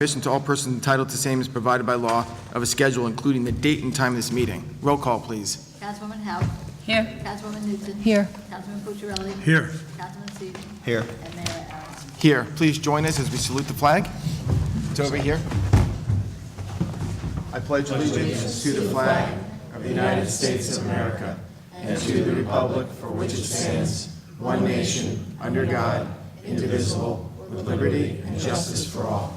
Permission to all persons entitled to same is provided by law of a schedule, including the date and time of this meeting. Roll call, please. Councilwoman Howe. Here. Councilwoman Newton. Here. Councilman Pucciarelli. Here. Councilman Seaton. Here. And Mayor Aronson. Here, please join us as we salute the flag. It's over here. I pledge allegiance to the flag of the United States of America and to the republic for which it stands, one nation, under God, indivisible, with liberty and justice for all.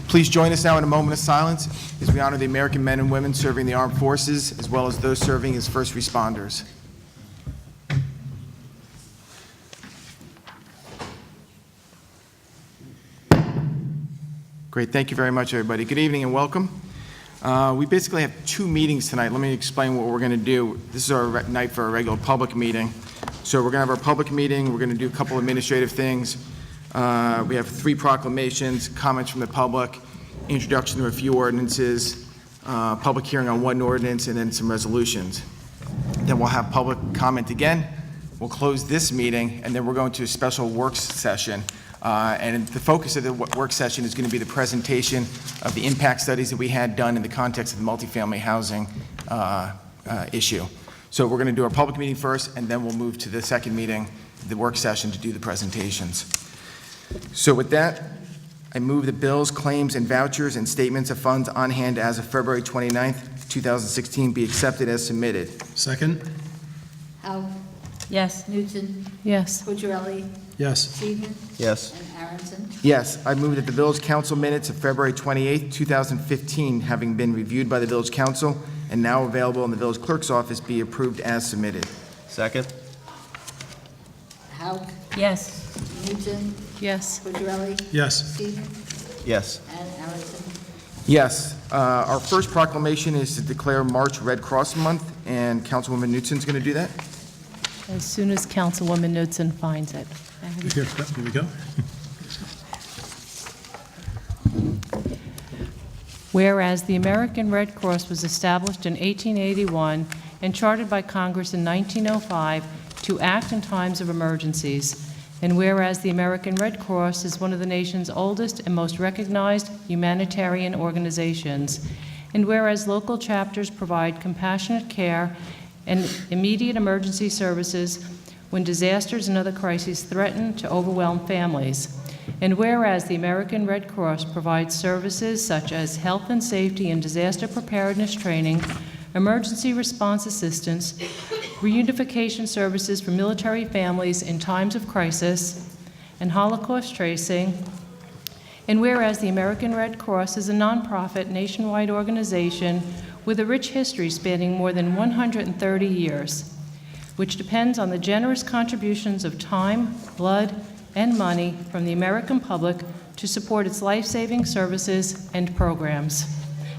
Please join us now in a moment of silence as we honor the American men and women serving the armed forces, as well as those serving as first responders. Great, thank you very much, everybody. Good evening and welcome. We basically have two meetings tonight. Let me explain what we're going to do. This is our night for a regular public meeting. So we're going to have our public meeting. We're going to do a couple administrative things. We have 3 proclamations, comments from the public, introduction to a few ordinances, public hearing on 1 ordinance, and then some resolutions. Then we'll have public comment again. We'll close this meeting, and then we're going to a special works session. And the focus of the work session is going to be the presentation of the impact studies that we had done in the context of the multifamily housing issue. So we're going to do our public meeting first, and then we'll move to the second meeting, the work session, to do the presentations. So with that, I move the bills, claims, and vouchers and statements of funds on hand as of February 29th, 2016 be accepted as submitted. Second? Howe. Yes. Newton. Yes. Pucciarelli. Yes. Seaton. Yes. And Aronson. Yes, I move that the village council minutes of February 28th, 2015, having been reviewed by the village council and now available in the village clerk's office, be approved as submitted. Second? Howe. Yes. Newton. Yes. Pucciarelli. Yes. Seaton. Yes. And Aronson. Yes, our first proclamation is to declare March Red Cross Month, and Councilwoman Newton's going to do that. As soon as Councilwoman Knudsen finds it. Here we go. Whereas the American Red Cross was established in 1881 and chartered by Congress in 1905 to act in times of emergencies, and whereas the American Red Cross is one of the nation's oldest and most recognized humanitarian organizations, and whereas local chapters provide compassionate care and immediate emergency services when disasters and other crises threaten to overwhelm families. And whereas the American Red Cross provides services such as health and safety and disaster preparedness training, emergency response assistance, reunification services for military families in times of crisis, and Holocaust tracing. And whereas the American Red Cross is a nonprofit nationwide organization with a rich history spanning more than 130 years, which depends on the generous contributions of time, blood, and money from the American public to support its life-saving services and programs.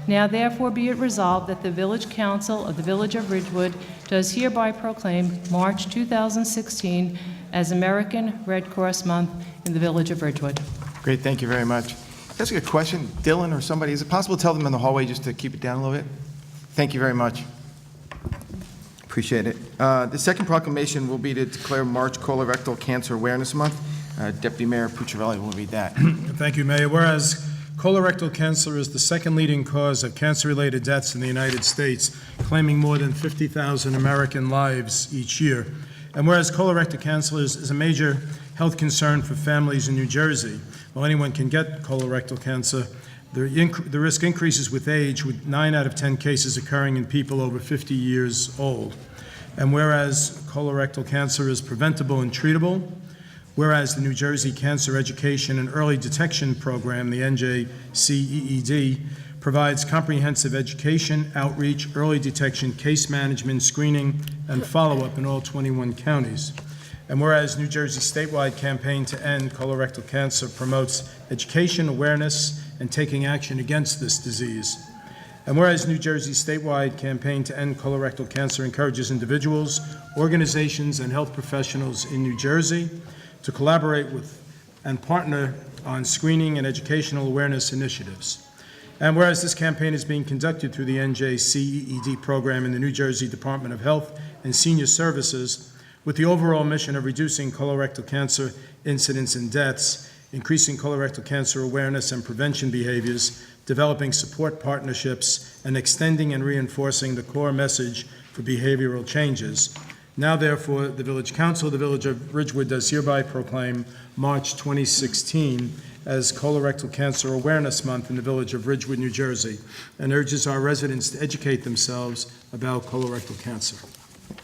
Now therefore be it resolved that the Village Council of the Village of Ridgewood does hereby proclaim March 2016 as American Red Cross Month in the Village of Ridgewood. Great, thank you very much. That's a good question. Dylan or somebody, is it possible to tell them in the hallway just to keep it down a little bit? Thank you very much. Appreciate it. The second proclamation will be to declare March Colorectal Cancer Awareness Month. Deputy Mayor Pucciarelli will read that. Thank you, Mayor. Whereas colorectal cancer is the second leading cause of cancer-related deaths in the United States, claiming more than 50,000 American lives each year. And whereas colorectal cancer is a major health concern for families in New Jersey. While anyone can get colorectal cancer, the risk increases with age, with 9 out of 10 cases occurring in people over 50 years old. And whereas colorectal cancer is preventable and treatable, whereas the New Jersey Cancer Education and Early Detection Program, the NJCEED, provides comprehensive education, outreach, early detection, case management, screening, and follow-up in all 21 counties. And whereas New Jersey statewide campaign to end colorectal cancer promotes education, awareness, and taking action against this disease. And whereas New Jersey statewide campaign to end colorectal cancer encourages individuals, organizations, and health professionals in New Jersey to collaborate with and partner on screening and educational awareness initiatives. And whereas this campaign is being conducted through the NJCEED program in the New Jersey Department of Health and Senior Services, with the overall mission of reducing colorectal cancer incidence and deaths. increasing colorectal cancer awareness and prevention behaviors, developing support partnerships, and extending and reinforcing the core message for behavioral changes. Now, therefore, the Village Council of the Village of Ridgewood does hereby proclaim March 2016 as Colorectal Cancer Awareness Month in the Village of Ridgewood, New Jersey, and urges our residents to educate themselves about colorectal cancer.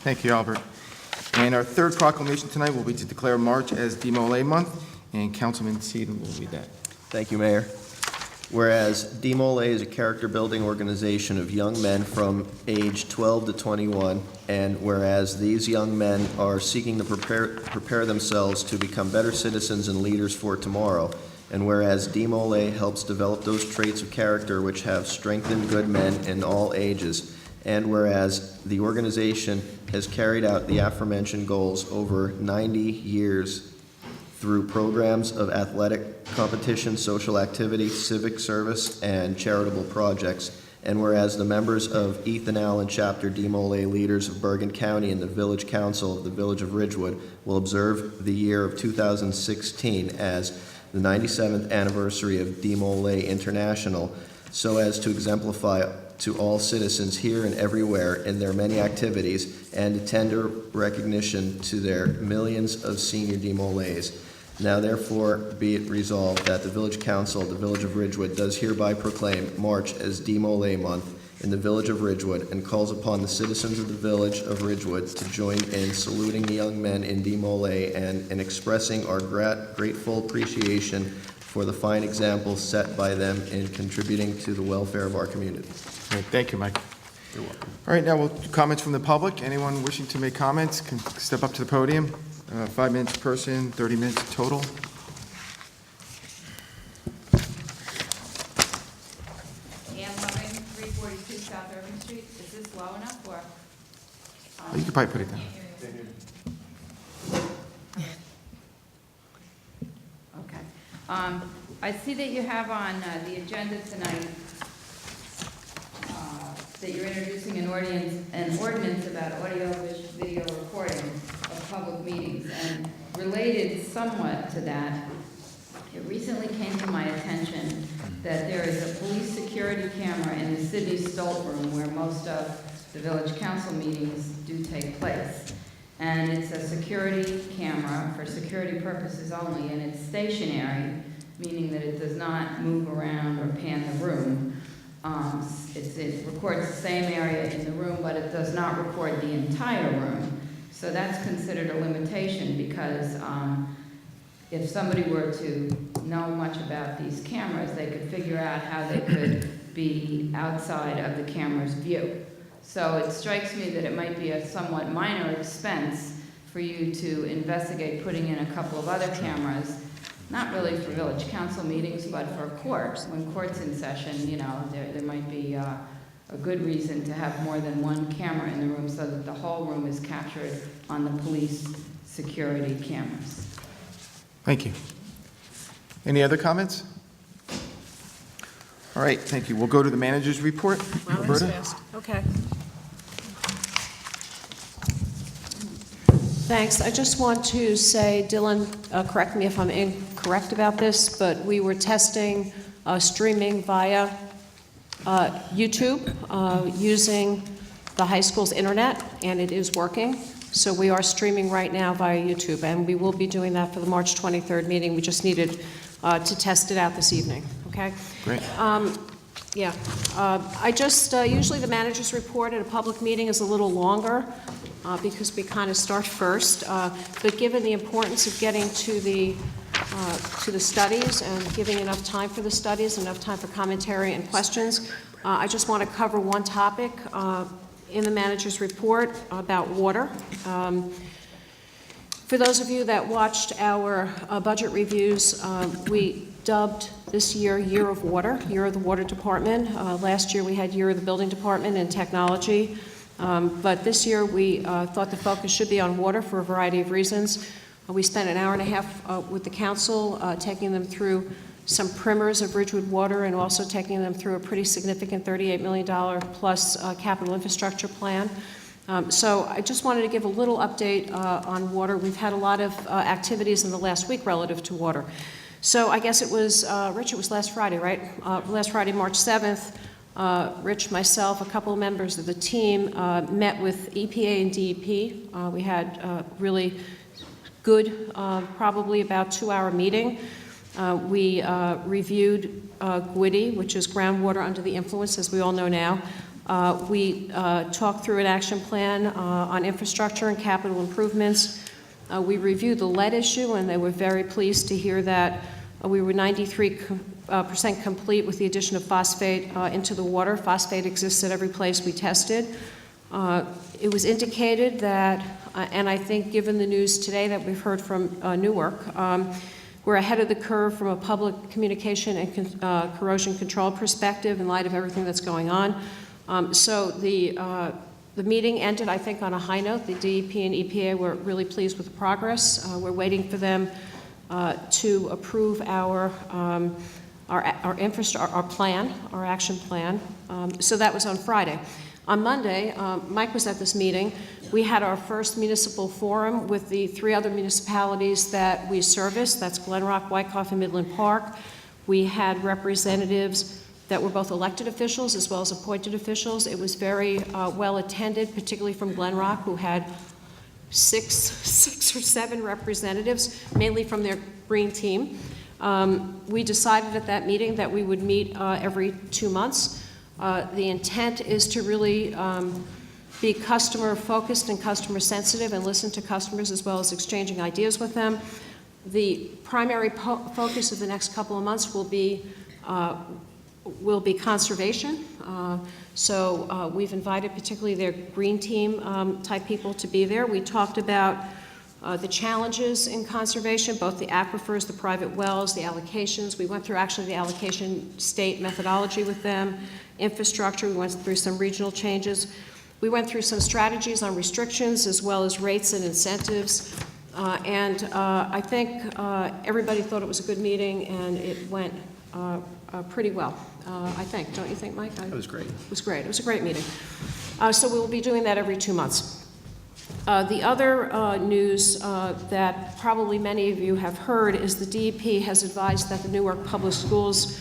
Thank you, Albert. And our third proclamation tonight will be to declare March as DMOLA Month, and Councilman Seaton will read that. Thank you, Mayor. Whereas DMOLA is a character-building organization of young men from age 12 to 21, and whereas these young men are seeking to prepare themselves to become better citizens and leaders for tomorrow, and whereas DMOLA helps develop those traits of character which have strengthened good men in all ages, and whereas the organization has carried out the aforementioned goals over 90 years through programs of athletic competition, social activity, civic service, and charitable projects, and whereas the members of Ethan Allen Chapter DMOLA leaders of Bergen County and the Village Council of the Village of Ridgewood will observe the year of 2016 as the 97th anniversary of DMOLA International, so as to exemplify to all citizens here and everywhere in their many activities and to tender recognition to their millions of senior DMOLAs. Now therefore be it resolved that the Village Council of the Village of Ridgewood does hereby proclaim March as DMOLA Month in the Village of Ridgewood and calls upon the citizens of the Village of Ridgewood to join in saluting the young men in DMOLA and in expressing our grateful appreciation for the fine example set by them in contributing to the welfare of our community. Great. Thank you, Mike. You're welcome. All right, now we'll do comments from the public. Anyone wishing to make comments can step up to the podium. 5 minutes per person, 30 minutes total. Ann Loving, 342 South Irving Street. Is this low enough or? Oh, you can probably put it down. Okay. I see that you have on the agenda tonight that you're introducing an ordinance about audio-video recording of public meetings. And related somewhat to that, it recently came to my attention that there is a police security camera in the Sidney Stolt room where most of the village council meetings do take place. And it's a security camera for security purposes only, and it's stationary, meaning that it does not move around or pan the room. It records the same area in the room, but it does not record the entire room. So that's considered a limitation because if somebody were to know much about these cameras, they could figure out how they could be outside of the camera's view. So it strikes me that it might be a somewhat minor expense for you to investigate putting in a couple of other cameras, not really for village council meetings, but for courts. When court's in session, you know, there might be a good reason to have more than one camera in the room so that the whole room is captured on the police security cameras. Thank you. Any other comments? All right, thank you. We'll go to the manager's report. Wow, that's Roberta? fast. Okay. Thanks. I just want to say, Dylan, correct me if I'm incorrect about this, but we were testing streaming via YouTube using the high school's internet, and it is working. So we are streaming right now via YouTube, and we will be doing that for the March 23rd meeting. We just needed to test it out this evening, okay? Great. Yeah. I just, usually the manager's report at a public meeting is a little longer because we kind of start first. But given the importance of getting to the studies and giving enough time for the studies, enough time for commentary and questions, I just want to cover one topic in the manager's report about water. For those of you that watched our budget reviews, we dubbed this year Year of Water, Year of the Water Department. Last year we had Year of the Building Department and Technology. But this year we thought the focus should be on water for a variety of reasons. We spent an hour and a half with the council taking them through some primers of Ridgewood Water and also taking them through a pretty significant $38 million plus capital infrastructure plan. So I just wanted to give a little update on water. We've had a lot of activities in the last week relative to water. So I guess it was, Rich, it was last Friday, right? Last Friday, March 7th, Rich, myself, a couple of members of the team met with EPA and DEP. We had really good, probably about 2-hour meeting. We reviewed GWIDI, which is groundwater under the influence, as we all know now. We talked through an action plan on infrastructure and capital improvements. We reviewed the lead issue, and they were very pleased to hear that we were 93% complete with the addition of phosphate into the water. Phosphate exists at every place we tested. It was indicated that, and I think given the news today that we've heard from Newark, we're ahead of the curve from a public communication and corrosion control perspective in light of everything that's going on. So the meeting ended, I think, on a high note. The DEP and EPA were really pleased with the progress. We're waiting for them to approve our plan, our action plan. So that was on Friday. On Monday, Mike was at this meeting. We had our first municipal forum with the 3 other municipalities that we service. That's Glen Rock, Wyckoff, and Midland Park. We had representatives that were both elected officials as well as appointed officials. It was very well attended, particularly from Glen Rock, who had six or seven representatives, mainly from their green team. We decided at that meeting that we would meet every 2 months. The intent is to really be customer-focused and customer-sensitive and listen to customers as well as exchanging ideas with them. The primary focus of the next couple of months will be conservation. So we've invited particularly their green team type people to be there. We talked about the challenges in conservation, both the aquifers, the private wells, the allocations. We went through actually the allocation state methodology with them, infrastructure. We went through some regional changes. We went through some strategies on restrictions as well as rates and incentives. And I think everybody thought it was a good meeting, and it went pretty well, I think. Don't you think, Mike? It was great. It was great. It was a great meeting. So we will be doing that every 2 months. The other news that probably many of you have heard is the DEP has advised that the Newark Public Schools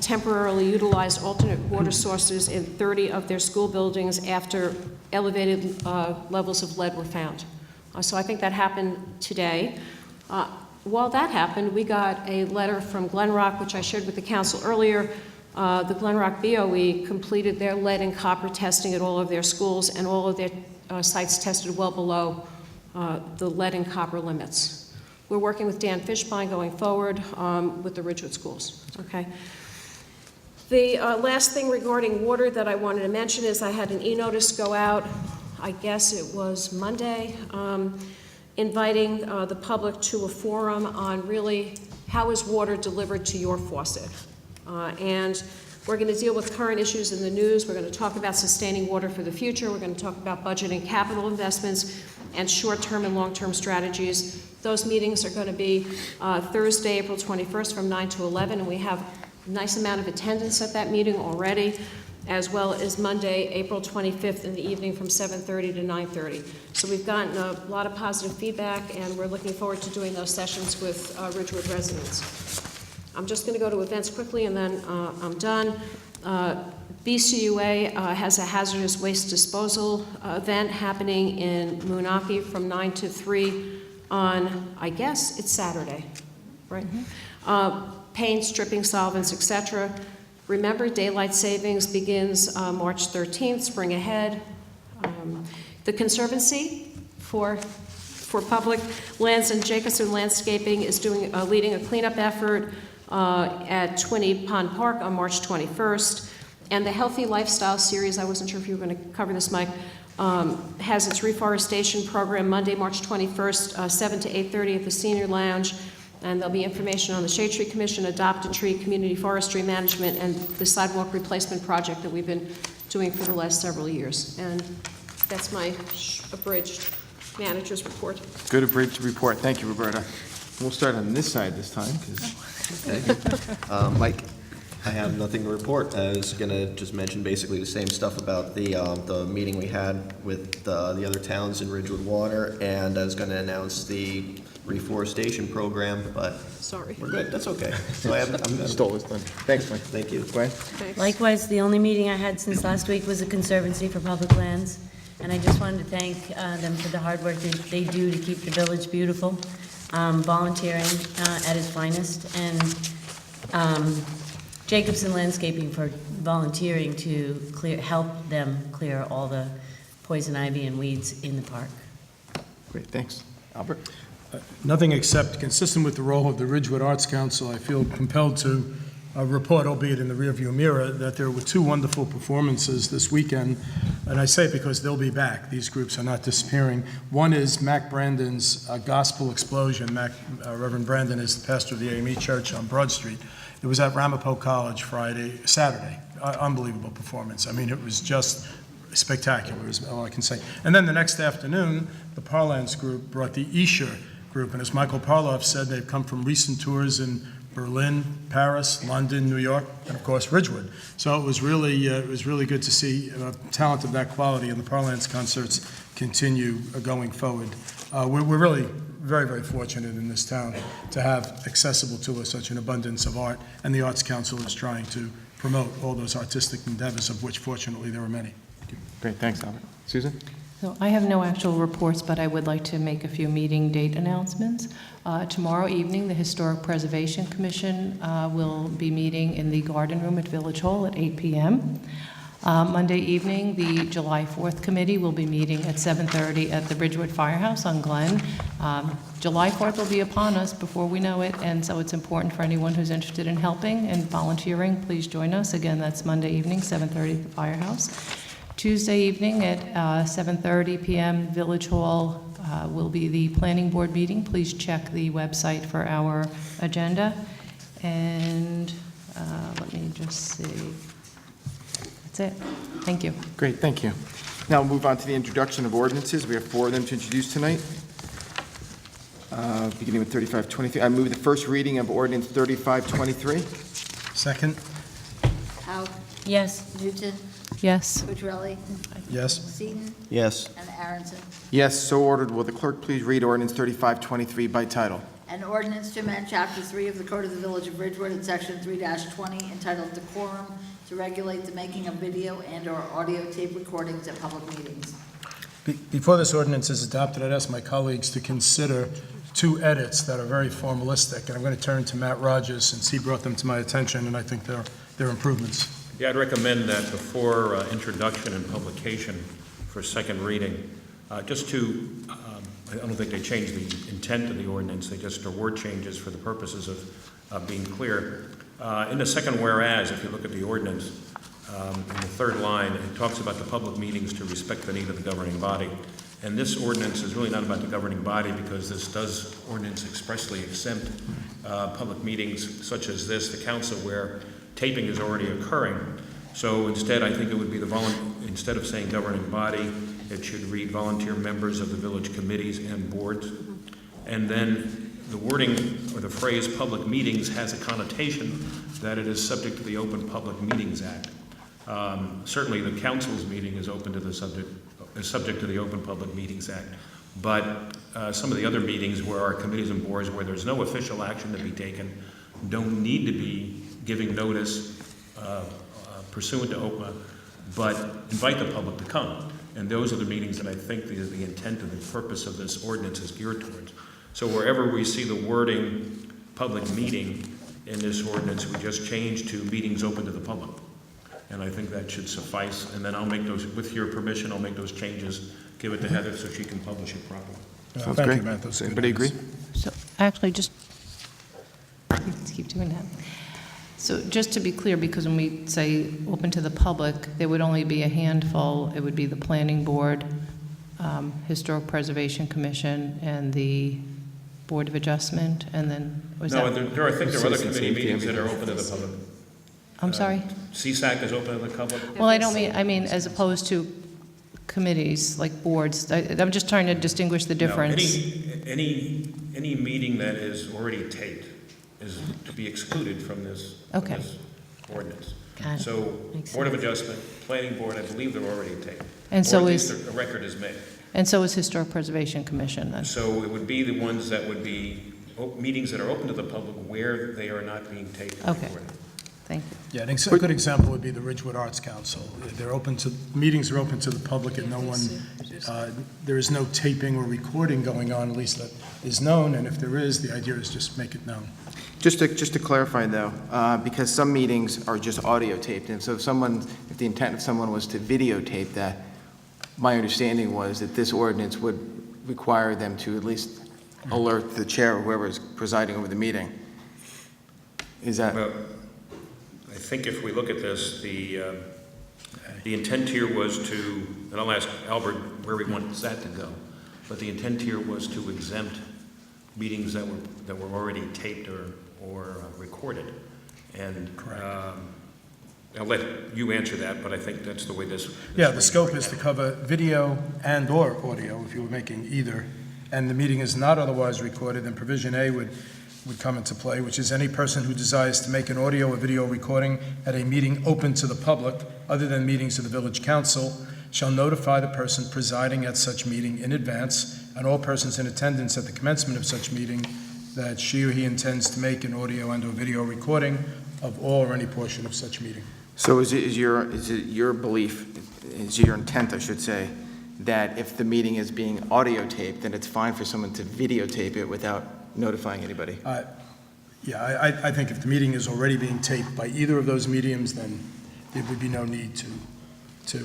temporarily utilized alternate water sources in 30 of their school buildings after elevated levels of lead were found. So I think that happened today. While that happened, we got a letter from Glen Rock, which I shared with the council earlier. The Glen Rock BOE completed their lead and copper testing at all of their schools, and all of their sites tested well below the lead and copper limits. We're working with Dan Fishbein going forward with the Ridgewood schools. Okay. The last thing regarding water that I wanted to mention is I had an e-notice go out, I guess it was Monday, inviting the public to a forum on really how is water delivered to your faucet. And we're going to deal with current issues in the news. We're going to talk about sustaining water for the future. We're going to talk about budgeting capital investments and short-term and long-term strategies. Those meetings are going to be Thursday, April 21st from 9 to 11, and we have a nice amount of attendance at that meeting already, as well as Monday, April 25th in the evening from 7:30 to 9:30. So we've gotten a lot of positive feedback, and we're looking forward to doing those sessions with Ridgewood residents. I'm just going to go to events quickly, and then I'm done. BCUA has a hazardous waste disposal event happening in Moonachie from 9 to 3 on, I guess, it's Saturday, right? Paint, stripping solvents, etc. Remember, daylight savings begins March 13th, spring ahead. The Conservancy for Public Lands and Jacobson Landscaping is leading a cleanup effort at Twinney Pond Park on March 21st. And the Healthy Lifestyle Series, I wasn't sure if you were going to cover this, Mike, has its reforestation program Monday, March 21st, 7 to 8:30 at the Senior Lounge. And there'll be information on the Shade Tree Commission, Adopt a Tree, Community Forestry Management, and the sidewalk replacement project that we've been doing for the last several years. And that's my abridged manager's report. Good abridged report. Thank you, Roberta. We'll start on this side this time, Mike, I have nothing to report. I was going to just mention basically the same stuff about the meeting we had with the other towns in Ridgewood Water, and I was going to announce the reforestation program, but Sorry. we're good, that's okay. So I'm Stole his thunder. Thanks, Mike. Thank you. Gwen? Likewise, the only meeting I had since last week was the Conservancy for Public Lands, and I just wanted to thank them for the hard work that they do to keep the village beautiful, volunteering at its finest, and Jacobson Landscaping for volunteering to help them clear all the poison ivy and weeds in the park. Great, thanks. Albert? Nothing except, consistent with the role of the Ridgewood Arts Council, I feel compelled to report, albeit in the rearview mirror, that there were two wonderful performances this weekend, and I say it because they'll be back. These groups are not disappearing. One is Mac Brandon's Gospel Explosion. Reverend Brandon is the pastor of the AME Church on Broad Street. It was at Ramapo College Saturday. Unbelievable performance. I mean, it was just spectacular, is all I can say. And then the next afternoon, the Parlance group brought the Escher group, and as Michael Parloff said, they've come from recent tours in Berlin, Paris, London, New York, and of course Ridgewood. So it was really good to see talent of that quality, and the Parlance concerts continue going forward. We're really very, very fortunate in this town to have accessible to us such an abundance of art, and the Arts Council is trying to promote all those artistic endeavors, of which fortunately there are many. Great, thanks, Albert. Susan? So I have no actual reports, but I would like to make a few meeting date announcements. Tomorrow evening, the Historic Preservation Commission will be meeting in the Garden Room at Village Hall at 8 p.m. Monday evening, the July 4th Committee will be meeting at 7:30 at the Ridgewood Firehouse on Glen. July 4th will be upon us before we know it, and so it's important for anyone who's interested in helping and volunteering, please join us. Again, that's Monday evening, 7:30 at the Firehouse. Tuesday evening at 7:30 p.m., Village Hall will be the Planning Board meeting. Please check the website for our agenda. And let me just see. That's it. Thank you. Great, thank you. Now we'll move on to the introduction of ordinances. We have 4 of them to introduce tonight. Beginning with 3523. I move the first reading of ordinance 3523. Second? Howe, Yes. Newton, Yes. Pedrelli, Yes. Seaton, Yes. and Aronson. Yes, so ordered. Will the clerk please read ordinance 3523 by title? An ordinance to amend Chapter 3 of the Code of the Village of Ridgewood in Section 3-20 entitled Decorum to regulate the making of video and/or audio tape recordings at public meetings. Before this ordinance is adopted, I'd ask my colleagues to consider 2 edits that are very formalistic, and I'm going to turn to Matt Rogers since he brought them to my attention, and I think they're improvements. Yeah, I'd recommend that before introduction and publication for second reading, just to, I don't think they changed the intent of the ordinance, they just are word changes for the purposes of being clear. In the second whereas, if you look at the ordinance, in the third line, it talks about the public meetings to respect the need of the governing body. And this ordinance is really not about the governing body because this ordinance expressly exempt public meetings such as this, the council, where taping is already occurring. So instead, I think it would be instead of saying governing body, it should read volunteer members of the village committees and boards. And then the wording or the phrase public meetings has a connotation that it is subject to the Open Public Meetings Act. Certainly the council's meeting is subject to the Open Public Meetings Act. But some of the other meetings where our committees and boards where there's no official action to be taken don't need to be giving notice pursuant to OPMA, but invite the public to come. And those are the meetings that I think the intent and the purpose of this ordinance is geared towards. So wherever we see the wording public meeting in this ordinance, we just change to meetings open to the public. And I think that should suffice. And then I'll make those, with your permission, I'll make those changes, give it to Heather so she can publish it properly. Sounds Thank great. you, Matt. That's Does good. anybody agree? So actually, let's keep doing that. So just to be clear, because when we say open to the public, there would only be a handful. It would be the Planning Board, Historic Preservation Commission, and the Board of Adjustment, and then, was No, that? I think there are other Citizen committee safety, meetings that are open to the public. I'm sorry? CSAC is open to the public. Well, I mean as opposed to committees, like boards. I'm just trying to distinguish the No, difference. any meeting that is already taped is to be excluded from this Okay. ordinance. Got it. So Makes Board of sense. Adjustment, Planning Board, I believe they're already taped. And so Or at is- least a record is made. And so is Historic Preservation Commission then. So it would be the ones that would be meetings that are open to the public where they are not being taped and Okay. recorded. Thank you. Yeah, a good example would be the Ridgewood Arts Council. They're open to, meetings are open to the public, and no one, there is no taping or recording going on, at least that is known, and if there is, the idea is just make it known. Just to clarify, though, because some meetings are just audio taped, and so if the intent of someone was to videotape that, my understanding was that this ordinance would require them to at least alert the chair or whoever is presiding over the meeting. Is that? Well, I think if we look at this, the intent here was to, and I'll ask Albert where he wants that to go, but the intent here was to exempt meetings that were already taped or recorded. And I'll let you answer that, but I think that's the way this. Yeah, the scope is to cover video and/or audio, if you were making either, and the meeting is not otherwise recorded, then provision A would come into play, which is any person who desires to make an audio or video recording at a meeting open to the public, other than meetings of the village council, shall notify the person presiding at such meeting in advance, and all persons in attendance at the commencement of such meeting, that she or he intends to make an audio and/or video recording of all or any portion of such meeting. So is it your belief, is your intent, I should say, that if the meeting is being audio taped, then it's fine for someone to videotape it without notifying anybody? Yeah, I think if the meeting is already being taped by either of those mediums, then there would be no need to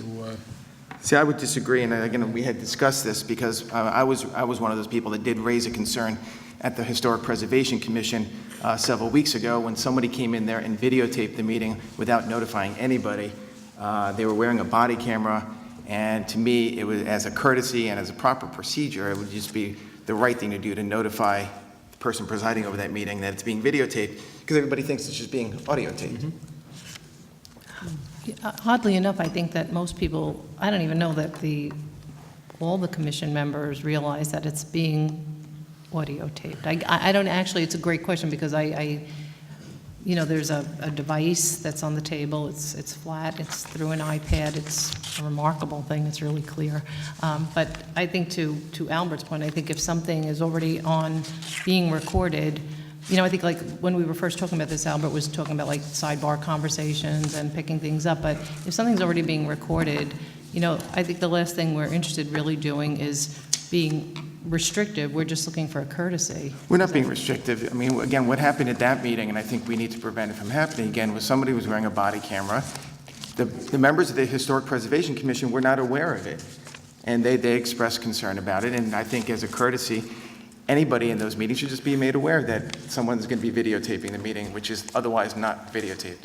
See, I would disagree, and again, we had discussed this because I was one of those people that did raise a concern at the Historic Preservation Commission several weeks ago when somebody came in there and videotaped the meeting without notifying anybody. They were wearing a body camera, and to me, it was, as a courtesy and as a proper procedure, it would just be the right thing to do to notify the person presiding over that meeting that it's being videotaped, because everybody thinks it's just being audio taped. Oddly enough, I think that most people, I don't even know that all the commission members realize that it's being audio taped. I don't actually, it's a great question because there's a device that's on the table, it's flat, it's through an iPad, it's a remarkable thing, it's really clear. But I think to Albert's point, I think if something is already on being recorded, I think like when we were first talking about this, Albert was talking about like sidebar conversations and picking things up, but if something's already being recorded, I think the last thing we're interested really doing is being restrictive. We're just looking for a courtesy. We're not being restrictive. I mean, again, what happened at that meeting, and I think we need to prevent it from happening again, was somebody was wearing a body camera. The members of the Historic Preservation Commission were not aware of it, and they expressed concern about it, and I think as a courtesy, anybody in those meetings should just be made aware that someone's going to be videotaping the meeting, which is otherwise not videotaped.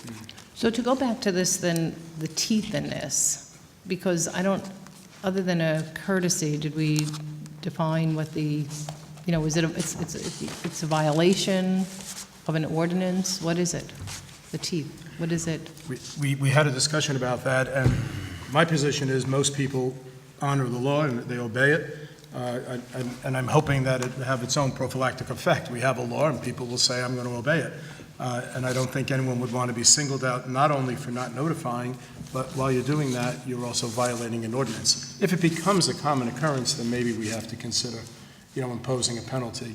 So to go back to this, then, the teeth in this, because other than a courtesy, did we define what is it, it's a violation of an ordinance? What is it? The teeth, what is it? We had a discussion about that, and my position is most people honor the law and they obey it, and I'm hoping that it have its own prophylactic effect. We have a law and people will say, I'm going to obey it. And I don't think anyone would want to be singled out not only for not notifying, but while you're doing that, you're also violating an ordinance. If it becomes a common occurrence, then maybe we have to consider, imposing a penalty.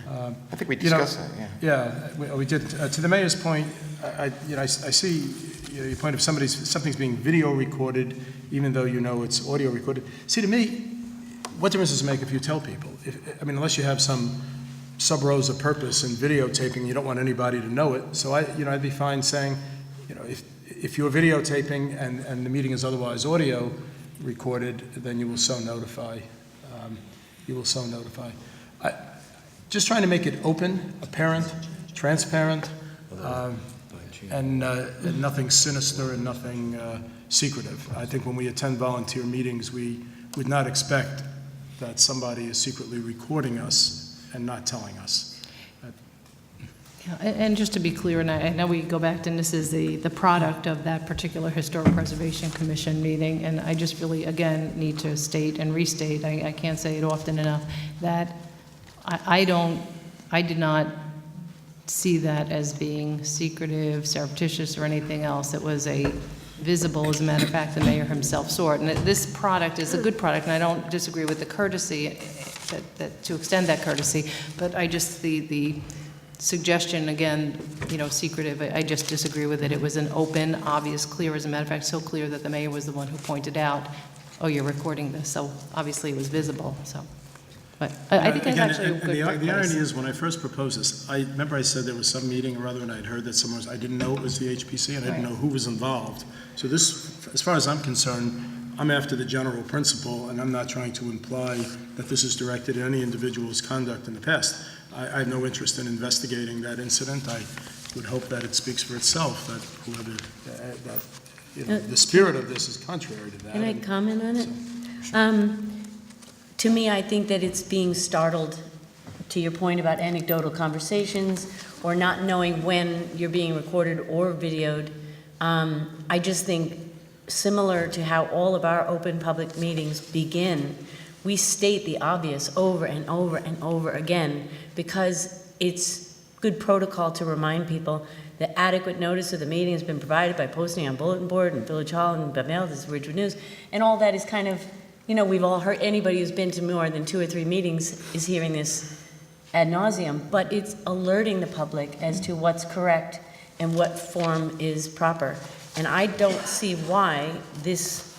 I think we discussed that, yeah. Yeah, we did. To the mayor's point, I see your point of something's being video recorded, even though it's audio recorded. See, to me, what difference does it make if you tell people? Unless you have some sub-rosa purpose in videotaping, you don't want anybody to know it. So I'd be fine saying, if you're videotaping and the meeting is otherwise audio recorded, then you will so notify. Just trying to make it open, apparent, transparent, and nothing sinister and nothing secretive. I think when we attend volunteer meetings, we would not expect that somebody is secretly recording us and not telling us. Yeah, and just to be clear, and I know we go back to, and this is the product of that particular Historic Preservation Commission meeting, and I just really, again, need to state and restate, I can't say it often enough, that I did not see that as being secretive, surreptitious, or anything else. It was a visible. As a matter of fact, the mayor himself saw it. And this product is a good product, and I don't disagree with the courtesy, that to extend that courtesy, but I just, the suggestion, again, secretive, I just disagree with it. It was an open, obvious, clear, as a matter of fact, so clear that the mayor was the one who pointed out, oh, you're recording this, so obviously it was visible, so. But I think that's actually a good The practice. irony is, when I first proposed this, I remember I said there was some meeting or other, and I'd heard that someone was, I didn't know it was the HPC, and I didn't Right. know who was involved. So this, as far as I'm concerned, I'm after the general principle, and I'm not trying to imply that this is directed at any individual's conduct in the past. I have no interest in investigating that incident. I would hope that it speaks for itself, that whoever, the spirit of this is contrary to that. Can I and comment on it? so- To me, I think that it's being startled, to your point about anecdotal conversations, or not knowing when you're being recorded or videoed. I just think, similar to how all of our open public meetings begin, we state the obvious over and over and over again, because it's good protocol to remind people that adequate notice of the meeting has been provided by posting on bulletin board and Village Hall and by mail, this is Ridgewood News, and all that is kind of, we've all heard, anybody who's been to more than 2 or 3 meetings is hearing this ad nauseum, but it's alerting the public as to what's correct and what form is proper. And I don't see why this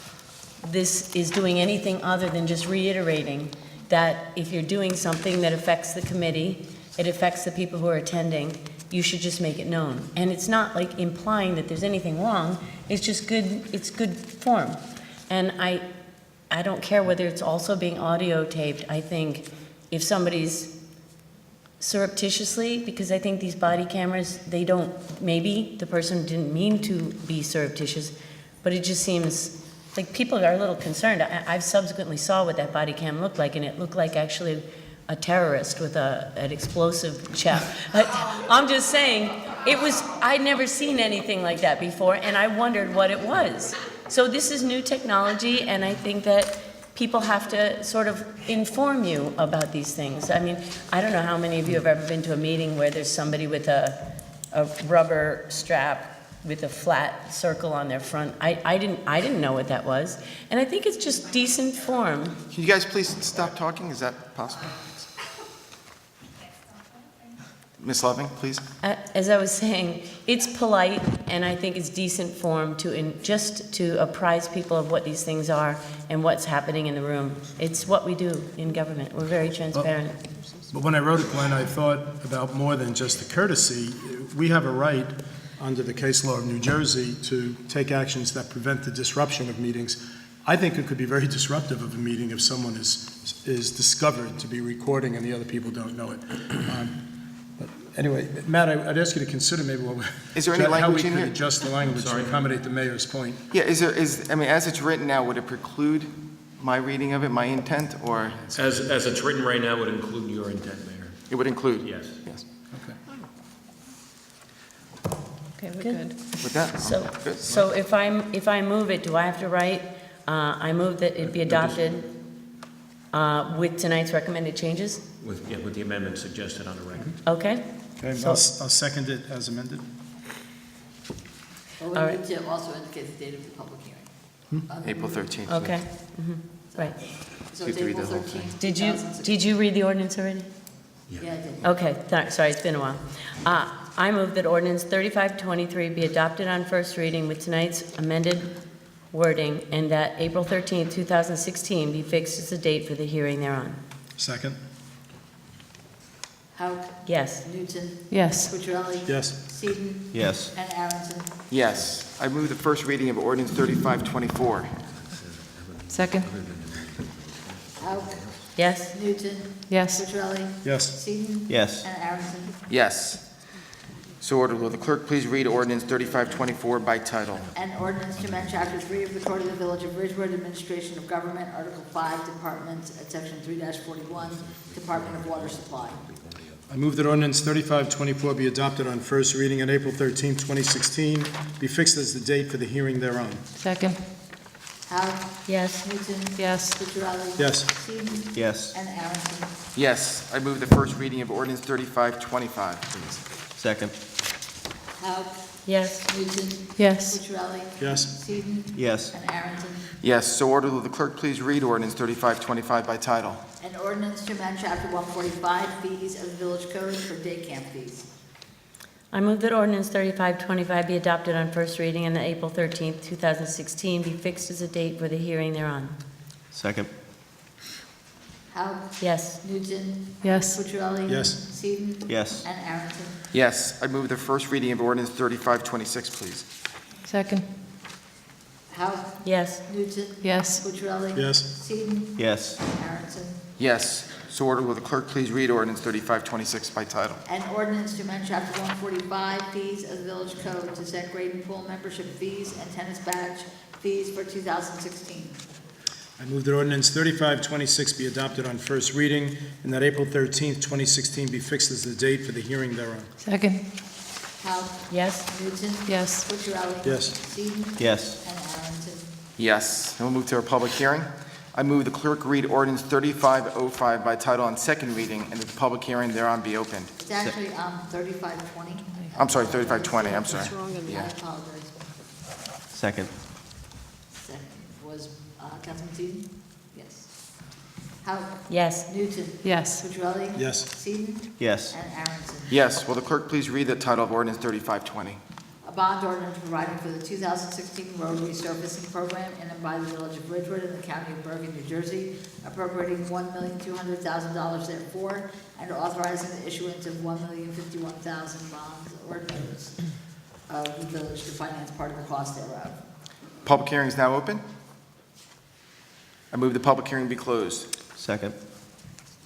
is doing anything other than just reiterating that if you're doing something that affects the committee, it affects the people who are attending, you should just make it known. And it's not like implying that there's anything wrong, it's just it's good form. And I don't care whether it's also being audio taped. I think if somebody's surreptitiously, because I think these body cameras, maybe the person didn't mean to be surreptitious, but it just seems like people are a little concerned. I've subsequently saw what that body cam looked like, and it looked like actually a terrorist with an explosive chap. I'm just saying, I'd never seen anything like that before, and I wondered what it was. So this is new technology, and I think that people have to sort of inform you about these things. I mean, I don't know how many of you have ever been to a meeting where there's somebody with a rubber strap with a flat circle on their front. I didn't know what that was, and I think it's just decent form. Can you guys please stop talking? Is that possible? Ms. Loving, please. As I was saying, it's polite, and I think it's decent form just to apprise people of what these things are and what's happening in the room. It's what we do in government. We're very transparent. But when I wrote it, Glenn, I thought about more than just the courtesy. We have a right, under the case law of New Jersey, to take actions that prevent the disruption of meetings. I think it could be very disruptive of a meeting if someone is discovered to be recording and the other people don't know it. But anyway, Matt, I'd ask you to consider maybe Is there any language in how we here? could adjust the language to accommodate the mayor's point. Yeah, as it's written now, would it preclude my reading of it, my intent, or? As it's written right now, would include your intent, Mayor. It would include? Yes. Yes. Okay, we're Good. good. With that, I'm good. So if I move it, do I have to write, I move that it be adopted with tonight's recommended changes? With the amendment suggested on the record. Okay? Okay, So- I'll second it as amended. But we All need right. to also indicate the date of the public hearing. April 13th. Okay. Right. So You it's have to read April the whole 13th, Did 2016. you read the ordinance already? Yeah, I did. Okay, sorry, it's been a while. I move that ordinance 3523 be adopted on first reading with tonight's amended wording, and that April 13th, 2016 be fixed as the date for the hearing thereon. Second? Hauk, Yes. Newton, Yes. Cucciarelli. Yes. Seaton, Yes. and Aronson. Yes, I move the first reading of ordinance 3524. Second? Hauk, Yes? Newton, Yes. Cucciarelli. Yes. Seaton. Yes. And Aronson. Yes. So ordered. Will the clerk please read ordinance 3524 by title? An ordinance to amend Chapter 3 of the Code of the Village of Ridgewood, Administration of Government, Article 5, Departments, at Section 3-41, Department of Water Supply. I move that ordinance 3524 be adopted on first reading on April 13, 2016, be fixed as the date for the hearing thereon. Second? Hauk, Yes. Newton. Yes. Cucciarelli. Yes. Seaton. Yes. And Aronson. Yes, I move the first reading of ordinance 3525, please. Second. Hauk, Yes. Newton, Yes. Cucciarelli. Yes. Seaton, Yes. and Aaronson. Yes, so ordered. Will the clerk please read ordinance 3525 by title? An ordinance to amend Chapter 145, fees of the village code for day camp fees. I move that ordinance 3525 be adopted on first reading and that April 13th, 2016 be fixed as a date for the hearing thereon. Second. Hauk, Yes. Newton, Yes. Cucciarelli. Yes. Seaton, Yes. and Aaronson. Yes, I move the first reading of ordinance 3526, please. Second. Hauk, Yes. Newton, Yes. Cucciarelli. Yes. Seaton, Yes. and Aaronson. Yes, so ordered. Will the clerk please read ordinance 3526 by title? An ordinance to amend Chapter 145, fees of the village code to set grade and pool membership fees and tennis badge fees for 2016. I move that ordinance 3526 be adopted on first reading, and that April 13th, 2016 be fixed as the date for the hearing thereon. Second. Hauk, Yes. Newton, Yes. Cucciarelli. Yes. Seaton, Yes. and Aaronson. Yes, and we'll move to our public hearing. I move the clerk read ordinance 3505 by title on second reading, and that the public hearing thereon be opened. It's actually 3520. I'm sorry, 3520, I'm sorry. What's wrong in I Yeah. apologize. Second. Second was Councilman Seaton? Yes. Hauk, Yes. Newton, Yes. Cucciarelli. Yes. Seaton, Yes. and Aaronson. Yes, will the clerk please read the title of ordinance 3520? A bond ordinance providing for the 2016 road resurfacing program in and by the village of Ridgewood in the county of Bergen, New Jersey, appropriating $1,200,000 therefore, and authorizing the issuance of $1,051,000 bonds or notes of the village to finance part of the cost thereof. Public hearing is now open. I move the public hearing be closed. Second.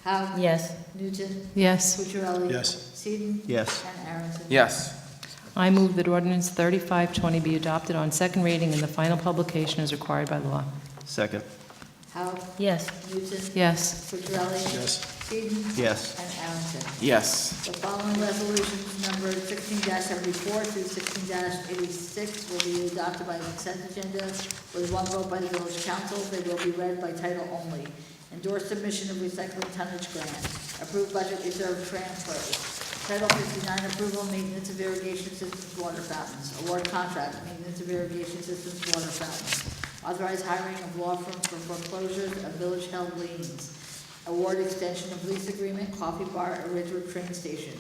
Hauk, Yes. Newton, Yes. Cucciarelli. Yes. Seaton, Yes. and Aaronson. Yes. I move that ordinance 3520 be adopted on second reading and the final publication as required by law. Second. Hauk, Yes. Newton, Yes. Cucciarelli. Yes. Seaton, Yes. and Aaronson. Yes. The following resolutions numbered 16-74 through 16-86 will be adopted by consent agenda with one vote by the village council. They will be read by title only. Endorse submission of recycling tonnage grant. Approve budget reserve transfers. Title 59, approval maintenance of irrigation systems water fountains. Award contract, maintenance of irrigation systems water fountains. Authorize hiring of law firm for foreclosures of village-held liens. Award extension of lease agreement, coffee bar at Ridgewood train station.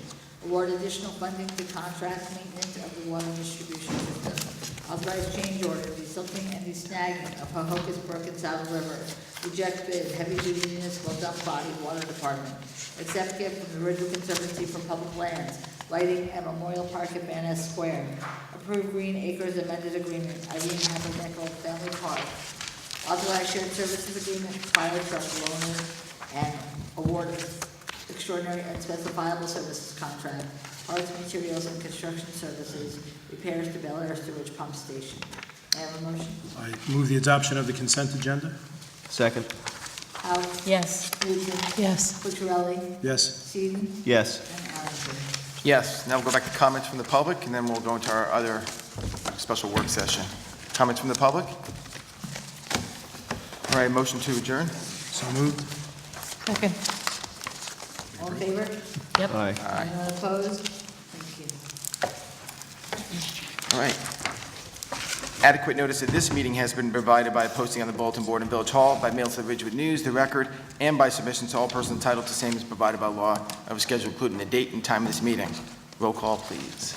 Award additional funding to contract maintenance of the water distribution system. Authorize change order, desilting and desnagging of Hohokus Brook and Saddle River. Reject bid, heavy-duty municipal dump body, water department. Accept gift from the Ridgewood Conservancy for Public Lands, lighting at Memorial Park at Van Ness Square. Approve Green Acres amended agreement, Irene Habernickel Family Park. Authorize shared services agreement, fire truck loaner, and award extraordinary unspecifiable services contract, parts, materials, and construction services, repairs to Bel Air Sewage Pump Station. May I have a motion? I move the adoption of the consent agenda. Second. Hauk, Yes. Newton, Yes. Cucciarelli, Yes. Seaton, Yes. and Aaronson. Yes, now we'll go back to comments from the public, and then we'll go into our other special work session. Comments from the public? All right, motion to adjourn? So moved. Second. All in favor? Yep. Aye. Anyone opposed? Thank you. All right. Adequate notice of this meeting has been provided by posting on the bulletin board in Village Hall, by mail to the Ridgewood News, the Record, and by submission to all persons entitled to same as provided by law of a schedule including the date and time of this meeting. Roll call, please.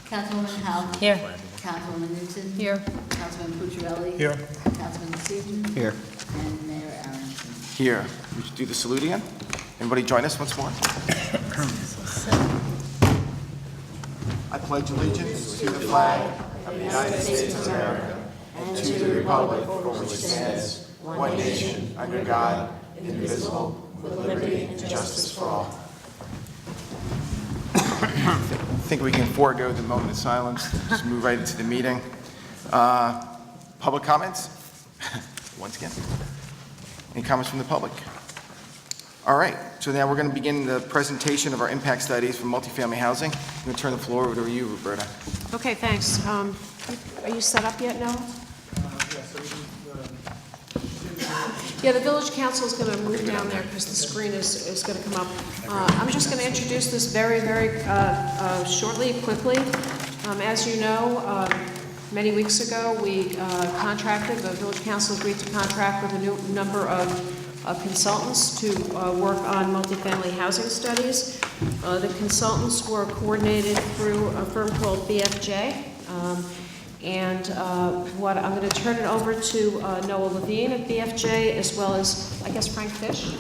Councilwoman Hauk. Here. Councilwoman Newton. Here. Councilman Cucciarelli. Here. Councilman Seaton. Here. And Mayor Aaronson. Here. We should do the salute again. Everybody join us once more. I pledge allegiance to the flag of the United States of America and to the republic for which it stands, one nation, under God, indivisible, with liberty and justice for all. I think we can forego the moment of silence, just move right into the meeting. Public comments? Once again. Any comments from the public? All right, so now we're going to begin the presentation of our impact studies for multifamily housing. I'm going to turn the floor over to you, Roberta. Okay, thanks. Are you set up yet, Noah? Yeah, the village council is going to move down there because the screen is going to come up. I'm just going to introduce this very shortly, quickly. As you know, many weeks ago, we contracted, the village council agreed to contract with a new number of consultants to work on multifamily housing studies. The consultants were coordinated through a firm called BFJ. And what I'm going to turn it over to Noah Levine at BFJ, as well as, I guess, Frank Fish.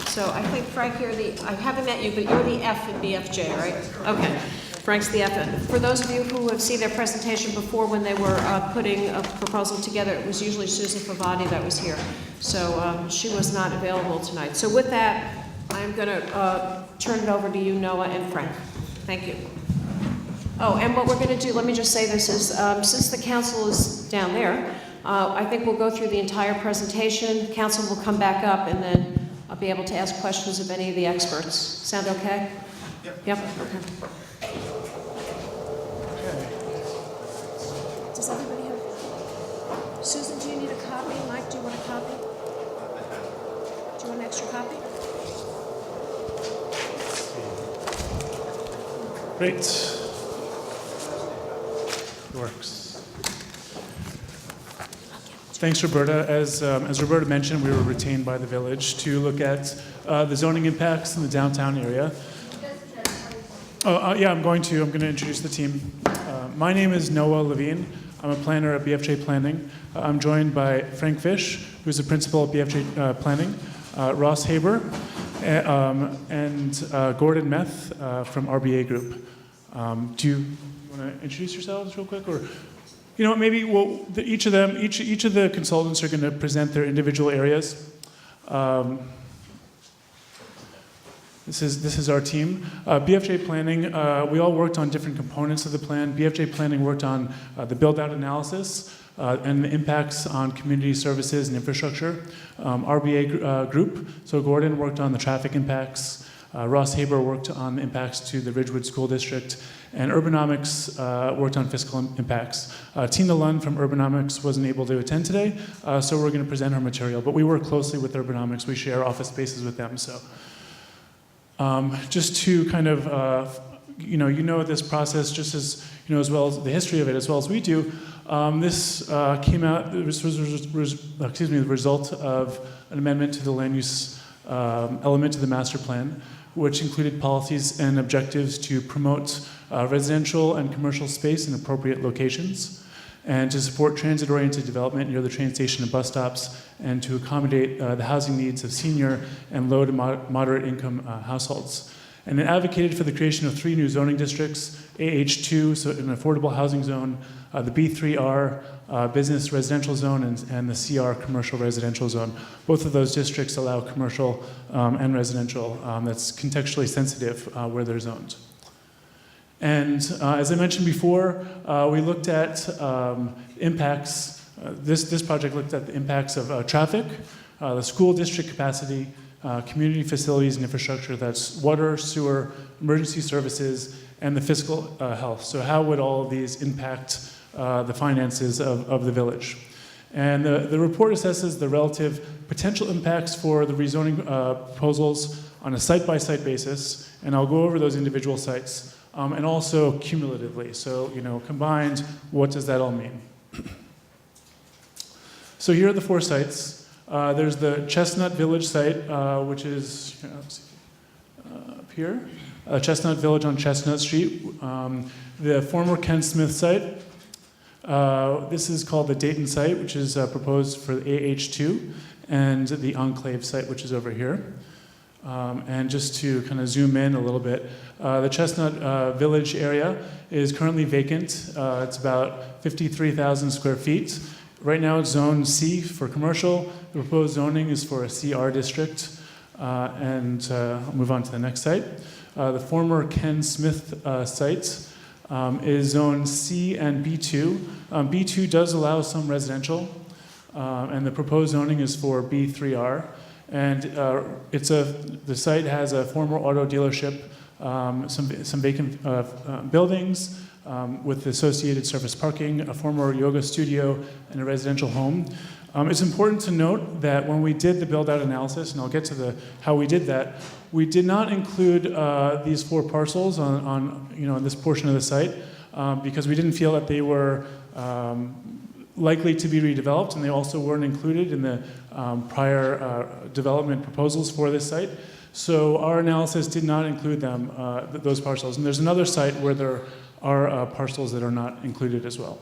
So I think, Frank, I haven't met you, but you're the F at BFJ, right? Okay. Frank's the F. For those of you who have seen their presentation before, when they were putting a proposal together, it was usually Susan Favati that was here. So she was not available tonight. So with that, I'm going to turn it over to you, Noah and Frank. Thank you. Oh, and what we're going to do, let me just say this, is since the council is down there, I think we'll go through the entire presentation. Council will come back up, and then I'll be able to ask questions of any of the experts. Sound okay? Yep. Okay. Does everybody have? Susan, do you need a copy? Mike, do you want a copy? Do you want an extra copy? Great. Works. Thanks, Roberta. As Roberta mentioned, we were retained by the village to look at the zoning impacts in the downtown area. Yeah, I'm going to introduce the team. My name is Noah Levine. I'm a planner at BFJ Planning. I'm joined by Frank Fish, who's the principal at BFJ Planning, Ross Haber, and Gordon Meth from RBA Group. Do you want to introduce yourselves real quick, or maybe each of the consultants are going to present their individual areas. This is our team. BFJ Planning, we all worked on different components of the plan. BFJ Planning worked on the build-out analysis and the impacts on community services and infrastructure. RBA Group, so Gordon worked on the traffic impacts. Ross Haber worked on the impacts to the Ridgewood School District. And Urbanomics worked on fiscal impacts. Tina Lund from Urbanomics wasn't able to attend today, so we're going to present her material. But we work closely with Urbanomics. We share office spaces with them, so. Just to kind of, this process just as well as the history of it, as well as we do. This came out, this was the result of an amendment to the land use element of the master plan, which included policies and objectives to promote residential and commercial space in appropriate locations, and to support transit-oriented development near the train station and bus stops, and to accommodate the housing needs of senior and low to moderate income households. And it advocated for the creation of 3 new zoning districts, AH2, so an affordable housing zone, the B3R business residential zone, and the CR commercial residential zone. Both of those districts allow commercial and residential that's contextually sensitive where they're zoned. And as I mentioned before, we looked at impacts. This project looked at the impacts of traffic, the school district capacity, community facilities and infrastructure, that's water, sewer, emergency services, and the fiscal health. So how would all of these impact the finances of the village? And the report assesses the relative potential impacts for the rezoning proposals on a site-by-site basis, and I'll go over those individual sites. And also cumulatively. So, combined, what does that all mean? So here are the 4 sites. There's the Chestnut Village site, which is up here. Chestnut Village on Chestnut Street. The former Ken Smith site. This is called the Dayton site, which is proposed for the AH2, and the Enclave site, which is over here. And just to kind of zoom in a little bit, the Chestnut Village area is currently vacant. It's about 53,000 square feet. Right now it's zone C for commercial. The proposed zoning is for a CR district. And I'll move on to the next site. The former Ken Smith site is zone C and B2. B2 does allow some residential, and the proposed zoning is for B3R. And the site has a former auto dealership, some vacant buildings with associated surface parking, a former yoga studio, and a residential home. It's important to note that when we did the build-out analysis, and I'll get to how we did that, we did not include these 4 parcels on this portion of the site. because we didn't feel that they were likely to be redeveloped, and they also weren't included in the prior development proposals for this site. So our analysis did not include them, those parcels. And there's another site where there are parcels that are not included as well.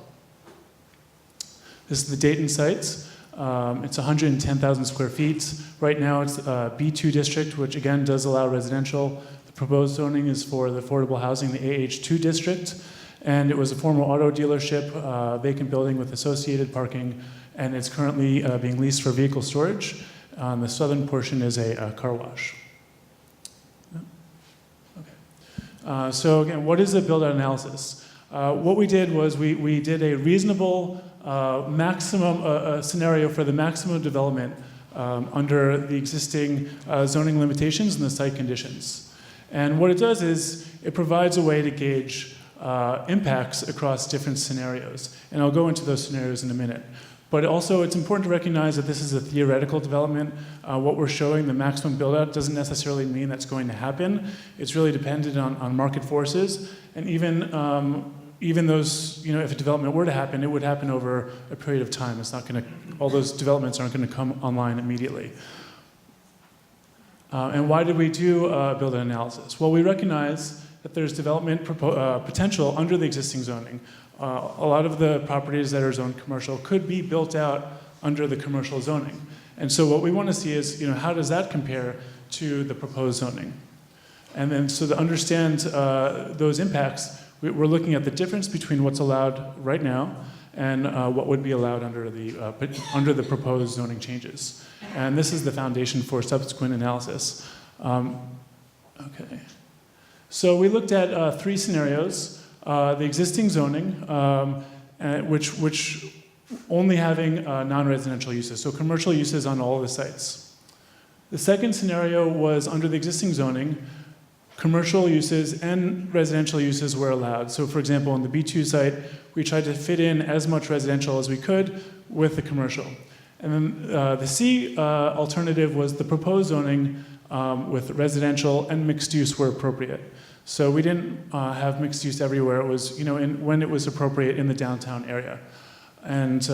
This is the Dayton sites. It's 110,000 square feet. Right now it's B2 district, which again does allow residential. The proposed zoning is for the affordable housing, the AH2 district. And it was a former auto dealership, vacant building with associated parking, and it's currently being leased for vehicle storage. The southern portion is a car wash. Okay. So again, what is a build-out analysis? What we did was we did a reasonable maximum scenario for the maximum development under the existing zoning limitations and the site conditions. And what it does is it provides a way to gauge impacts across different scenarios. And I'll go into those scenarios in a minute. But also, it's important to recognize that this is a theoretical development. What we're showing, the maximum build-out, doesn't necessarily mean that's going to happen. It's really dependent on market forces. And even those, if a development were to happen, it would happen over a period of time. It's not going to, all those developments aren't going to come online immediately. And why did we do build-out analysis? Well, we recognize that there's development potential under the existing zoning. A lot of the properties that are zoned commercial could be built out under the commercial zoning. And so what we want to see is, how does that compare to the proposed zoning? And then so to understand those impacts, we're looking at the difference between what's allowed right now and what would be allowed under the proposed zoning changes. And this is the foundation for subsequent analysis. Okay. So we looked at three scenarios. The existing zoning, which only having non-residential uses, so commercial uses on all of the sites. The second scenario was under the existing zoning, commercial uses and residential uses were allowed. So for example, on the B2 site, we tried to fit in as much residential as we could with the commercial. And then the C alternative was the proposed zoning with residential and mixed use were appropriate. So we didn't have mixed use everywhere. It was, when it was appropriate in the downtown area. And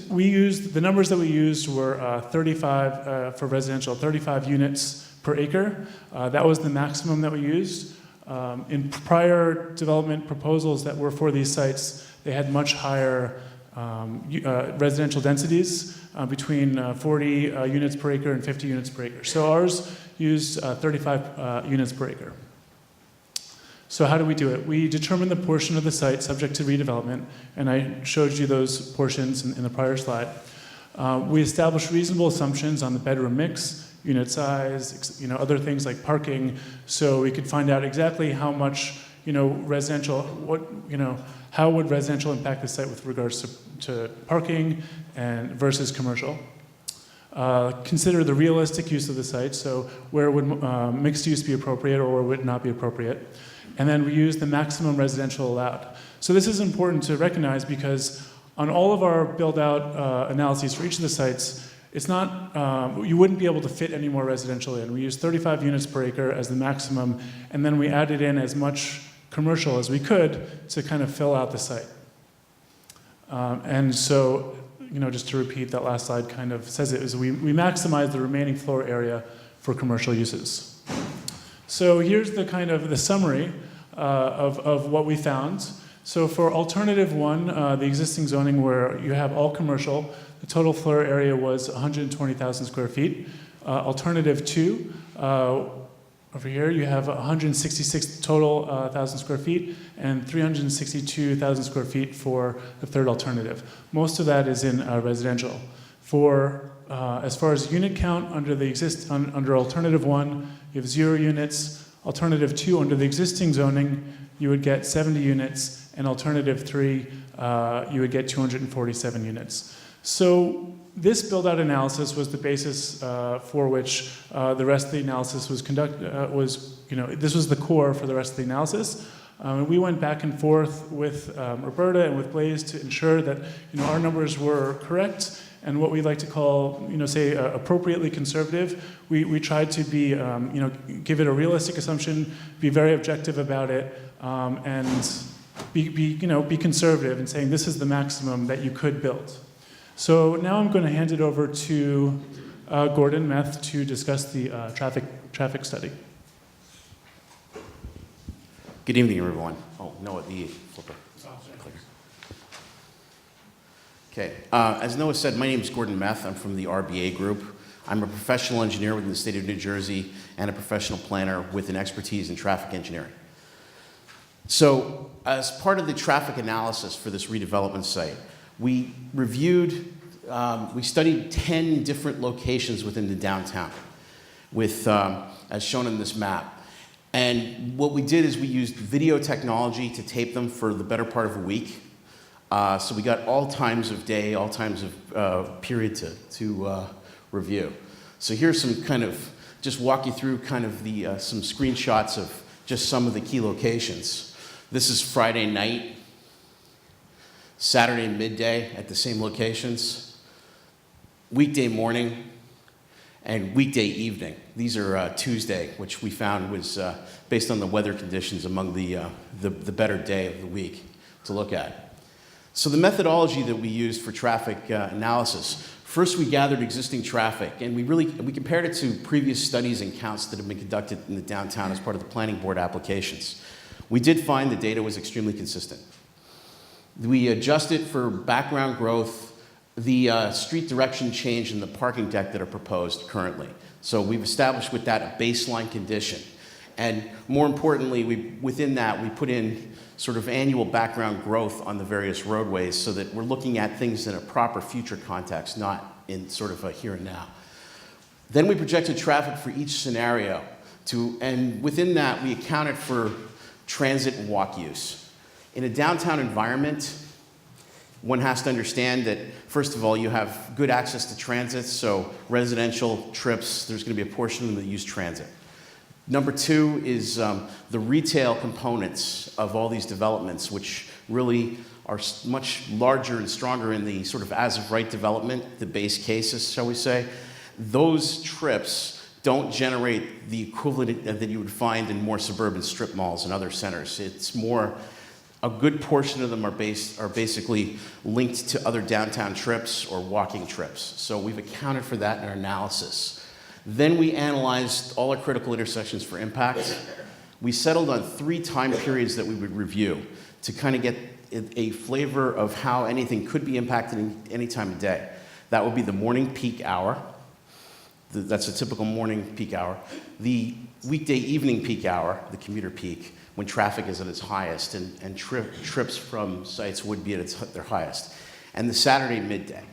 we used, the numbers that we used were 35 for residential, 35 units per acre. That was the maximum that we used. In prior development proposals that were for these sites, they had much higher residential densities between 40 units per acre and 50 units per acre. So ours used 35 units per acre. So how do we do it? We determine the portion of the site subject to redevelopment, and I showed you those portions in the prior slide. We establish reasonable assumptions on the bedroom mix, unit size, other things like parking, so we could find out exactly how much, residential, how would residential impact the site with regards to parking and versus commercial. Consider the realistic use of the site, so where would mixed use be appropriate or would it not be appropriate. And then we use the maximum residential allowed. So this is important to recognize because on all of our build-out analyses for each of the sites, it's not, you wouldn't be able to fit any more residential in. We use 35 units per acre as the maximum, and then we added in as much commercial as we could to kind of fill out the site. And so, just to repeat, that last slide kind of says it, is we maximize the remaining floor area for commercial uses. So here's the kind of the summary of what we found. So for alternative one, the existing zoning where you have all commercial, the total floor area was 120,000 square feet. Alternative two, over here you have 166 total thousand square feet and 362,000 square feet for the third alternative. Most of that is in residential. For as far as unit count under the under alternative one, you have 0 units. Alternative 2, under the existing zoning, you would get 70 units, and alternative 3, you would get 247 units. So this build-out analysis was the basis for which the rest of the analysis was conducted. This was the core for the rest of the analysis. We went back and forth with Roberta and with Blaze to ensure that our numbers were correct and what we like to call, appropriately conservative. We tried to be, give it a realistic assumption, be very objective about it, and be conservative and saying this is the maximum that you could build. So now I'm going to hand it over to Gordon Meth to discuss the traffic study. Good evening, everyone. Oh, Noah, the flipper. Okay, as Noah said, my name is Gordon Meth. I'm from the RBA Group. I'm a professional engineer within the state of New Jersey and a professional planner with an expertise in traffic engineering. So, as part of the traffic analysis for this redevelopment site, we studied 10 different locations within the downtown, with, as shown in this map. And what we did is we used video technology to tape them for the better part of a week. So we got all times of day, all times of period to review. So here's some kind of, just walk you through kind of the, some screenshots of just some of the key locations. This is Friday night, Saturday midday at the same locations, weekday morning, and weekday evening. These are Tuesday, which we found was based on the weather conditions among the better day of the week to look at. So the methodology that we used for traffic analysis, first we gathered existing traffic, and we compared it to previous studies and counts that have been conducted in the downtown as part of the planning board applications. We did find the data was extremely consistent. We adjusted for background growth, the street direction change, and the parking deck that are proposed currently. So we've established with that a baseline condition. And more importantly, within that, we put in sort of annual background growth on the various roadways so that we're looking at things in a proper future context, not in sort of a here and now. Then we projected traffic for each scenario, and within that, we accounted for transit and walk use. In a downtown environment, one has to understand that, first of all, you have good access to transit, so residential trips, there's going to be a portion of them that use transit. Number two is the retail components of all these developments, which really are much larger and stronger in the sort of as-of-right development, the base cases, shall we say. Those trips don't generate the equivalent that you would find in more suburban strip malls and other centers. It's more, a good portion of them are basically linked to other downtown trips or walking trips. So we've accounted for that in our analysis. Then we analyzed all our critical intersections for impact. We settled on 3 time periods that we would review to kind of get a flavor of how anything could be impacted in any time of day. That would be the morning peak hour. That's a typical morning peak hour. The weekday evening peak hour, the commuter peak, when traffic is at its highest and trips from sites would be at their highest. And the Saturday midday.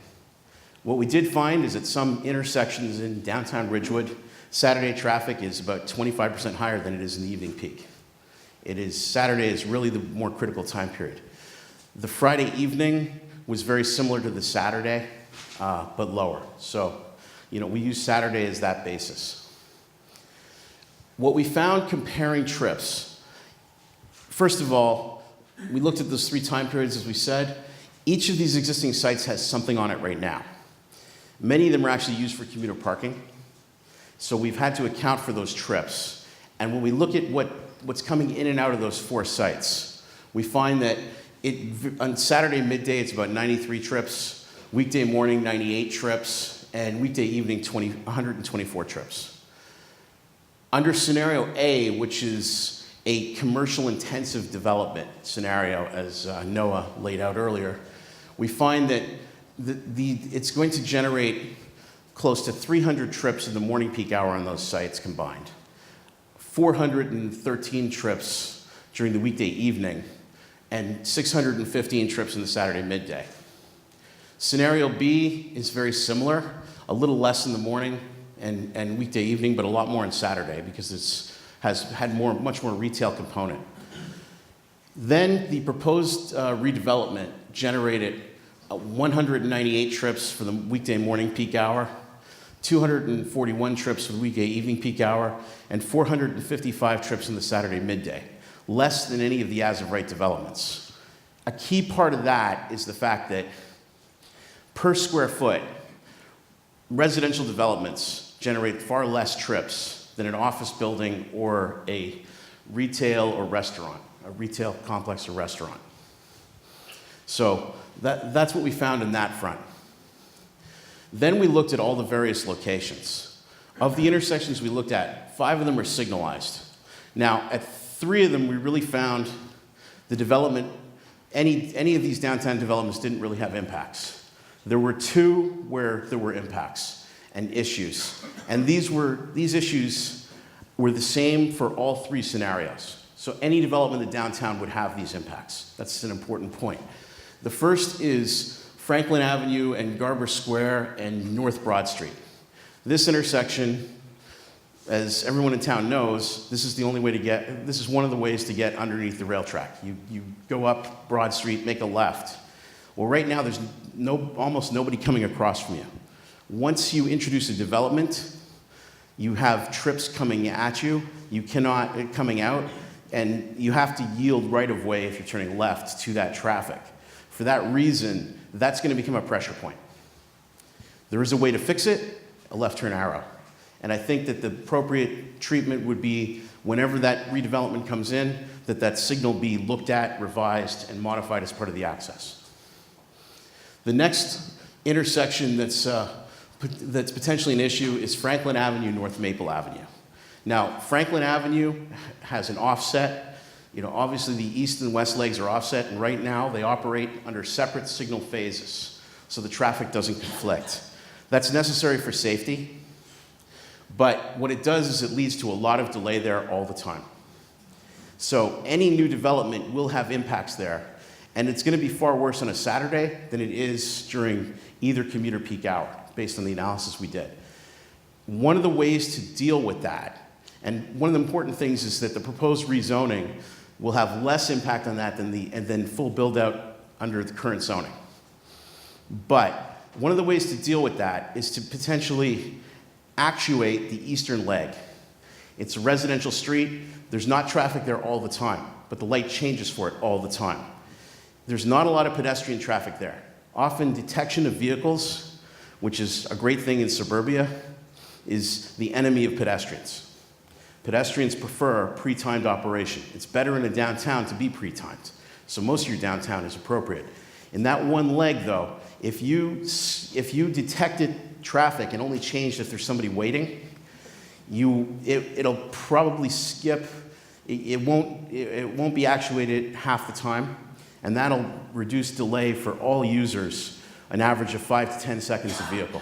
What we did find is at some intersections in downtown Ridgewood, Saturday traffic is about 25% higher than it is in the evening peak. Saturday is really the more critical time period. The Friday evening was very similar to the Saturday, but lower. So, we use Saturday as that basis. What we found comparing trips, first of all, we looked at those 3 time periods, as we said. Each of these existing sites has something on it right now. Many of them are actually used for commuter parking, so we've had to account for those trips. And when we look at what's coming in and out of those 4 sites, we find that on Saturday midday it's about 93 trips, weekday morning 98 trips, and weekday evening 124 trips. Under scenario A, which is a commercial intensive development scenario, as Noah laid out earlier, we find that it's going to generate close to 300 trips in the morning peak hour on those sites combined, 413 trips during the weekday evening, and 615 trips in the Saturday midday. Scenario B is very similar, a little less in the morning and weekday evening, but a lot more on Saturday because it has had much more retail component. Then the proposed redevelopment generated 198 trips for the weekday morning peak hour, 241 trips for the weekday evening peak hour, and 455 trips in the Saturday midday, less than any of the as-of-right developments. A key part of that is the fact that per square foot, residential developments generate far less trips than an office building or a retail or restaurant, a retail complex or restaurant. So that's what we found in that front. Then we looked at all the various locations. Of the intersections we looked at, 5 of them are signalized. Now, at 3 of them, we really found the development, any of these downtown developments didn't really have impacts. There were 2 where there were impacts and issues. And these issues were the same for all 3 scenarios. So any development in downtown would have these impacts. That's an important point. The first is Franklin Avenue and Garber Square and North Broad Street. This intersection, as everyone in town knows, this is one of the ways to get underneath the rail track. You go up Broad Street, make a left. Well, right now there's almost nobody coming across from you. Once you introduce a development, you have trips coming at you, coming out, and you have to yield right of way if you're turning left to that traffic. For that reason, that's going to become a pressure point. There is a way to fix it, a left turn arrow. And I think that the appropriate treatment would be whenever that redevelopment comes in, that signal be looked at, revised, and modified as part of the access. The next intersection that's potentially an issue is Franklin Avenue, North Maple Avenue. Now, Franklin Avenue has an offset. Obviously the east and west legs are offset, and right now they operate under separate signal phases, so the traffic doesn't conflict. That's necessary for safety, but what it does is it leads to a lot of delay there all the time. So any new development will have impacts there, and it's going to be far worse on a Saturday than it is during either commuter peak hour, based on the analysis we did. One of the ways to deal with that, and one of the important things, is that the proposed rezoning will have less impact on that than full build-out under the current zoning. But one of the ways to deal with that is to potentially actuate the eastern leg. It's a residential street. There's not traffic there all the time, but the light changes for it all the time. There's not a lot of pedestrian traffic there. Often detection of vehicles, which is a great thing in suburbia, is the enemy of pedestrians. Pedestrians prefer pre-timed operation. It's better in a downtown to be pre-timed. So most of your downtown is appropriate. In that one leg, though, if you detected traffic and only changed if there's somebody waiting, it'll probably skip. It won't be actuated half the time, and that'll reduce delay for all users, an average of 5 to 10 seconds a vehicle.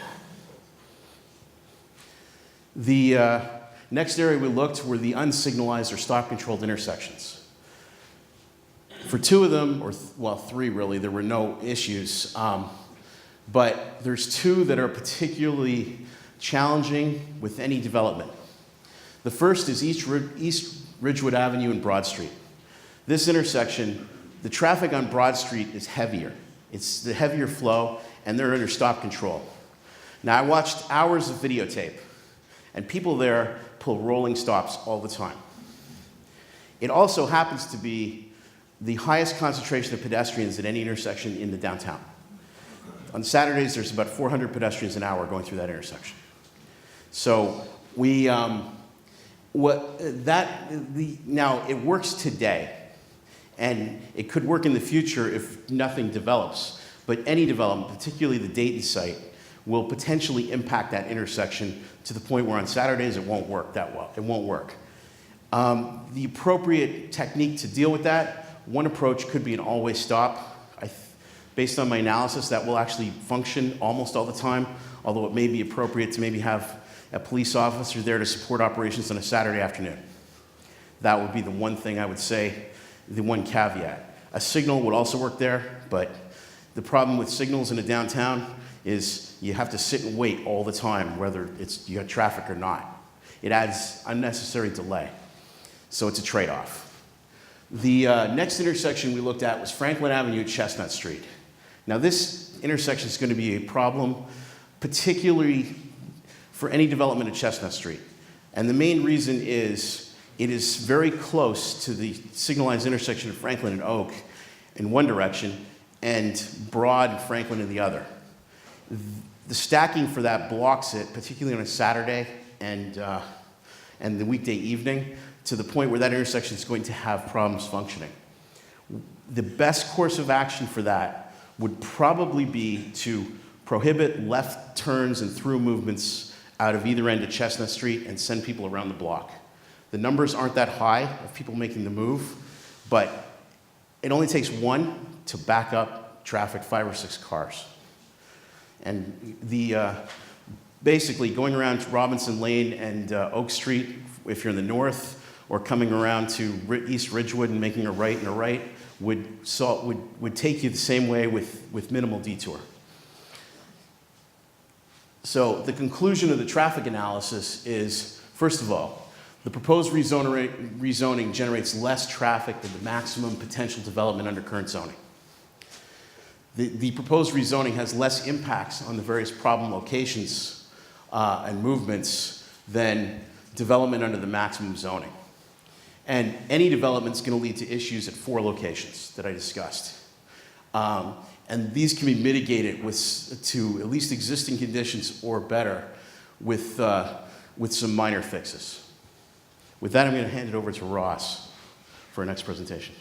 The next area we looked were the unsignalized or stop-controlled intersections. For 2 of them, or 3 really, there were no issues. But there's 2 that are particularly challenging with any development. The first is East Ridgewood Avenue and Broad Street. This intersection, the traffic on Broad Street is heavier. It's the heavier flow, and they're under stop control. Now, I watched hours of videotape, and people there pull rolling stops all the time. It also happens to be the highest concentration of pedestrians at any intersection in the downtown. On Saturdays, there's about 400 pedestrians an hour going through that intersection. So now it works today, and it could work in the future if nothing develops. But any development, particularly the Dayton site, will potentially impact that intersection to the point where on Saturdays it won't work that well. It won't work. The appropriate technique to deal with that, one approach could be an always stop. Based on my analysis, that will actually function almost all the time, although it may be appropriate to maybe have a police officer there to support operations on a Saturday afternoon. That would be the one thing I would say, the one caveat. A signal would also work there, but the problem with signals in a downtown is you have to sit and wait all the time, whether you got traffic or not. It adds unnecessary delay. So it's a trade-off. The next intersection we looked at was Franklin Avenue at Chestnut Street. Now this intersection is going to be a problem, particularly for any development at Chestnut Street. And the main reason is it is very close to the signalized intersection of Franklin and Oak in one direction and Broad and Franklin in the other. The stacking for that blocks it, particularly on a Saturday and the weekday evening, to the point where that intersection is going to have problems functioning. The best course of action for that would probably be to prohibit left turns and through movements out of either end of Chestnut Street and send people around the block. The numbers aren't that high of people making the move, but it only takes one to back up traffic, 5 or 6 cars. And basically going around Robinson Lane and Oak Street, if you're in the north, or coming around to East Ridgewood and making a right and a right, would take you the same way with minimal detour. So the conclusion of the traffic analysis is, first of all, the proposed rezoning generates less traffic than the maximum potential development under current zoning. The proposed rezoning has less impacts on the various problem locations and movements than development under the maximum zoning. And any development is going to lead to issues at 4 locations that I discussed. And these can be mitigated to at least existing conditions or better with some minor fixes. With that, I'm going to hand it over to Ross for our next presentation.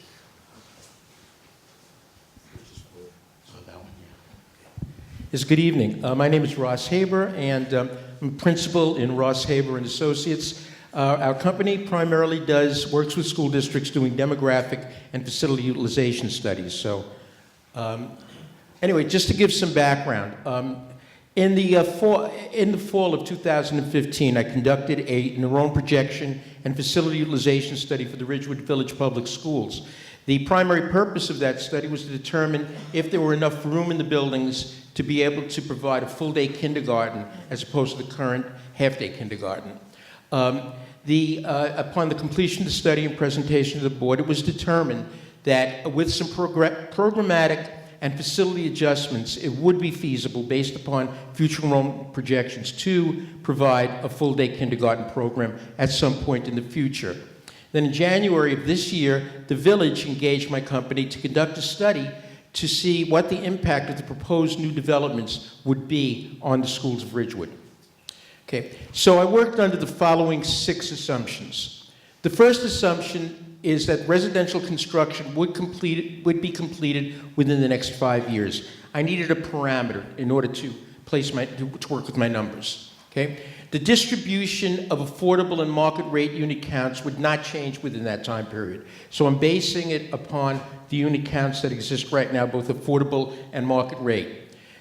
Yes, good evening. My name is Ross Haber, and I'm a principal in Ross Haber and Associates. Our company primarily works with school districts doing demographic and facility utilization studies. So, anyway, just to give some background, in the fall of 2015, I conducted a enrollment projection and facility utilization study for the Ridgewood Village Public Schools. The primary purpose of that study was to determine if there were enough room in the buildings to be able to provide a full-day kindergarten as opposed to the current half-day kindergarten. Upon the completion of the study and presentation to the board, it was determined that with some programmatic and facility adjustments, it would be feasible, based upon future enrollment projections, to provide a full-day kindergarten program at some point in the future. Then in January of this year, the village engaged my company to conduct a study to see what the impact of the proposed new developments would be on the schools of Ridgewood. Okay, so I worked under the following 6 assumptions. The first assumption is that residential construction would be completed within the next 5 years. I needed a parameter in order to work with my numbers. Okay, the distribution of affordable and market rate unit counts would not change within that time period. So I'm basing it upon the unit counts that exist right now, both affordable and market rate.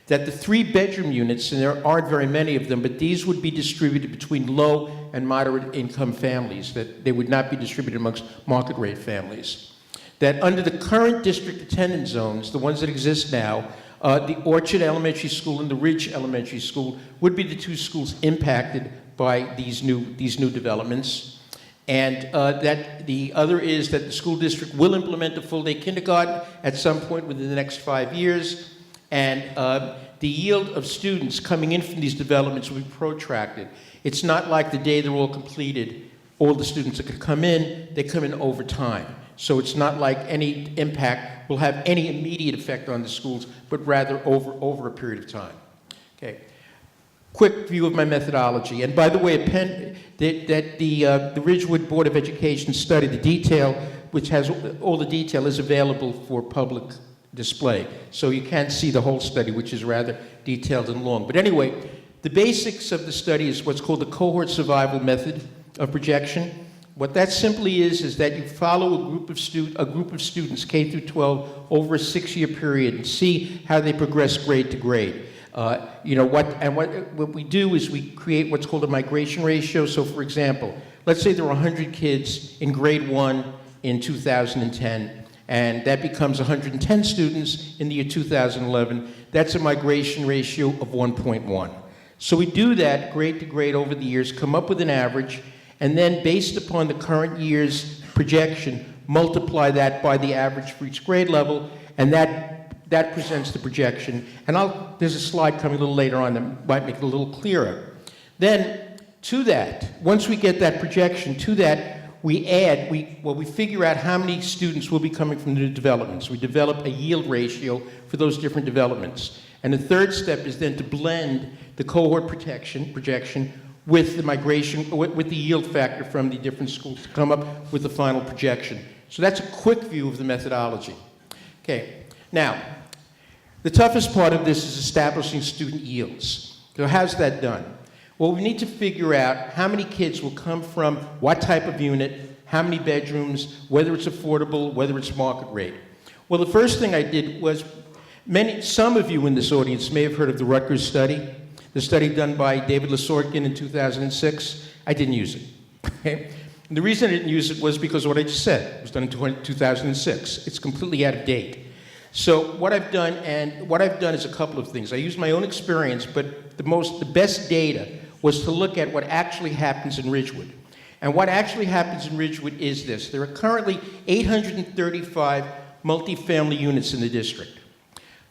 That the 3-bedroom units, and there aren't very many of them, but these would be distributed between low and moderate income families, that they would not be distributed amongst market rate families. That under the current district attendance zones, the ones that exist now, the Orchard Elementary School and the Ridge Elementary School would be the 2 schools impacted by these new developments. And that the other is that the school district will implement a full-day kindergarten at some point within the next 5 years. And the yield of students coming in from these developments will be protracted. It's not like the day they're all completed, all the students that could come in, they come in over time. So it's not like any impact will have any immediate effect on the schools, but rather over a period of time. Okay. Quick view of my methodology. And by the way, the Ridgewood Board of Education study, the detail, which has all the detail, is available for public display. So you can't see the whole study, which is rather detailed and long. But anyway, the basics of the study is what's called the cohort survival method of projection. What that simply is that you follow a group of students, K through 12, over a 6-year period and see how they progress grade to grade. What we do is we create what's called a migration ratio. So for example, let's say there are 100 kids in grade 1 in 2010. And that becomes 110 students in the year 2011. That's a migration ratio of 1.1. So we do that grade to grade over the years, come up with an average, and then based upon the current year's projection, multiply that by the average for each grade level, and that presents the projection. And there's a slide coming a little later on that might make it a little clearer. Then to that, once we get that projection, to that, we figure out how many students will be coming from the new developments. We develop a yield ratio for those different developments. And the third step is then to blend the cohort projection with the migration, with the yield factor from the different schools to come up with the final projection. So that's a quick view of the methodology. Okay, now, the toughest part of this is establishing student yields. So how's that done? Well, we need to figure out how many kids will come from what type of unit, how many bedrooms, whether it's affordable, whether it's market rate. Well, the first thing I did was, some of you in this audience may have heard of the Rutgers study, the study done by David Lesortkin in 2006. I didn't use it. Okay? And the reason I didn't use it was because of what I just said. It was done in 2006. It's completely out of date. So what I've done is a couple of things. I used my own experience, but the best data was to look at what actually happens in Ridgewood. And what actually happens in Ridgewood is this. There are currently 835 multifamily units in the district.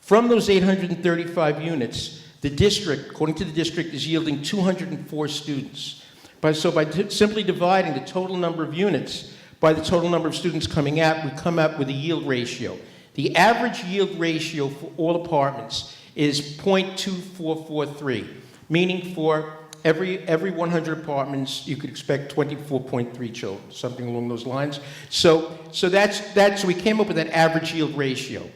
From those 835 units, the district, according to the district, is yielding 204 students. So by simply dividing the total number of units by the total number of students coming out, we come up with a yield ratio. The average yield ratio for all apartments is 0.2443, meaning for every 100 apartments, you could expect 24.3 children, something along those lines. So we came up with that average yield ratio.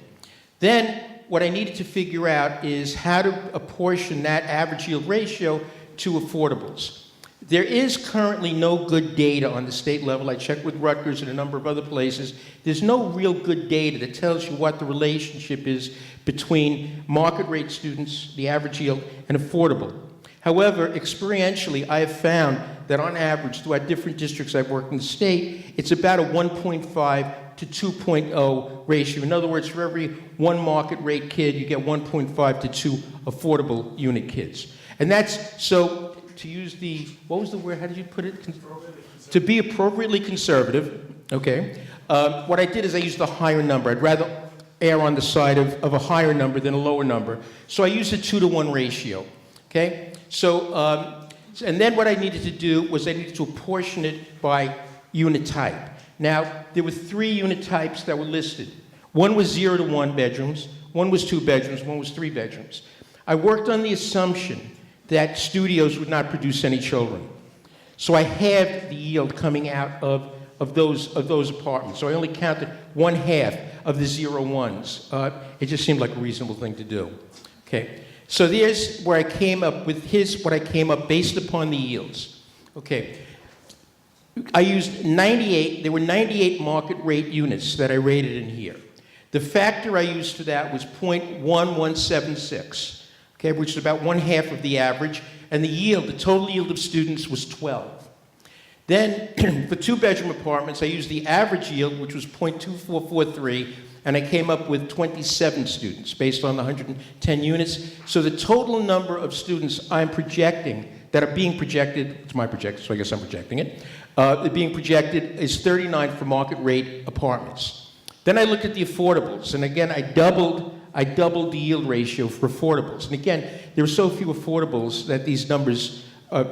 Then what I needed to figure out is how to apportion that average yield ratio to affordables. There is currently no good data on the state level. I checked with Rutgers and a number of other places. There's no real good data that tells you what the relationship is between market rate students, the average yield, and affordable. However, experientially, I have found that on average, throughout different districts I've worked in the state, it's about a 1.5 to 2.0 ratio. In other words, for every one market rate kid, you get 1.5 to 2 affordable unit kids. And that's, so to use the, what was the word, how did you put it? To be appropriately conservative, okay. What I did is I used a higher number. I'd rather err on the side of a higher number than a lower number. So I used a 2-to-1 ratio, okay. So, and then what I needed to do was I needed to apportion it by unit type. Now, there were 3 unit types that were listed. One was 0 to 1 bedrooms, one was 2 bedrooms, one was 3 bedrooms. I worked on the assumption that studios would not produce any children. So I halved the yield coming out of those apartments. So I only counted 1/2 of the 0-1s. It just seemed like a reasonable thing to do. Okay. So there's where I came up with what I came up based upon the yields. Okay. I used 98, there were 98 market rate units that I rated in here. The factor I used for that was 0.1176, okay, which is about 1/2 of the average, and the yield, the total yield of students was 12. Then, for 2-bedroom apartments, I used the average yield, which was 0.2443, and I came up with 27 students based on the 110 units. So the total number of students I'm projecting, that are being projected, it's my projection, so I guess I'm projecting it, being projected is 39 for market rate apartments. Then I looked at the affordables, and again, I doubled the yield ratio for affordables. And again, there are so few affordables that these numbers are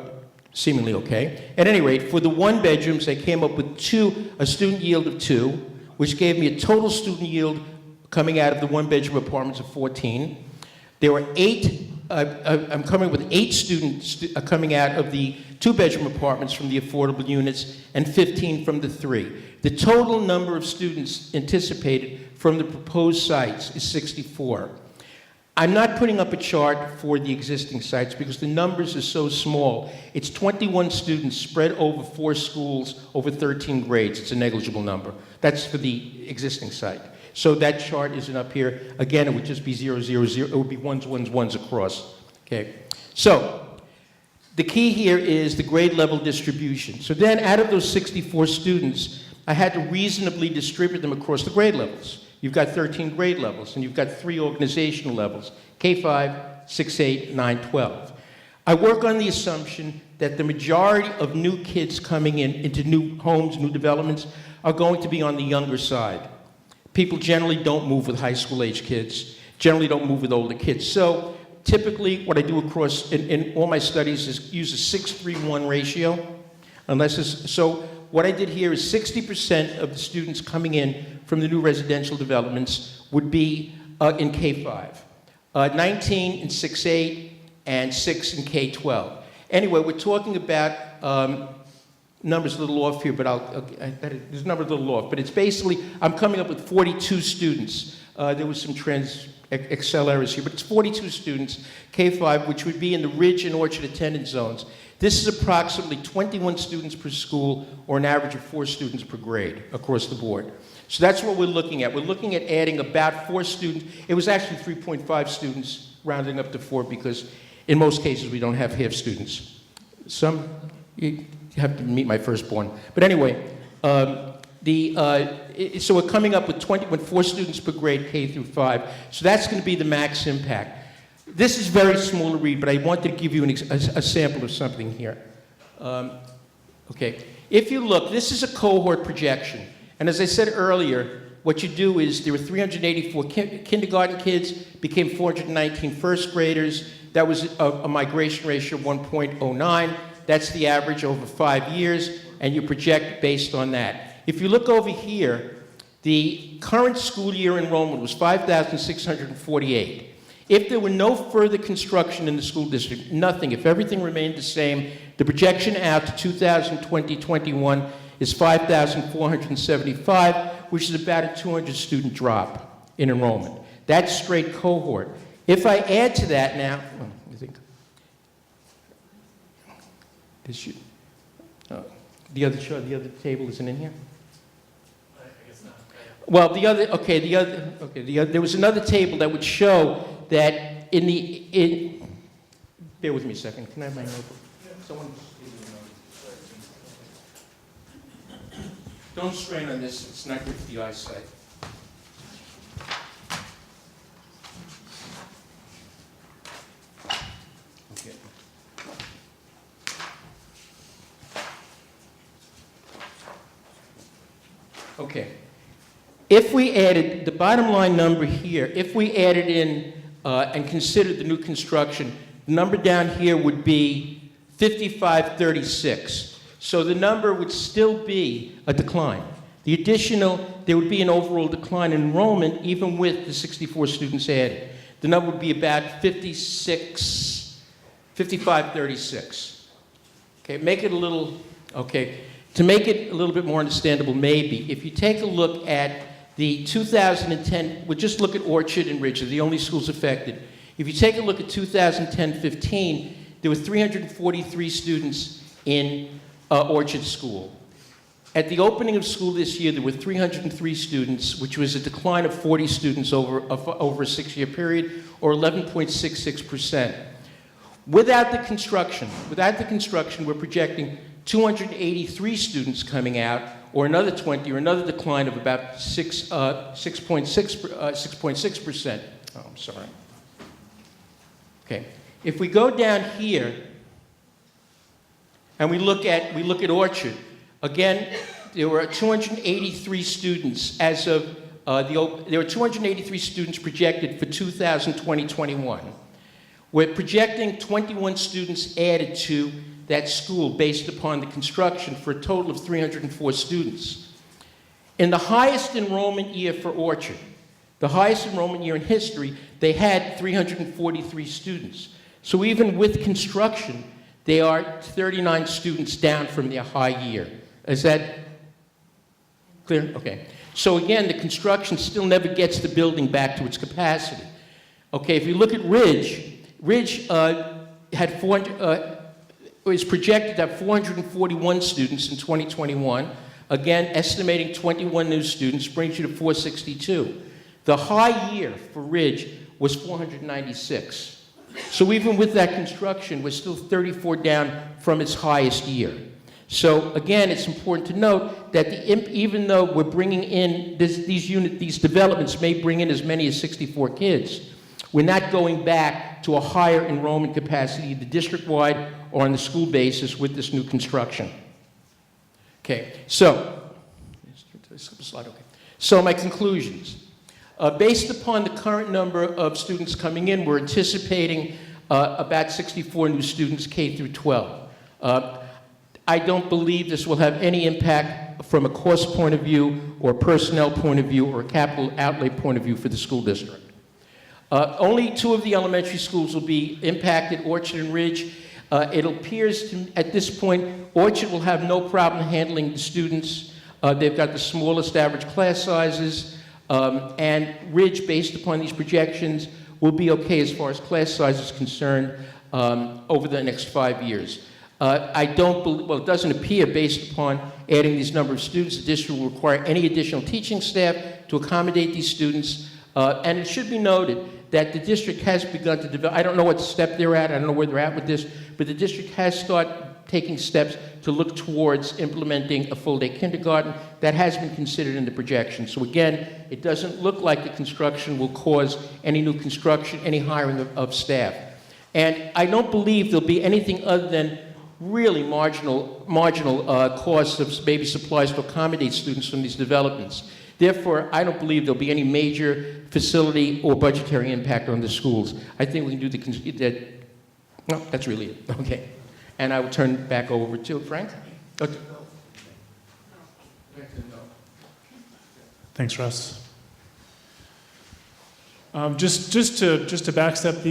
seemingly okay. At any rate, for the 1-bedrooms, I came up with a student yield of 2, which gave me a total student yield coming out of the 1-bedroom apartments of 14. There were 8, I'm coming with 8 students coming out of the 2-bedroom apartments from the affordable units and 15 from the 3. The total number of students anticipated from the proposed sites is 64. I'm not putting up a chart for the existing sites because the numbers are so small. It's 21 students spread over 4 schools over 13 grades. It's a negligible number. That's for the existing site. So that chart isn't up here. Again, it would just be 0, 0, 0. It would be 1s, 1s, 1s across. Okay. So the key here is the grade level distribution. So then out of those 64 students, I had to reasonably distribute them across the grade levels. You've got 13 grade levels, and you've got 3 organizational levels, K-5, 6, 8, 9, 12. I work on the assumption that the majority of new kids coming into new homes, new developments, are going to be on the younger side. People generally don't move with high school age kids, generally don't move with older kids. So typically what I do across, in all my studies is use a 6-3-1 ratio, so what I did here is 60% of the students coming in from the new residential developments would be in K-5, 19 in 6-8, and 6 in K-12. Anyway, we're talking about numbers a little off here, but there's numbers a little off. But it's basically, I'm coming up with 42 students There was some Excel errors here, but it's 42 students, K-5, which would be in the Ridge and Orchard attendance zones. This is approximately 21 students per school, or an average of 4 students per grade across the board. So that's what we're looking at. We're looking at adding about 4 students. It was actually 3.5 students, rounding up to 4, because in most cases we don't have half students. Some, you have to meet my firstborn. But anyway, so we're coming up with 4 students per grade, K through 5. So that's going to be the max impact. This is very small to read, but I wanted to give you a sample of something here. Okay, if you look, this is a cohort projection. And as I said earlier, what you do is there were 384 kindergarten kids, became 419 first graders. That was a migration ratio of 1.09. That's the average over 5 years, and you project based on that. If you look over here, the current school year enrollment was 5,648. If there were no further construction in the school district, nothing, if everything remained the same, the projection out to 2020-21 is 5,475, which is about a 200 student drop in enrollment. That's straight cohort. If I add to that now, I think this should, the other table isn't in here? I guess not. Well, there was another table that would show that bear with me a second. Can I have my notebook? Someone give me a notebook. Don't strain on this. It's not good for the eyesight. Okay. Okay. If we added the bottom line number here, if we added in and considered the new construction, the number down here would be 5536. So the number would still be a decline. The additional, there would be an overall decline in enrollment even with the 64 students added. The number would be about 5536. Okay, make it a little, okay, to make it a little bit more understandable, maybe, if you take a look at the 2010, we'll just look at Orchard and Ridge, they're the only schools affected. If you take a look at 2010-15, there were 343 students in Orchard School. At the opening of school this year, there were 303 students, which was a decline of 40 students over a 6-year period, or 11.66%. Without the construction, we're projecting 283 students coming out, or another 20, or another decline of about 6.6%. Oh, I'm sorry. Okay. If we go down here and we look at Orchard, again, there were 283 students as of there were 283 students projected for 2020-21. We're projecting 21 students added to that school based upon the construction for a total of 304 students. In the highest enrollment year for Orchard, the highest enrollment year in history, they had 343 students. So even with construction, they are 39 students down from their high year. Is that clear? Okay. So again, the construction still never gets the building back to its capacity. Okay, if you look at Ridge had is projected to have 441 students in 2021. Again, estimating 21 new students brings you to 462. The high year for Ridge was 496. So even with that construction, we're still 34 down from its highest year. So again, it's important to note that even though we're bringing in these developments may bring in as many as 64 kids, we're not going back to a higher enrollment capacity, the district-wide or on the school basis with this new construction. Okay, so my conclusions. Based upon the current number of students coming in, we're anticipating about 64 new students K through 12. I don't believe this will have any impact from a cost point of view or personnel point of view or a capital outlay point of view for the school district. Only 2 of the elementary schools will be impacted, Orchard and Ridge. It appears at this point, Orchard will have no problem handling the students. They've got the smallest average class sizes. And Ridge, based upon these projections, will be okay as far as class size is concerned over the next 5 years. I don't believe, well, it doesn't appear, based upon adding these number of students, the district will require any additional teaching staff to accommodate these students. And it should be noted that the district has begun to develop, I don't know what step they're at, I don't know where they're at with this, but the district has started taking steps to look towards implementing a full-day kindergarten. That has been considered in the projection. So again, it doesn't look like the construction will cause any new construction, any hiring of staff. And I don't believe there'll be anything other than really marginal costs of maybe supplies to accommodate students from these developments. Therefore, I don't believe there'll be any major facility or budgetary impact on the schools. I think we can do no, that's really it. Okay. And I will turn it back over to Frank. Okay. Thanks, Russ. Just to backstep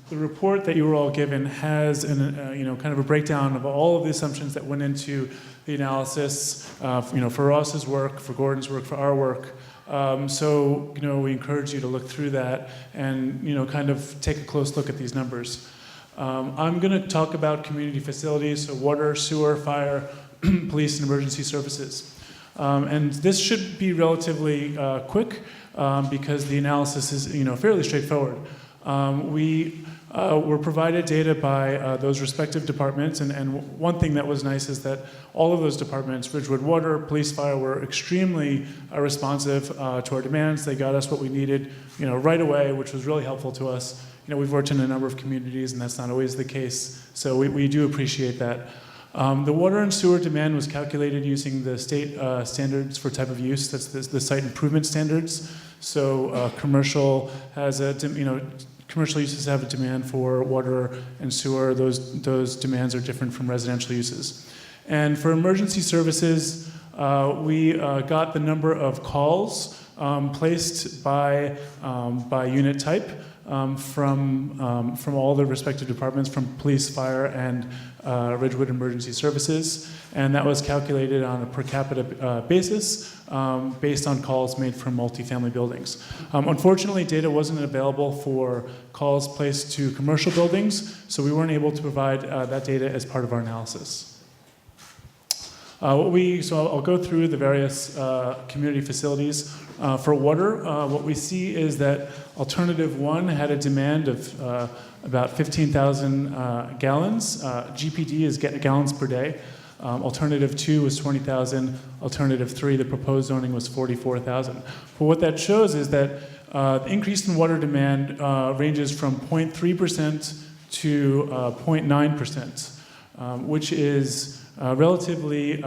the report that you were all given has kind of a breakdown of all of the assumptions that went into the analysis, for Ross's work, for Gordon's work, for our work. So we encourage you to look through that and kind of take a close look at these numbers. I'm going to talk about community facilities, so water, sewer, fire, police, and emergency services. And this should be relatively quick because the analysis is fairly straightforward. We were provided data by those respective departments, and one thing that was nice is that all of those departments, Ridgewood Water, Police, Fire, were extremely responsive to our demands. They got us what we needed right away, which was really helpful to us. We've worked in a number of communities, and that's not always the case, so we do appreciate that. The water and sewer demand was calculated using the state standards for type of use. That's the site improvement standards. So commercial has commercial uses have a demand for water and sewer. Those demands are different from residential uses. And for emergency services, we got the number of calls placed by unit type from all the respective departments, from police, fire, and Ridgewood Emergency Services, and that was calculated on a per capita basis based on calls made from multifamily buildings. Unfortunately, data wasn't available for calls placed to commercial buildings, so we weren't able to provide that data as part of our analysis. So I'll go through the various community facilities. For water, what we see is that Alternative 1 had a demand of about 15,000 gallons. GPD is gallons per day. Alternative 2 was 20,000. Alternative 3, the proposed zoning, was 44,000. But what that shows is that the increase in water demand ranges from 0.3% to 0.9%, which is a relatively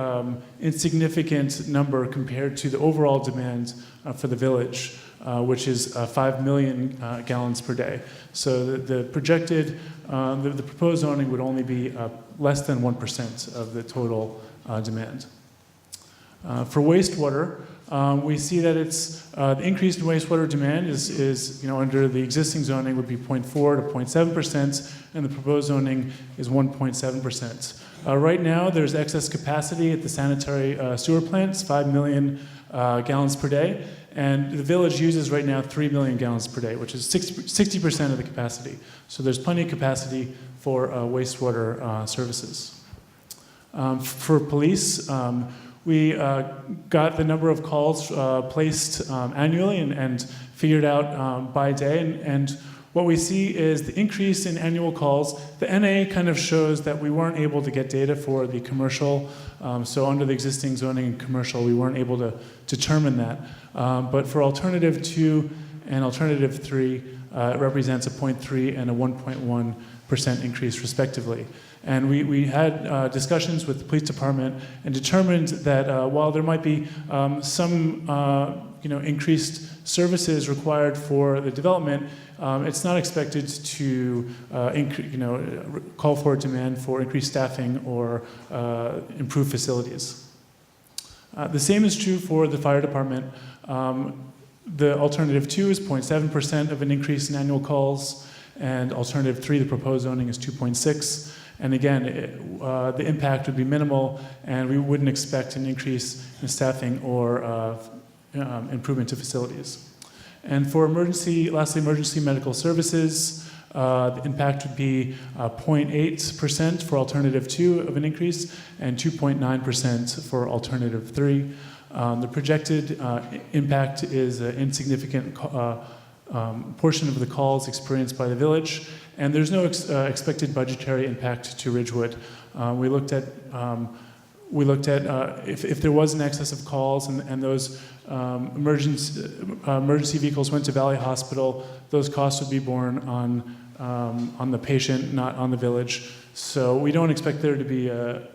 insignificant number compared to the overall demand for the village, which is 5 million gallons per day. So the projected, the proposed zoning would only be less than 1% of the total demand. For wastewater, we see that it's the increase in wastewater demand is under the existing zoning would be 0.4 to 0.7%, and the proposed zoning is 1.7%. Right now, there's excess capacity at the sanitary sewer plants, 5 million gallons per day, and the village uses right now 3 million gallons per day, which is 60% of the capacity. So there's plenty of capacity for wastewater services. For police, we got the number of calls placed annually and figured out by day, and what we see is the increase in annual calls. The NA kind of shows that we weren't able to get data for the commercial, so under the existing zoning and commercial, we weren't able to determine that. But for Alternative 2 and Alternative 3, it represents a 0.3 and a 1.1% increase respectively. And we had discussions with the police department and determined that while there might be some increased services required for the development, it's not expected to call for a demand for increased staffing or improved facilities. The same is true for the fire department. The Alternative 2 is 0.7% of an increase in annual calls, and Alternative 3, the proposed zoning, is 2.6%. And again, the impact would be minimal, and we wouldn't expect an increase in staffing or improvement to facilities. And for lastly, emergency medical services, the impact would be 0.8% for alternative 2 of an increase and 2.9% for alternative 3. The projected impact is an insignificant portion of the calls experienced by the village, and there's no expected budgetary impact to Ridgewood. We looked at if there was an excess of calls and those emergency vehicles went to Valley Hospital, those costs would be borne on the patient, not on the village. So we don't expect there to be a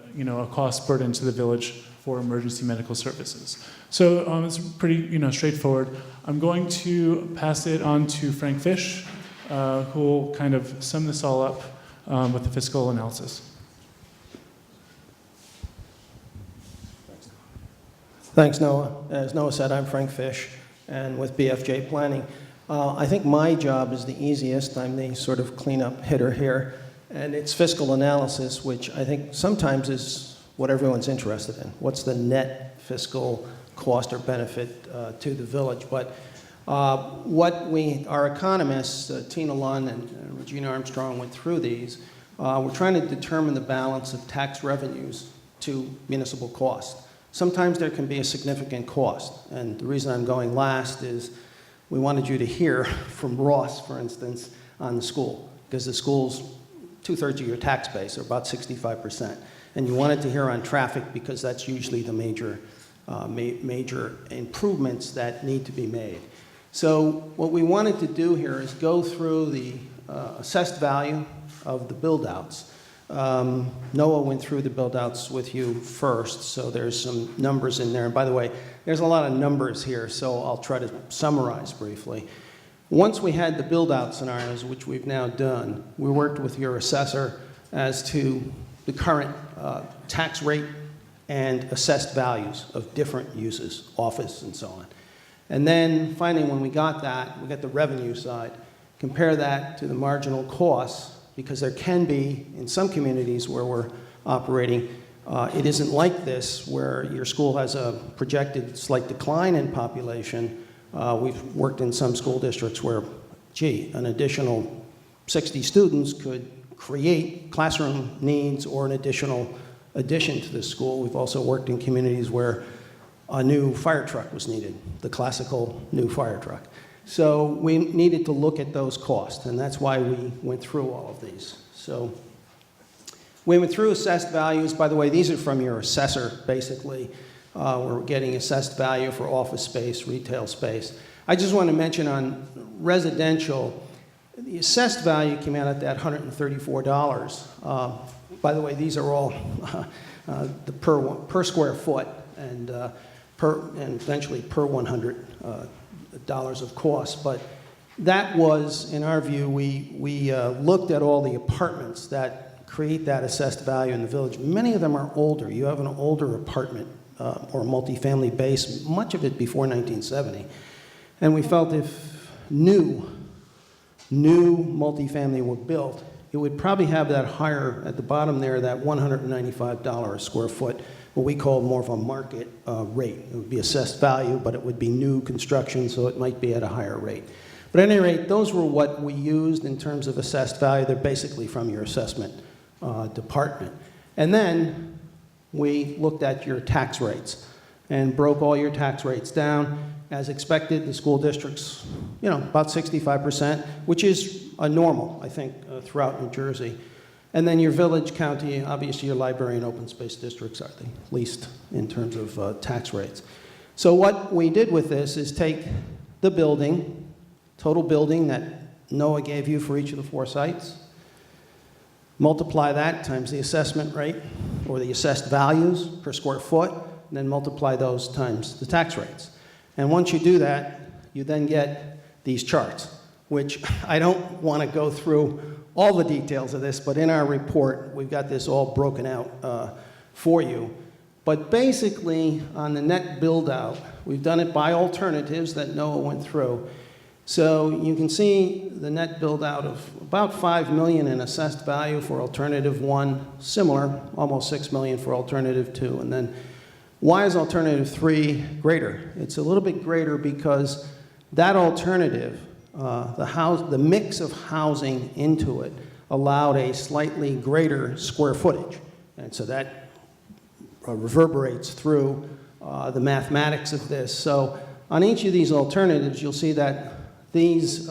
cost burden to the village for emergency medical services. So it's pretty straightforward. I'm going to pass it on to Frank Fish, who will kind of sum this all up with the fiscal analysis. Thanks, Noah. As Noah said, I'm Frank Fish, and with BFJ Planning. I think my job is the easiest. I'm the sort of cleanup hitter here, and it's fiscal analysis, which I think sometimes is what everyone's interested in. What's the net fiscal cost or benefit to the village? But our economists, Tina Lund and Regina Armstrong, went through these. We're trying to determine the balance of tax revenues to municipal costs. Sometimes there can be a significant cost, and the reason I'm going last is we wanted you to hear from Ross, for instance, on the school, because the school's 2/3 of your tax base, or about 65%. And you wanted to hear on traffic because that's usually the major improvements that need to be made. So what we wanted to do here is go through the assessed value of the build-outs. Noah went through the build-outs with you first, so there's some numbers in there. And by the way, there's a lot of numbers here, so I'll try to summarize briefly. Once we had the build-out scenarios, which we've now done, we worked with your assessor as to the current tax rate and assessed values of different uses, office and so on. And then finally, when we got that, we got the revenue side, compare that to the marginal costs, because there can be, in some communities where we're operating, it isn't like this, where your school has a projected slight decline in population. We've worked in some school districts where, an additional 60 students could create classroom needs or an additional addition to the school. We've also worked in communities where a new fire truck was needed, the classical new fire truck. So we needed to look at those costs, and that's why we went through all of these. So we went through assessed values. By the way, these are from your assessor, basically. We're getting assessed value for office space, retail space. I just want to mention on residential, the assessed value came out at that $134. By the way, these are all the per square foot and eventually per $100 of cost. But that was, in our view, we looked at all the apartments that create that assessed value in the village. Many of them are older. You have an older apartment or multifamily base, much of it before 1970. And we felt if new multifamily were built, it would probably have that higher, at the bottom there, that $195 a square foot, what we call more of a market rate. It would be assessed value, but it would be new construction, so it might be at a higher rate. But at any rate, those were what we used in terms of assessed value. They're basically from your assessment department. And then we looked at your tax rates and broke all your tax rates down. As expected, the school districts, about 65%, which is a normal, I think, throughout New Jersey. And then your village, county, obviously your library and open space districts are the least in terms of tax rates. So what we did with this is take the building, total building that Noah gave you for each of the 4 sites, multiply that times the assessment rate or the assessed values per square foot, and then multiply those times the tax rates. And once you do that, you then get these charts, which I don't want to go through all the details of this, but in our report, we've got this all broken out for you. But basically, on the net build-out, we've done it by alternatives that Noah went through. So you can see the net build-out of about $5 million in assessed value for alternative 1, similar, almost $6 million for alternative 2, and then Why is alternative 3 greater? It's a little bit greater because that alternative, the mix of housing into it, allowed a slightly greater square footage. And so that reverberates through the mathematics of this. So on each of these alternatives, you'll see that these,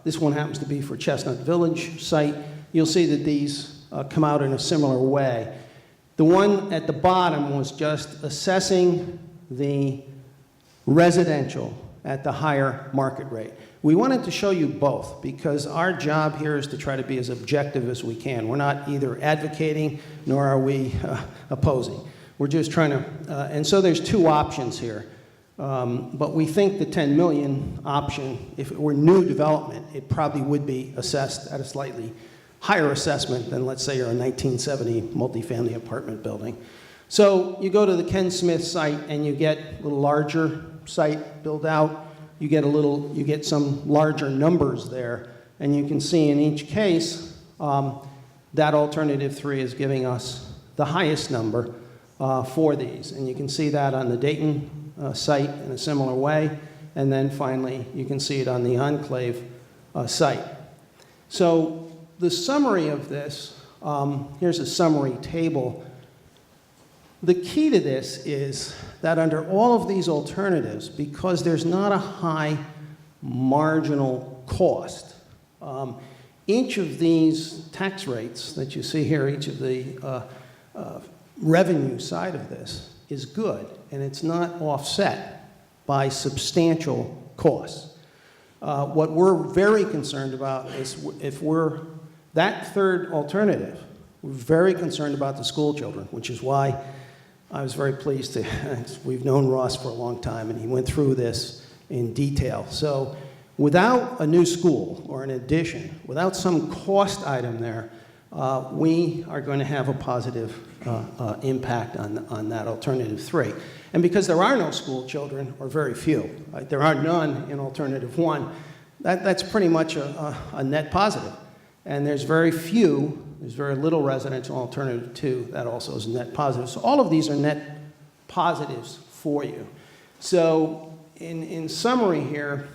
this one happens to be for Chestnut Village site. You'll see that these come out in a similar way. The one at the bottom was just assessing the residential at the higher market rate. We wanted to show you both because our job here is to try to be as objective as we can. We're not either advocating nor are we opposing. We're just trying to, and so there's two options here. But we think the 10 million option, if it were new development, it probably would be assessed at a slightly higher assessment than, let's say, you're a 1970 multifamily apartment building. So you go to the Ken Smith site and you get a little larger site build out. You get some larger numbers there, and you can see in each case that alternative 3 is giving us the highest number for these, and you can see that on the Dayton site in a similar way, and then finally you can see it on the Enclave site. So the summary of this, here's a summary table. The key to this is that under all of these alternatives, because there's not a high marginal cost, each of these tax rates that you see here, each of the revenue side of this is good, and it's not offset by substantial costs. What we're very concerned about is if we're that third alternative, we're very concerned about the school children, which is why I was very pleased to, we've known Ross for a long time, and he went through this in detail. So without a new school or an addition, without some cost item there, we are going to have a positive impact on that alternative 3. And because there are no school children, or very few, right, there are none in alternative 1, that's pretty much a net positive. And there's very little residential alternative 2 that also is net positive. So all of these are net positives for you. So in summary here,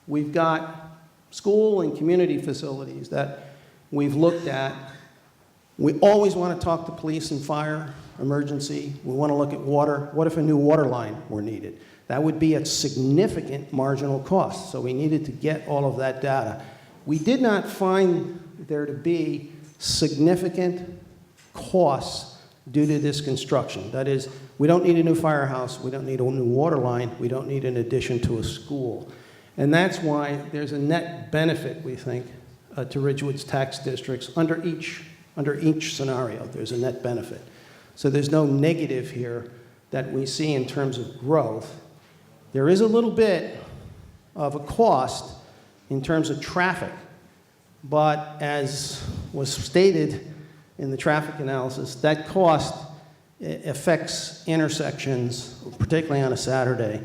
we've got school and community facilities that we've looked at. We always want to talk to police and fire, emergency. We want to look at water. What if a new water line were needed? That would be at significant marginal cost. So we needed to get all of that data. We did not find there to be significant costs due to this construction. That is, we don't need a new firehouse, we don't need a new water line, we don't need an addition to a school. And that's why there's a net benefit, we think, to Ridgewood's tax districts. Under each scenario, there's a net benefit. So there's no negative here that we see in terms of growth. There is a little bit of a cost in terms of traffic. But as was stated in the traffic analysis, that cost affects intersections, particularly on a Saturday,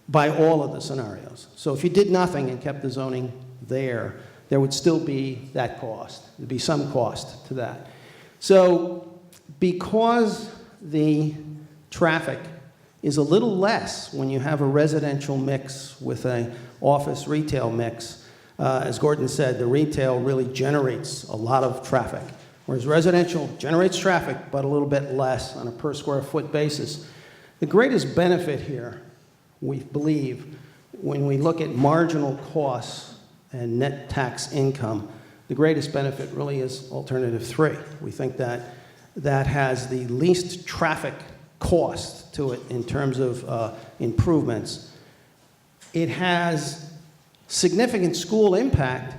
by all of the scenarios. So if you did nothing and kept the zoning there would still be that cost. There'd be some cost to that. So because the traffic is a little less when you have a residential mix with an office retail mix, as Gordon said, the retail really generates a lot of traffic, whereas residential generates traffic, but a little bit less on a per square foot basis. The greatest benefit here, we believe, when we look at marginal costs and net tax income, the greatest benefit really is alternative 3. We think that that has the least traffic cost to it in terms of improvements. It has significant school impact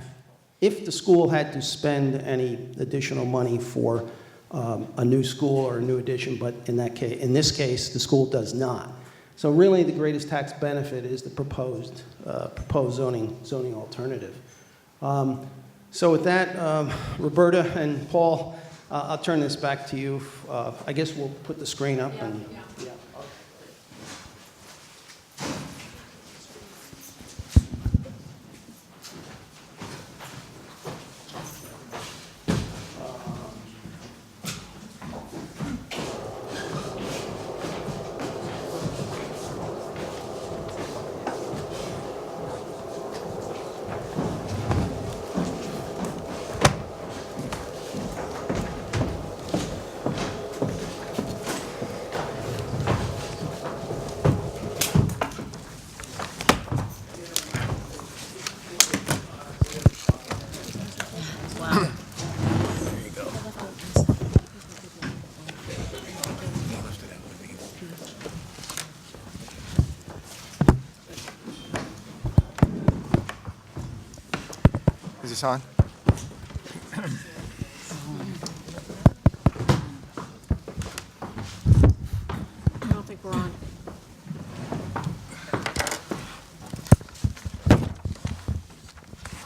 if the school had to spend any additional money for a new school or a new addition, but in this case, the school does not. So really, the greatest tax benefit is the proposed zoning alternative. So with that, Roberta and Paul, I'll turn this back to you. I guess we'll put the screen up. Is this on? I don't think we're on.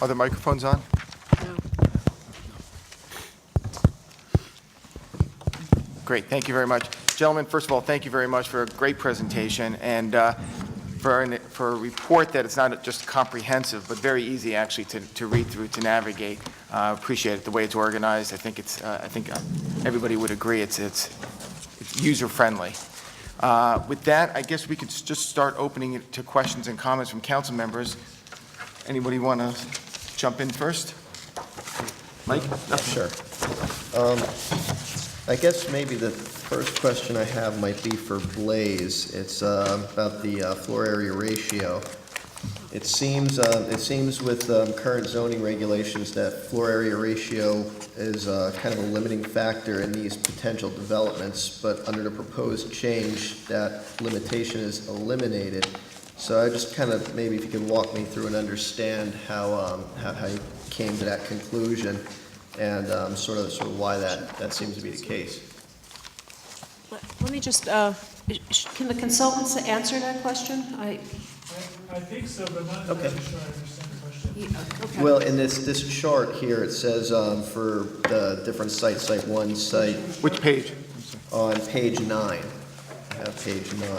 Are the microphones on? No. Great, thank you very much. Gentlemen, first of all, thank you very much for a great presentation and for a report that it's not just comprehensive, but very easy actually to read through, to navigate. Appreciate it, the way it's organized. I think everybody would agree it's user-friendly. With that, I guess we could just start opening it to questions and comments from council members. Anybody want to jump in first? Mike? Yeah, sure. I guess maybe the first question I have might be for Blaze. It's about the floor area ratio. It seems with current zoning regulations that floor area ratio is kind of a limiting factor in these potential developments, but under the proposed change, that limitation is eliminated. So I just kind of, maybe if you could walk me through and understand how you came to that conclusion and sort of why that seems to be the case. Let me just, can the consultants answer that question? I think so, but I'm not Okay. really sure I understand the question. Okay. Well, in this chart here, it says for the different sites, site 1, site... Which page? On page 9. I have page 9.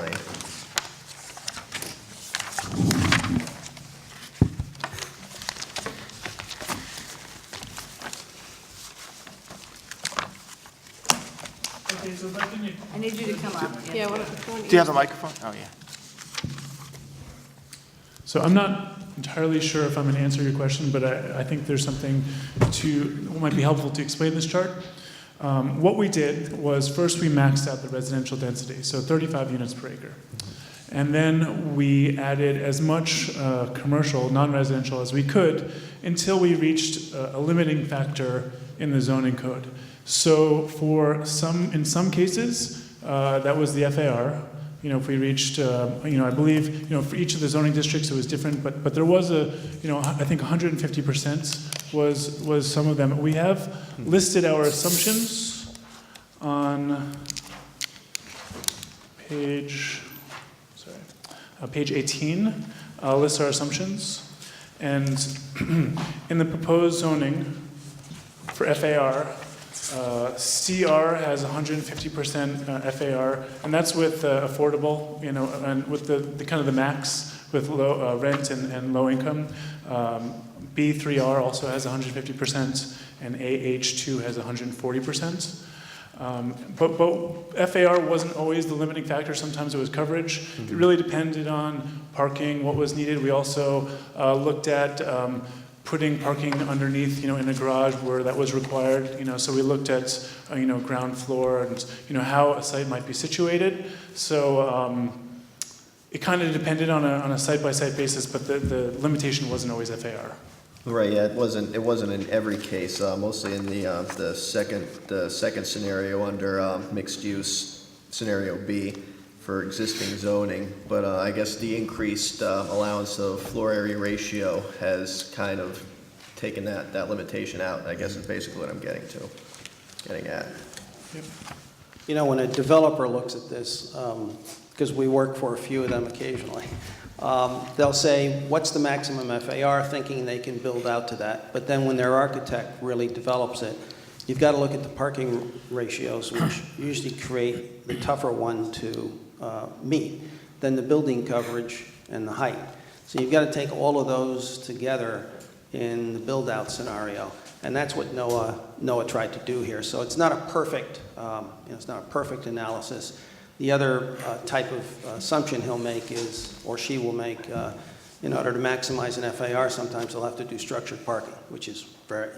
Okay, so if I can... I need you to come up. Yeah, Do you have a microphone? Oh, yeah. So I'm not entirely sure if I'm going to answer your question, but I think there's something what might be helpful to explain this chart. What we did was first we maxed out the residential density, so 35 units per acre. And then we added as much commercial, non-residential as we could until we reached a limiting factor in the zoning code. So in some cases, that was the FAR. If we reached, I believe, for each of the zoning districts it was different, but there was I think 150% was some of them. We have listed our assumptions on page 18, lists our assumptions. And in the proposed zoning for FAR, CR has 150% FAR, and that's with affordable, and with the kind of the max with low rent and low income. B3R also has 150%, and AH2 has 140%. But FAR wasn't always the limiting factor. Sometimes it was coverage. It really depended on parking, what was needed. We also looked at putting parking underneath, in a garage where that was required. So we looked at, ground floor and, how a site might be situated. So it kind of depended on a site-by-site basis, but the limitation wasn't always FAR. Right, yeah, it wasn't in every case, mostly in the second scenario under mixed use, scenario B, for existing zoning. But I guess the increased allowance of floor area ratio has kind of taken that limitation out, I guess is basically what I'm getting at. Yep. When a developer looks at this, because we work for a few of them occasionally, they'll say, what's the maximum FAR, thinking they can build out to that. But then when their architect really develops it, you've got to look at the parking ratios, which usually create the tougher one to meet than the building coverage and the height. So you've got to take all of those together in the build-out scenario. And that's what Noah tried to do here. So it's not a perfect, it's not a perfect analysis. The other type of assumption he'll make is, or she will make, in order to maximize an FAR, sometimes they'll have to do structured parking, which is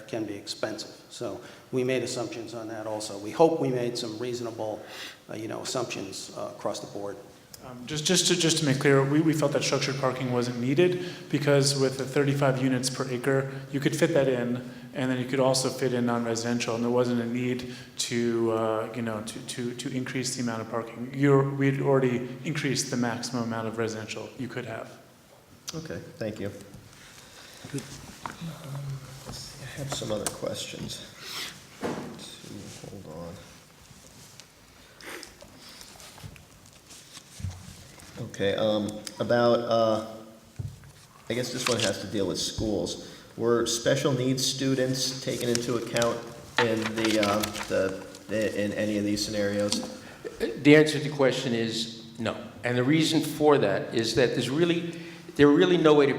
can be expensive. So we made assumptions on that also. We hope we made some reasonable, assumptions across the board. Just to make clear, we felt that structured parking wasn't needed because with the 35 units per acre, you could fit that in, and then you could also fit in non-residential, and there wasn't a need to to increase the amount of parking. We'd already increased the maximum amount of residential you could have. Okay, thank you. I have some other questions. Hold on. Okay, I guess this one has to deal with schools. Were special needs students taken into account in in any of these scenarios? The answer to the question is no. And the reason for that is that there's really no way to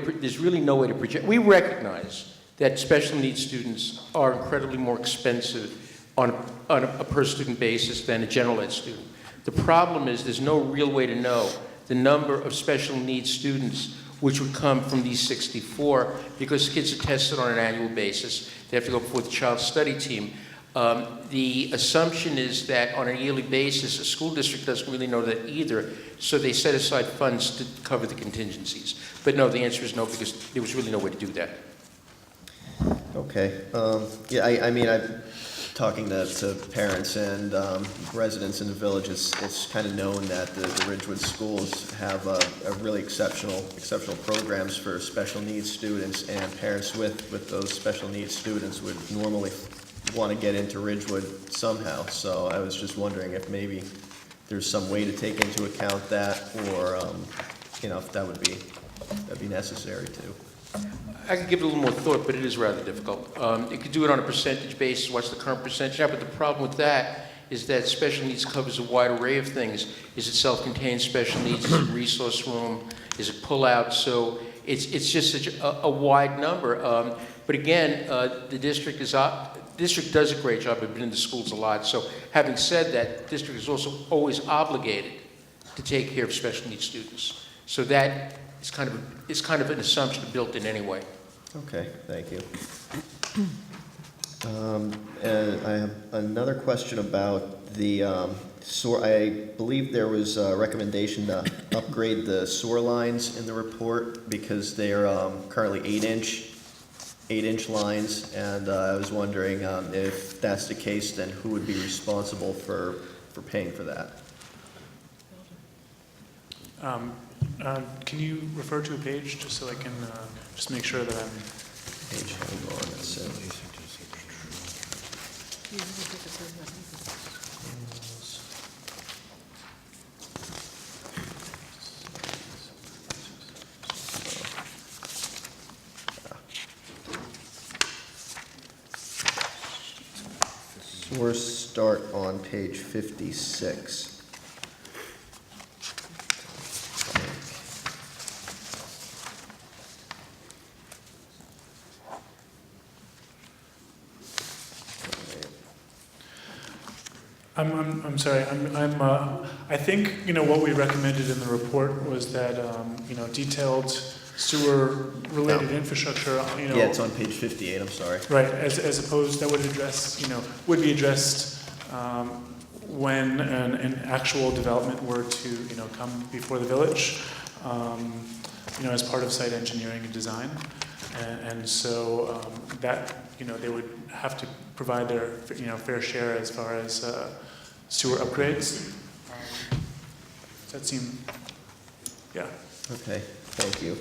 project. We recognize that special needs students are incredibly more expensive on a per-student basis than a general ed student. The problem is there's no real way to know the number of special needs students which would come from these 64, because kids are tested on an annual basis. They have to go before the child study team. The assumption is that on a yearly basis, a school district doesn't really know that either, so they set aside funds to cover the contingencies. But no, the answer is no, because there was really no way to do that. Okay. Yeah, I mean, I'm talking to parents and residents in the village. It's kind of known that the Ridgewood schools have a really exceptional programs for special needs students, and parents with those special needs students would normally want to get into Ridgewood somehow. So I was just wondering if maybe there's some way to take into account that, or if that'd be necessary too. I could give it a little more thought, but it is rather difficult. You could do it on a percentage basis, what's the current percentage now, but the problem with that is that special needs covers a wide array of things. Is it self-contained special needs? Is it resource room? Is it pull-out? So it's just such a wide number. But again, the district does a great job. I've been in the schools a lot. So having said that, the district is also always obligated to take care of special needs students. So that is kind of an assumption built in anyway. Okay, thank you. And I have another question about the I believe there was a recommendation to upgrade the sewer lines in the report because they are currently 8-inch lines, and I was wondering if that's the case, then who would be responsible for paying for that? Can you refer to a page just so I can just make sure that I'm... Page, hold on, it says. We'll start on page 56. I'm sorry. I think what we recommended in the report was that detailed sewer-related infrastructure. Yeah, it's on page 58. I'm sorry. Right, as opposed that would be addressed when an actual development were to come before the village, as part of site engineering and design, and so that they would have to provide their fair share as far as sewer upgrades. Does that seem? Yeah. Okay, thank you.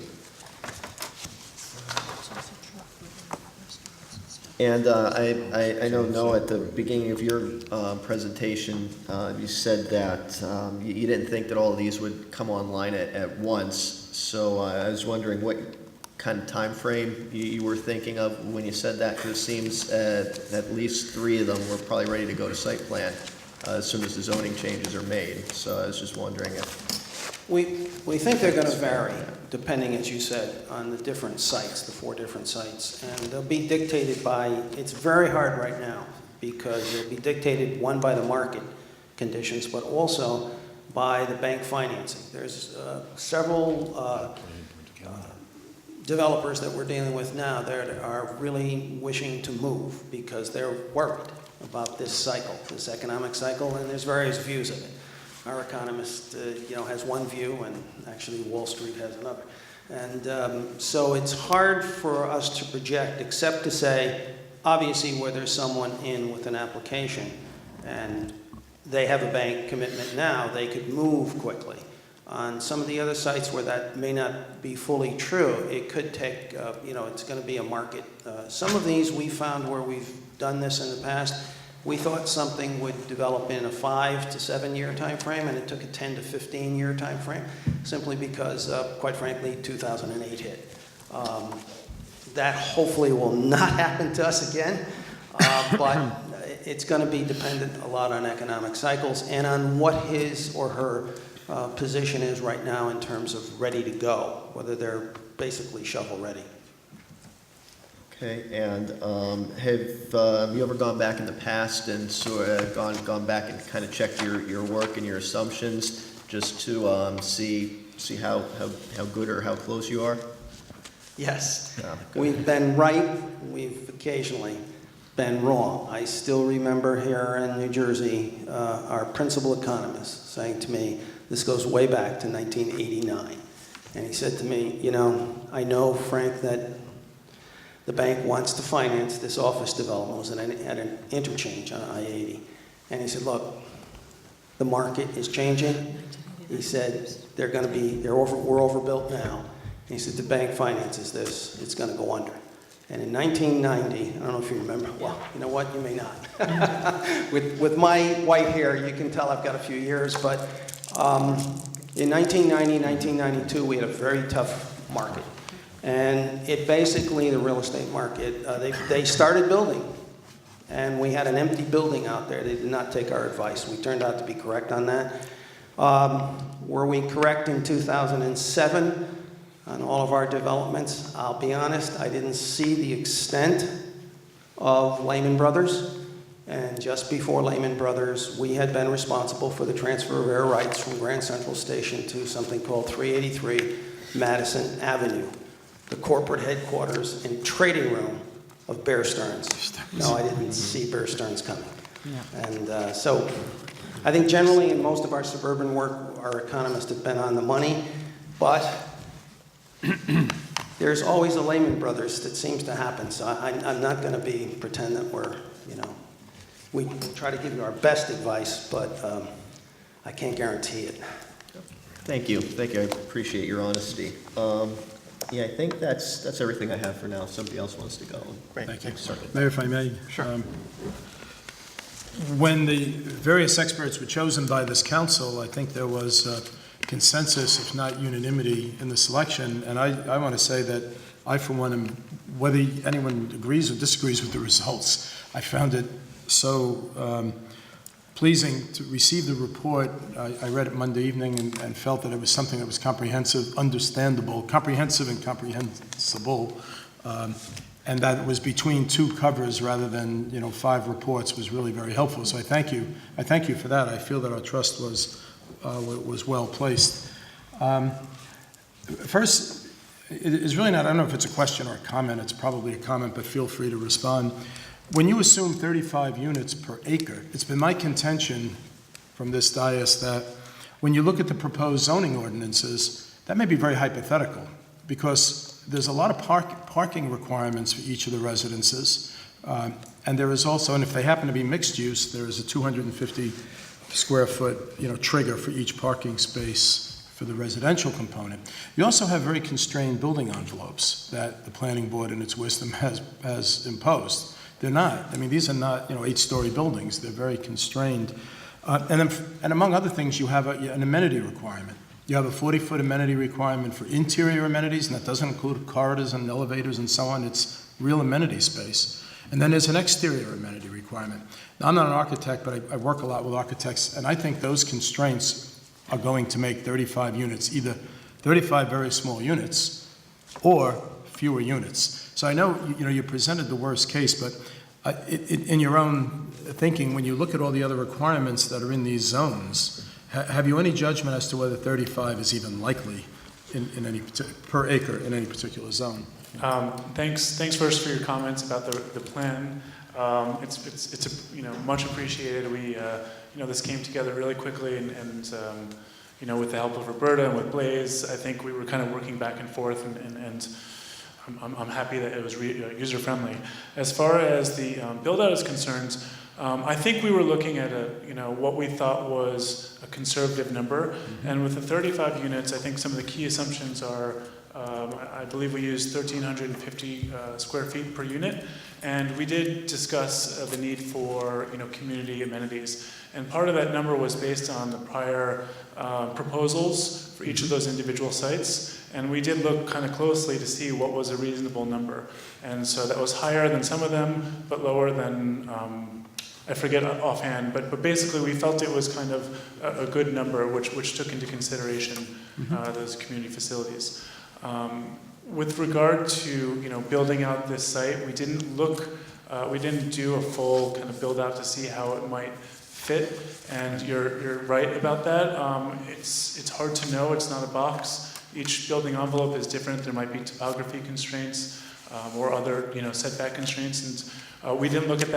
And I know, Noah, at the beginning of your presentation, you said that you didn't think that all of these would come online at once. So I was wondering what kind of time frame you were thinking of when you said that, because it seems at least 3 of them were probably ready to go to site plan as soon as the zoning changes are made. So I was just wondering if... We think they're going to vary, depending, as you said, on the different sites, the 4 different sites. And they'll be dictated by, it's very hard right now, because they'll be dictated, one, by the market conditions, but also by the bank financing. There's several developers that we're dealing with now that are really wishing to move because they're worried about this cycle, this economic cycle, and there's various views of it. Our economist, has one view, and actually Wall Street has another. And so it's hard for us to project, except to say, obviously, where there's someone in with an application and they have a bank commitment now, they could move quickly. On some of the other sites where that may not be fully true, it could take, it's going to be a market. Some of these we found where we've done this in the past, we thought something would develop in a 5 to 7 year time frame, and it took a 10 to 15 year time frame, simply because, quite frankly, 2008 hit. That hopefully will not happen to us again, but it's going to be dependent a lot on economic cycles and on what his or her position is right now in terms of ready to go, whether they're basically shovel ready. Okay, and have you ever gone back in the past and sort of gone back and kind of checked your work and your assumptions just to see how good or how close you are? Yes. Yeah, We've been right, we've occasionally been wrong. I still remember here in New Jersey, our principal economist saying to me, this goes way back to 1989, and he said to me, I know, Frank, that the bank wants to finance this office development. It was at an interchange on I-80. And he said, look, the market is changing. He said, we're overbuilt now. And he said, the bank finances this, it's going to go under. And in 1990, I don't know if you remember, well, you know what, you may not. with my white hair, you can tell I've got a few years, but in 1990, 1992, we had a very tough market. And it basically, the real estate market, they started building. And we had an empty building out there. They did not take our advice. We turned out to be correct on that. Were we correct in 2007 on all of our developments? I'll be honest, I didn't see the extent of Lehman Brothers. And just before Lehman Brothers, we had been responsible for the transfer of air rights from Grand Central Station to something called 383 Madison Avenue, the corporate headquarters and trading room of Bear Stearns. No, I didn't see Bear Stearns coming. Yeah. And so I think generally in most of our suburban work, our economists have been on the money, but there's always a Lehman Brothers that seems to happen. So I'm not going to pretend that we try to give you our best advice, but I can't guarantee it. Thank you. I appreciate your honesty. Yeah, I think that's everything I have for now. If somebody else wants to go. Great. Thank you. Sorry. Mayor, if I may. Sure. When the various experts were chosen by this council, I think there was consensus, if not unanimity, in the selection. And I want to say that I, for one, whether anyone agrees or disagrees with the results, I found it so pleasing to receive the report. I read it Monday evening and felt that it was something that was comprehensive, understandable, comprehensive and comprehensible, and that it was between two covers rather than 5 reports was really very helpful. So I thank you. I thank you for that. I feel that our trust was well placed. First, it is really not. I don't know if it's a question or a comment. It's probably a comment, but feel free to respond. When you assume 35 units per acre, it's been my contention from this dais that when you look at the proposed zoning ordinances, that may be very hypothetical because there's a lot of parking requirements for each of the residences. And there is also, and if they happen to be mixed use, there is a 250 square foot trigger for each parking space for the residential component. You also have very constrained building envelopes that the planning board in its wisdom has imposed. They're not. I mean, these are not 8-story buildings. They're very constrained. And among other things, you have an amenity requirement. You have a 40-foot amenity requirement for interior amenities, and that doesn't include corridors and elevators and so on. It's real amenity space. And then there's an exterior amenity requirement. Now, I'm not an architect, but I work a lot with architects, and I think those constraints are going to make 35 units, either 35 very small units or fewer units. So I know you presented the worst case, but in your own thinking, when you look at all the other requirements that are in these zones, have you any judgment as to whether 35 is even likely in any per acre in any particular zone? Thanks first for your comments about the plan. It's much appreciated. We this came together really quickly, and with the help of Roberta and with Blaze, I think we were kind of working back and forth, and I'm happy that it was user friendly. As far as the build out is concerned, I think we were looking at what we thought was a conservative number, and with the 35 units, I think some of the key assumptions are, I believe we used 1,350 square feet per unit, and we did discuss the need for community amenities, and part of that number was based on the prior proposals for each of those individual sites. And we did look kind of closely to see what was a reasonable number. And so that was higher than some of them, but lower than, I forget offhand, but basically we felt it was kind of a good number, which took into consideration those community facilities. With regard to building out this site, we didn't do a full kind of build out to see how it might fit. And you're right about that. It's hard to know. It's not a box. Each building envelope is different. There might be topography constraints or other, setback constraints, and we didn't look at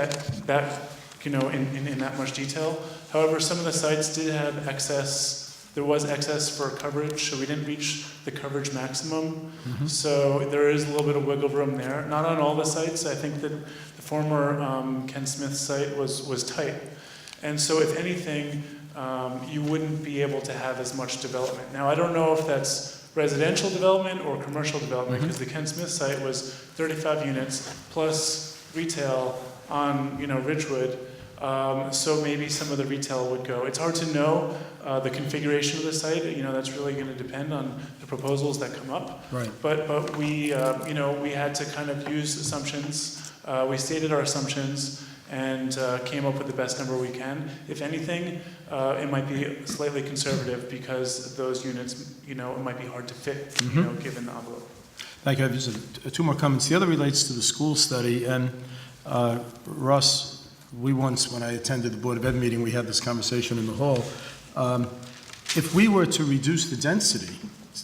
that in that much detail. However, some of the sites did have excess. There was excess for coverage, so we didn't reach the coverage maximum. So there is a little bit of wiggle room there. Not on all the sites. I think that the former Ken Smith site was tight, and so if anything, you wouldn't be able to have as much development. Now, I don't know if that's residential development or commercial development, because the Ken Smith site was 35 units plus retail on Ridgewood, so maybe some of the retail would go. It's hard to know the configuration of the site. That's really going to depend on the proposals that come up. Right. But we we had to kind of use assumptions. We stated our assumptions and came up with the best number we can. If anything, it might be slightly conservative because those units, it might be hard to fit, given the envelope. Thank you. I have just two more comments. The other relates to the school study, and Russ, when I attended the Board of Ed meeting, we had this conversation in the hall. If we were to reduce the density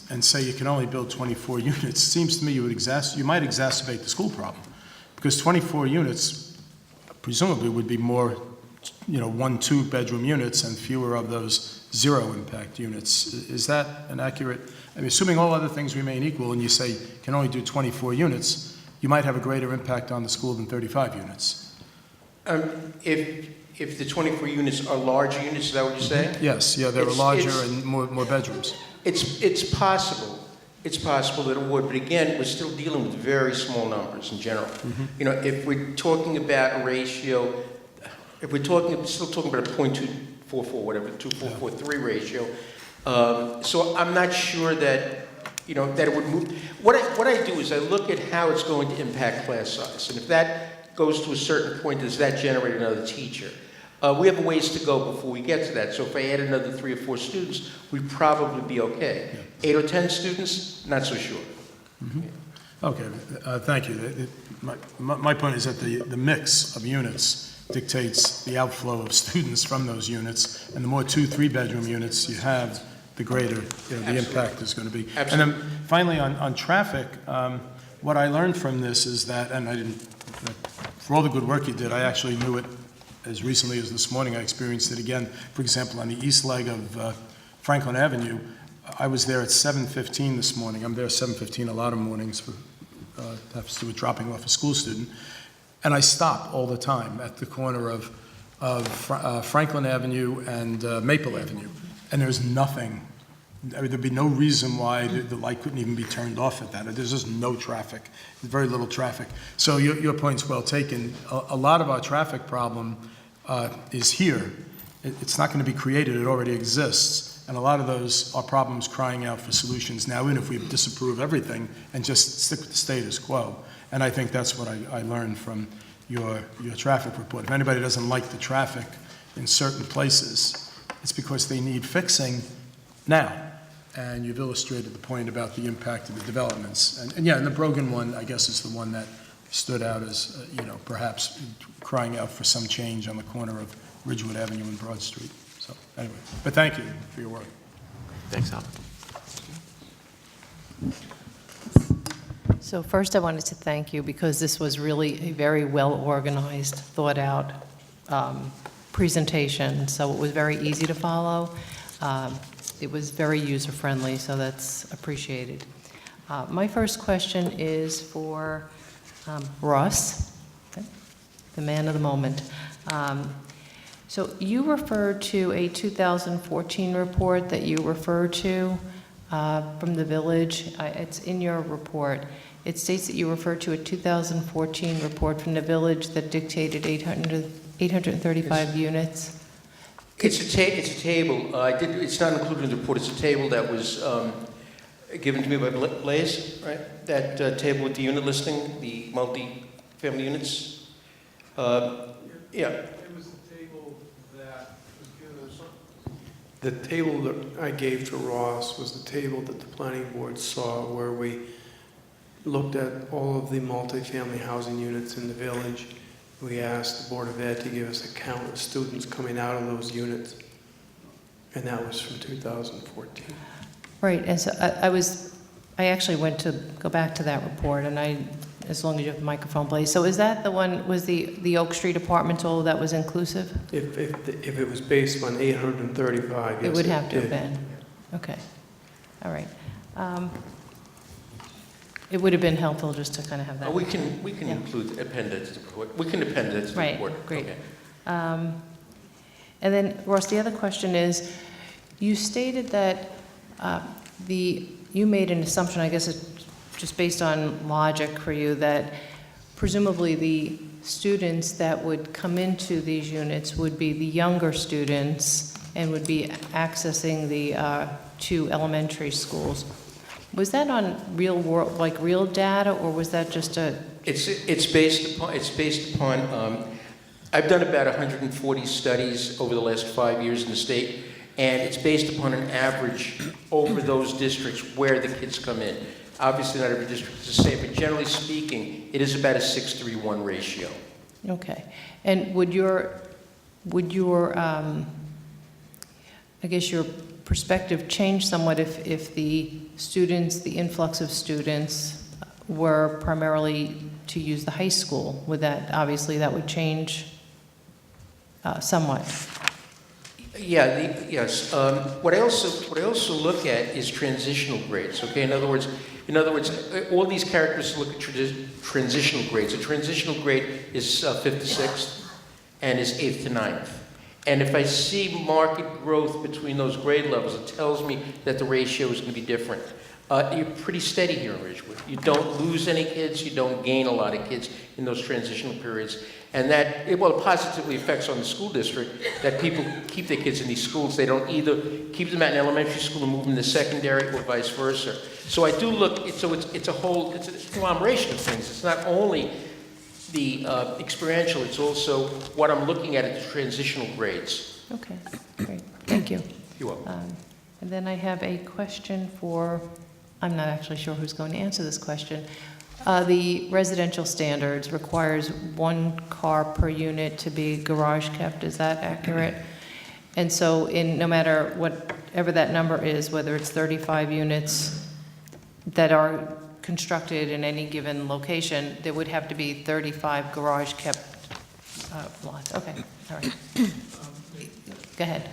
and say you can only build 24 units, it seems to me you might exacerbate the school problem, because 24 units presumably would be more, 1-2 bedroom units and fewer of those zero impact units. Is that an accurate, assuming all other things remain equal and you say you can only do 24 units, you might have a greater impact on the school than 35 units. If the 24 units are larger units, is that what you're saying? Yes, yeah, they're larger and more bedrooms. It's possible. It's possible that it would, but again, we're still dealing with very small numbers in general. If we're talking about a ratio, still talking about a 0.244, whatever, 2.443 ratio. So I'm not sure that, that it would move. What I do is I look at how it's going to impact class size, and if that goes to a certain point, does that generate another teacher? We have a ways to go before we get to that. So if I add another 3 or 4 students, we'd probably be okay. 8 or 10 students, not so sure. Okay, thank you. My point is that the mix of units dictates the outflow of students from those units, and the more 2-3 bedroom units you have, the greater the impact is going to be. Absolutely. And then finally on traffic, what I learned from this is that, and I didn't, for all the good work you did, I actually knew it as recently as this morning. I experienced it again. For example, on the east leg of Franklin Avenue, I was there at 7:15 this morning. I'm there at 7:15 a lot of mornings for have to do with dropping off a school student. And I stop all the time at the corner of Franklin Avenue and Maple Avenue. And there's nothing. There'd be no reason why the light couldn't even be turned off at that. There's just no traffic, very little traffic. So your point's well taken. A lot of our traffic problem is here. It's not going to be created. It already exists. And a lot of those are problems crying out for solutions now, even if we disapprove everything and just stick with the status quo. And I think that's what I learned from your traffic report. If anybody doesn't like the traffic in certain places, it's because they need fixing now. And you've illustrated the point about the impact of the developments. And yeah, and the Brogan one, I guess, is the one that stood out as, perhaps crying out for some change on the corner of Ridgewood Avenue and Broad Street. So anyway, but thank you for your work. Thanks, Al. So first I wanted to thank you because this was really a very well-organized, thought-out presentation. So it was very easy to follow. It was very user-friendly, so that's appreciated. My first question is for Russ, okay, the man of the moment. So you referred to a 2014 report that you referred to from the village. It's in your report. It states that you referred to a 2014 report from the village that dictated 835 units. It's a table. It's not included in the report. It's a table that was given to me by Blaze, right? That table with the unit listing, the multi-family units. Yeah. It was the table that was given us. The table that I gave to Ross was the table that the planning board saw, where we looked at all of the multifamily housing units in the village. We asked the Board of Ed to give us a count of students coming out of those units, and that was from 2014. Right, and so I actually went to go back to that report, and as long as you have the microphone, please. So is that the one, was the Oak Street apartment total that was inclusive? If it was based on 835, yes, It would have to have did. been. Okay, all right. It would have been helpful just to kind of have that. We can Yeah. include appendix to the report. We can append it to the Right, report. great. Okay. And then, Ross, the other question is, you stated that you made an assumption, I guess it's just based on logic for you, that presumably the students that would come into these units would be the younger students and would be accessing the two elementary schools. Was that on real world, like real data, or was that just a? It's based upon. I've done about 140 studies over the last 5 years in the state, and it's based upon an average over those districts where the kids come in. Obviously, not every district is the same, but generally speaking, it is about a 6:1 ratio. Okay, and would your I guess your perspective change somewhat if the students, the influx of students were primarily to use the high school? Would that, obviously, that would change somewhat? Yeah, yes. What I also look at is transitional grades. Okay, in other words, all these characters look at transitional grades. A transitional grade is 5th to 6th and is 8th to 9th. And if I see market growth between those grade levels, it tells me that the ratio is going to be different. You're pretty steady here in Ridgewood. You don't lose any kids, you don't gain a lot of kids in those transitional periods. And that, it positively affects on the school district that people keep their kids in these schools. They don't either keep them at an elementary school and move them to secondary or vice versa. So I do look, it's a conglomeration of things. It's not only the experiential, it's also what I'm looking at the transitional grades. Okay, great, thank you. You're welcome. And then I have a question for, I'm not actually sure who's going to answer this question. The residential standards requires 1 car per unit to be garage kept, is that accurate? And so no matter whatever that number is, whether it's 35 units that are constructed in any given location, there would have to be 35 garage kept lots. Okay, all right. Go ahead.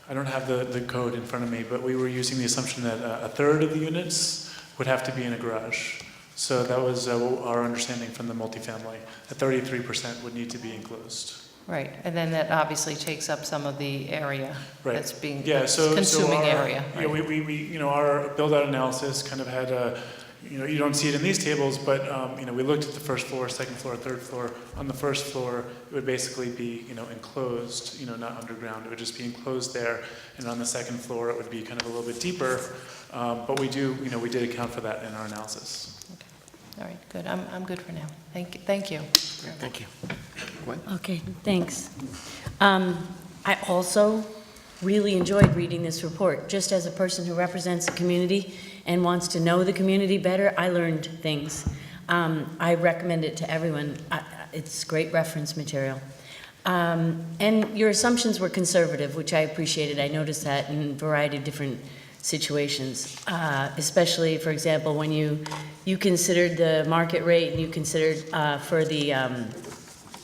I don't have the code in front of me, but we were using the assumption that a third of the units would have to be in a garage. So that was our understanding from the multifamily. That 33% would need to be enclosed. Right, and then that obviously takes up some of the area Right. that's being, so consuming our, area. Yeah, Right. we our build-out analysis kind of had a, you don't see it in these tables, but we looked at the first floor, second floor, third floor. On the first floor, it would basically be enclosed, not underground. It would just be enclosed there, and on the second floor, it would be kind of a little bit deeper. But we did account for that in our analysis. Okay. All right, good. I'm good for now. Thank you. Thank you. Okay, thanks. I also really enjoyed reading this report. Just as a person who represents the community and wants to know the community better, I learned things. I recommend it to everyone. It's great reference material. And your assumptions were conservative, which I appreciated. I noticed that in a variety of different situations, especially, for example, when you considered the market rate and you considered for the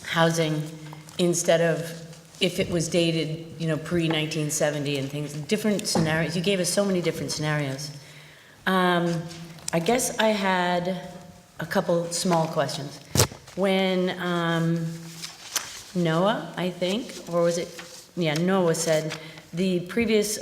housing instead of if it was dated, pre-1970 and things, different scenarios. You gave us so many different scenarios. I guess I had a couple small questions. when Noah, I think, or was it, yeah, Noah said the previous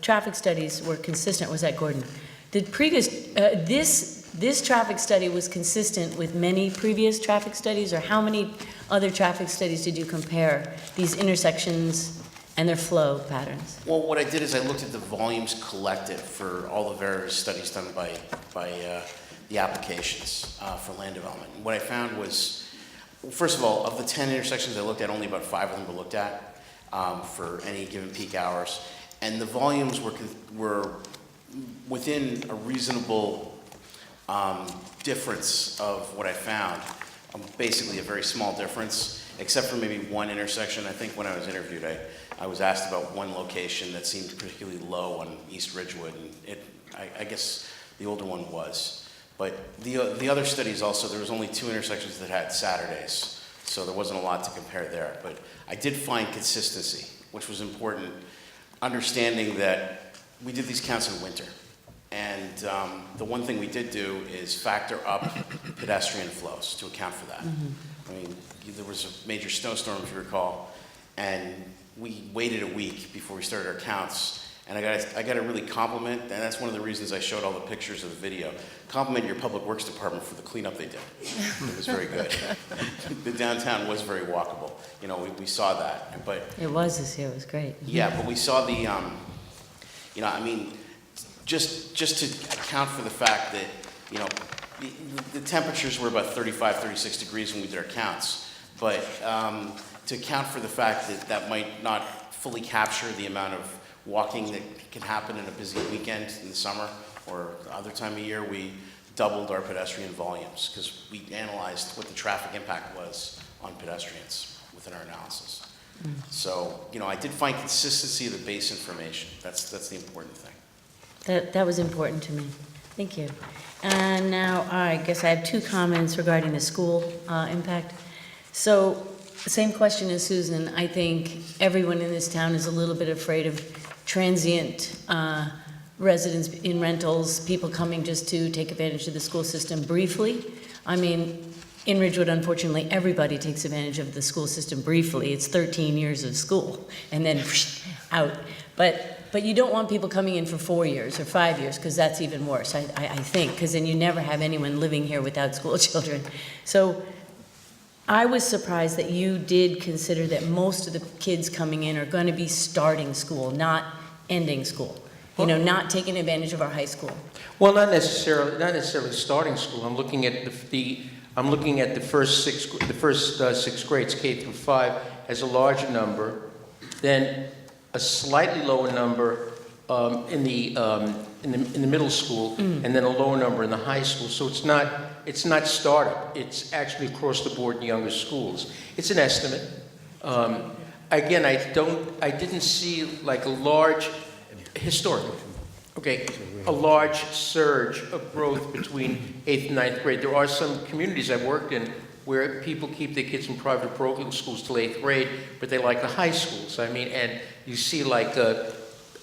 traffic studies were consistent. Was that Gordon? The previous, this traffic study was consistent with many previous traffic studies, or how many other traffic studies did you compare these intersections and their flow patterns? Well, what I did is I looked at the volumes collected for all the various studies done by the applications for land development. And what I found was, first of all, of the 10 intersections I looked at, only about 5 of them were looked at for any given peak hours. And the volumes were within a reasonable difference of what I found. Basically a very small difference, except for maybe one intersection. I think when I was interviewed, I was asked about one location that seemed particularly low on East Ridgewood, and I guess the older one was. But the other studies also, there was only 2 intersections that had Saturdays, so there wasn't a lot to compare there. But I did find consistency, which was important, understanding that we did these counts in winter. And the one thing we did do is factor up pedestrian flows to account for that. I mean, there was a major snowstorm, if you recall, and we waited a week before we started our counts. And I got to really compliment, and that's one of the reasons I showed all the pictures of the video, compliment your Public Works Department for the cleanup they did. It was very good. The downtown was very walkable. You know, we saw that. But It was this year, it was great. yeah, but we saw the, you know, I mean, just to account for the fact that, you know, the temperatures were about 35, 36 degrees when we did our counts. But to account for the fact that that might not fully capture the amount of walking that can happen in a busy weekend in the summer or other time of year, we doubled our pedestrian volumes because we analyzed what the traffic impact was on pedestrians within our analysis. So, you know, I did find consistency of the base information. That's the important thing. That was important to me. Thank you. And now I guess I have 2 comments regarding the school impact. So the same question as Susan. I think everyone in this town is a little bit afraid of transient residents in rentals, people coming just to take advantage of the school system briefly. I mean, in Ridgewood, unfortunately, everybody takes advantage of the school system briefly. It's 13 years of school and then out. But you don't want people coming in for 4 years or 5 years, because that's even worse, I think, because then you never have anyone living here without school children. So I was surprised that you did consider that most of the kids coming in are going to be starting school, not ending school. You know, not taking advantage of our high school. Well, not necessarily starting school. I'm looking at the first 6 grades, K through 5, as a larger number, then a slightly lower number in the middle school, and then a lower number in the high school. So it's not startup. It's actually across the board in younger schools. It's an estimate. Again, I didn't see like a large, historically, okay, a large surge of growth between 8th and 9th grade. There are some communities I've worked in where people keep their kids in private parochial schools till 8th grade, but they like the high schools. I mean, and you see like a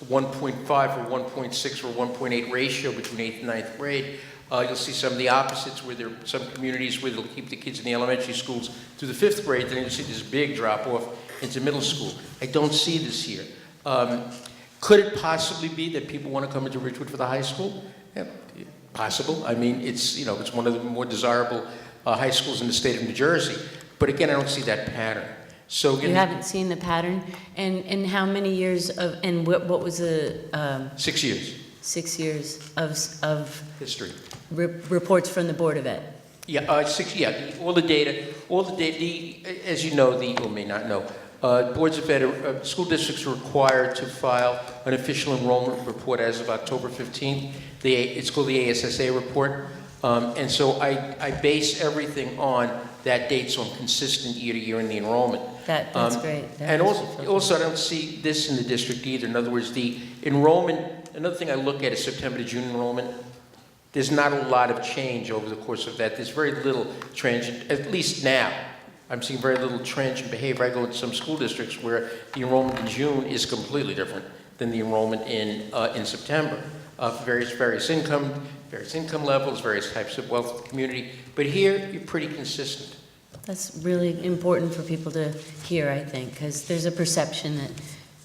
1.5 or 1.6 or 1.8 ratio between 8th and 9th grade. You'll see some of the opposites where there are some communities where they'll keep the kids in the elementary schools through the 5th grade, then you'll see this big drop off into middle school. I don't see this here. Could it possibly be that people want to come into Ridgewood for the high school? Yeah, possible. I mean, it's one of the more desirable high schools in the state of New Jersey. But again, I don't see that pattern. So You haven't seen the pattern? And how many years of, and what was the... 6 years. 6 years of History. Reports from the Board of Ed? Yeah, all the data, as you know, or may not know, boards of ed, school districts are required to file an official enrollment report as of October 15th. It's called the ASSA report. And so I base everything on that date, so I'm consistent year to year in the enrollment. That's great. And also, I don't see this in the district either. In other words, the enrollment, another thing I look at is September to June enrollment. There's not a lot of change over the course of that. There's very little transient, at least now. I'm seeing very little transient behavior. I go into some school districts where the enrollment in June is completely different than the enrollment in September. Various income levels, various types of wealth of the community. But here, you're pretty consistent. That's really important for people to hear, I think, because there's a perception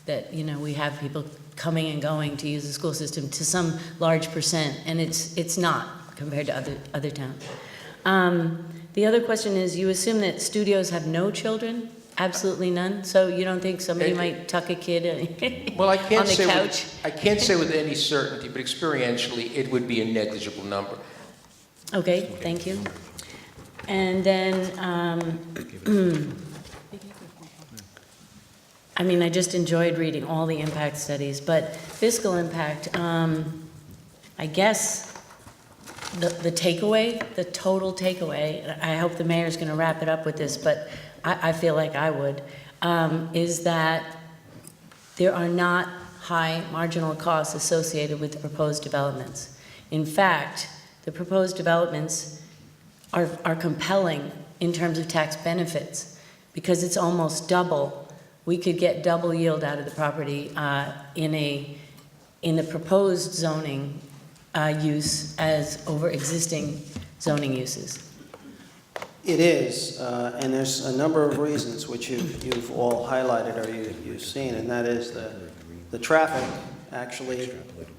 that, you know, we have people coming and going to use the school system to some large percent, and it's not compared to other towns. The other question is, you assume that studios have no children? Absolutely none? So you don't think somebody might tuck a kid Well, on the couch? I can't say with any certainty, but experientially, it would be a negligible number. Okay, thank you. And then, I mean, I just enjoyed reading all the impact studies, but fiscal impact, I guess the takeaway, the total takeaway, and I hope the mayor's going to wrap it up with this, but I feel like I would, is that there are not high marginal costs associated with the proposed developments. In fact, the proposed developments are compelling in terms of tax benefits because it's almost double. We could get double yield out of the property in the proposed zoning use as over existing zoning uses. It is, and there's a number of reasons which you've all highlighted or you've seen, and that is the traffic, actually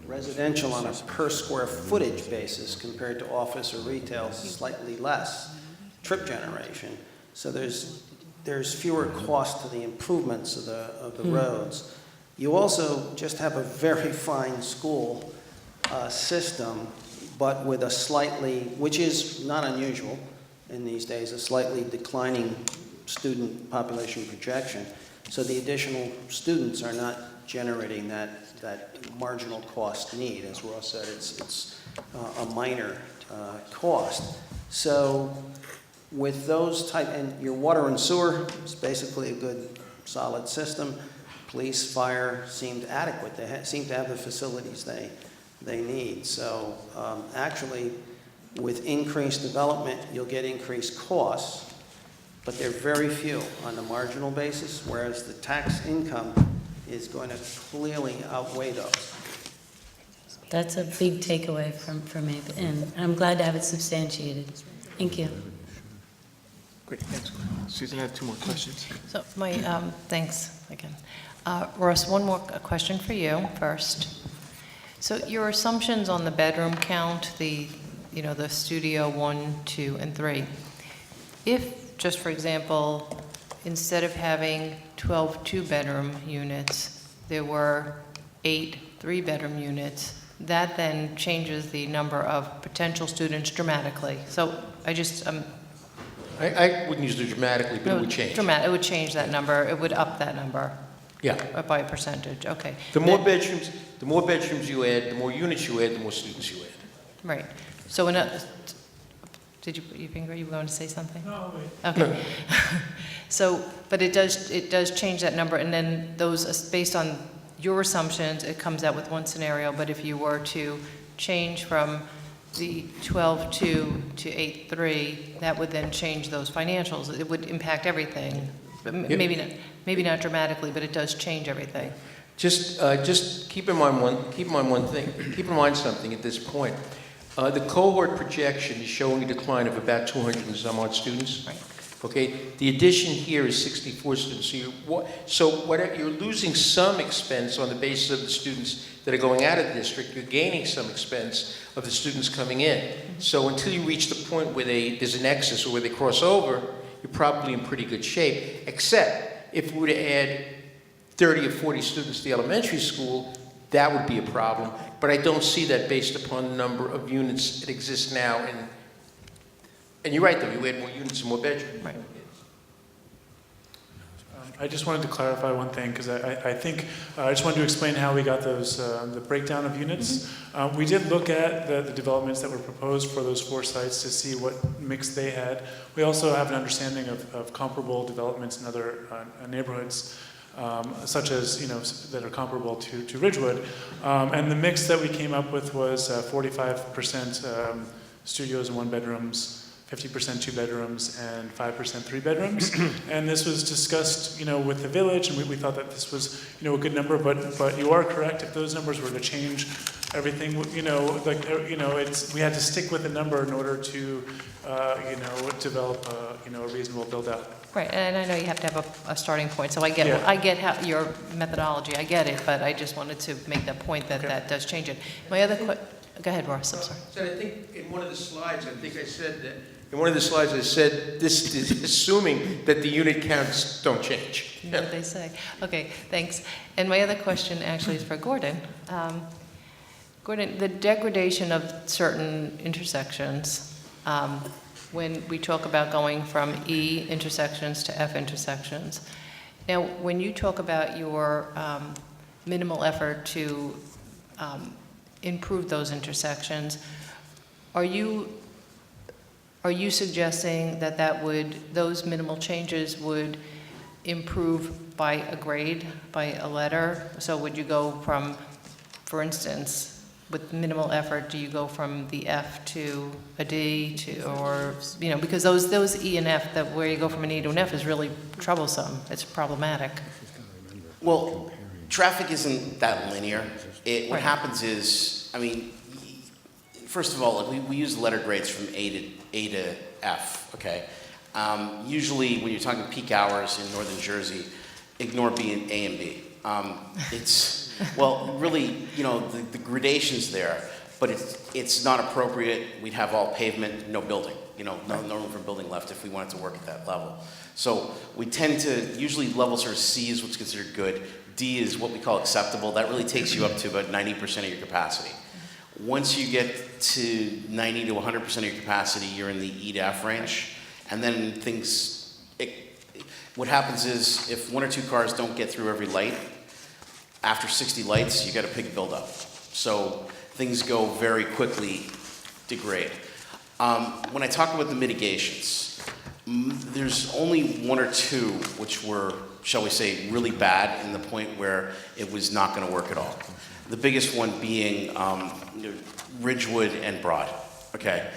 residential on a per square footage basis compared to office or retail is slightly less trip generation. So there's fewer cost to the improvements of the roads. You also just have a very fine school system, but with a slightly, which is not unusual in these days, a slightly declining student population projection. So the additional students are not generating that marginal cost need. As Ross said, it's a minor cost. So with those type, and your water and sewer is basically a good solid system. Police, fire seemed adequate. They seem to have the facilities they need. So actually, with increased development, you'll get increased costs, but they're very few on the marginal basis, whereas the tax income is going to clearly outweigh those. That's a big takeaway from me, and I'm glad to have it substantiated. Thank you. Great, thanks. Susan had two more questions. So my, thanks again. Ross, one more question for you first. So your assumptions on the bedroom count, the studio 1, 2, and 3. If, just for example, instead of having 12 two-bedroom units, there were 8 three-bedroom units, that then changes the number of potential students dramatically. So I just, I wouldn't use the dramatically, but it would change. It would change that number. It would up that number. Yeah. By a percentage. Okay. The more bedrooms you add, the more units you add, the more students you add. Right. So did you put your finger? You were going to say something? No, wait. Okay. So, but it does change that number, and then those, based on your assumptions, it comes out with one scenario. But if you were to change from the 12.2 to 8.3, that would then change those financials. It would impact everything. But maybe not dramatically, but it does change everything. Just keep in mind one thing. Keep in mind something at this point. The cohort projection is showing a decline of about 200 and some odd students. Right. Okay. The addition here is 64 students. You're losing some expense on the basis of the students that are going out of the district. You're gaining some expense of the students coming in. So until you reach the point where there's a nexus or where they cross over, you're probably in pretty good shape. Except if we were to add 30 or 40 students to the elementary school, that would be a problem. But I don't see that based upon the number of units that exist now. And you're right, though. You add more units and more bedrooms. Right. I just wanted to clarify one thing, because I think, I just wanted to explain how we got those, the breakdown of units. Mm-hmm. We did look at the developments that were proposed for those 4 sites to see what mix they had. We also have an understanding of comparable developments in other neighborhoods, such as, that are comparable to Ridgewood. And the mix that we came up with was 45% studios and 1-bedrooms, 50% 2-bedrooms, and 5% 3-bedrooms. And this was discussed, with the village, and we thought that this was, a good number. But you are correct. If those numbers were to change, everything, we had to stick with the number in order to develop a reasonable build-out. Right, and I know you have to have a starting point, so I get, Yeah. I get how, your methodology, I get it, but I just wanted to make that point that that does change it. My other go ahead, Ross, I'm sorry. So I think in one of the slides, I said that, in one of the slides, I said this is assuming that the unit counts don't change. You know what they say. Okay, thanks. And my other question actually is for Gordon. Gordon, the degradation of certain intersections, when we talk about going from E intersections to F intersections. Now, when you talk about your minimal effort to improve those intersections, are you suggesting that those minimal changes would improve by a grade, by a letter? So would you go from, for instance, with minimal effort, do you go from the F to a D or, because those E and F, where you go from an E to an F is really troublesome. It's problematic. Well, traffic isn't that linear. What Right. happens is, first of all, we use letter grades from A to F, okay? Usually, when you're talking peak hours in northern Jersey, ignore B and A and B. Really, the gradation's there, but it's not appropriate. We'd have all pavement, no building, no room for building left if we wanted to work at that level. So we tend to, usually level sort of C is what's considered good. D is what we call acceptable. That really takes you up to about 90% of your capacity. Once you get to 90 to 100% of your capacity, you're in the E to F range. And then what happens is if one or two cars don't get through every light, after 60 lights, you got a big buildup. So things go very quickly degrade. When I talk about the mitigations, there's only one or two which were, shall we say, really bad in the point where it was not going to work at all. The biggest one being Ridgewood and Broad. Okay,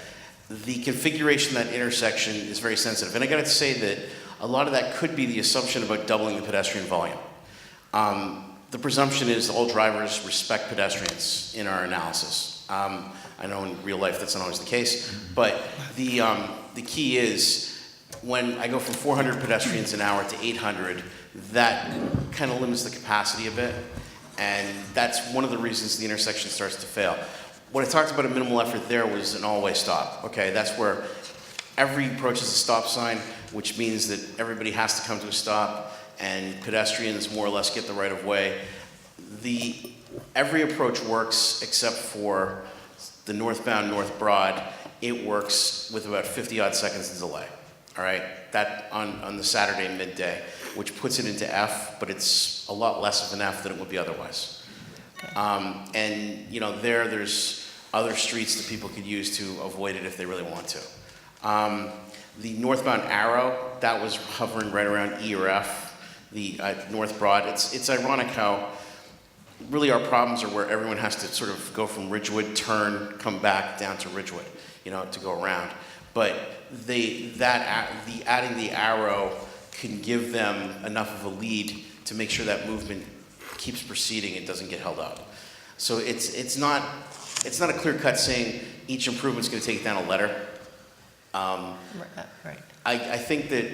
the configuration of that intersection is very sensitive, and I got to say that a lot of that could be the assumption about doubling the pedestrian volume. The presumption is all drivers respect pedestrians in our analysis. I know in real life that's not always the case, but the key is when I go from 400 pedestrians an hour to 800, that kind of limits the capacity a bit, and that's one of the reasons the intersection starts to fail. What I talked about a minimal effort there was an all-way stop. Okay, that's where every approach is a stop sign, which means that everybody has to come to a stop, and pedestrians more or less get the right of way. Every approach works except for the northbound North Broad. It works with about 50-odd seconds of delay. All right, that on the Saturday midday, which puts it into F, but it's a lot less of an F than it would be otherwise. And there's other streets that people could use to avoid it if they really want to. The northbound arrow, that was hovering right around E or F. The North Broad, it's ironic how really our problems are where everyone has to sort of go from Ridgewood, turn, come back down to Ridgewood, to go around. But adding the arrow can give them enough of a lead to make sure that movement keeps proceeding and doesn't get held up. So it's not a clear cut saying each improvement's going to take down a letter. Right. I think that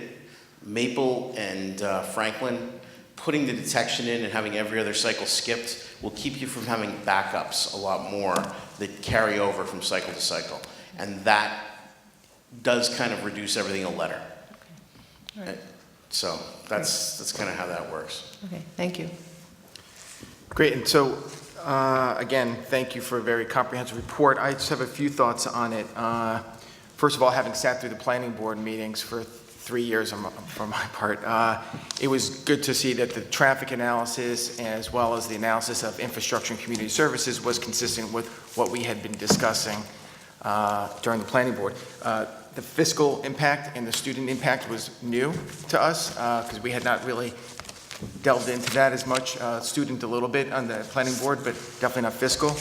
Maple and Franklin, putting the detection in and having every other cycle skipped will keep you from having backups a lot more that carry over from cycle to cycle. And that does kind of reduce everything a letter. Okay. All right. So that's kind of how that works. Okay, thank you. Great, and so, again, thank you for a very comprehensive report. I just have a few thoughts on it. First of all, having sat through the planning board meetings for 3 years for my part, it was good to see that the traffic analysis as well as the analysis of infrastructure and community services was consistent with what we had been discussing during the planning board. The fiscal impact and the student impact was new to us because we had not really delved into that as much. Student a little bit on the planning board, but definitely not fiscal.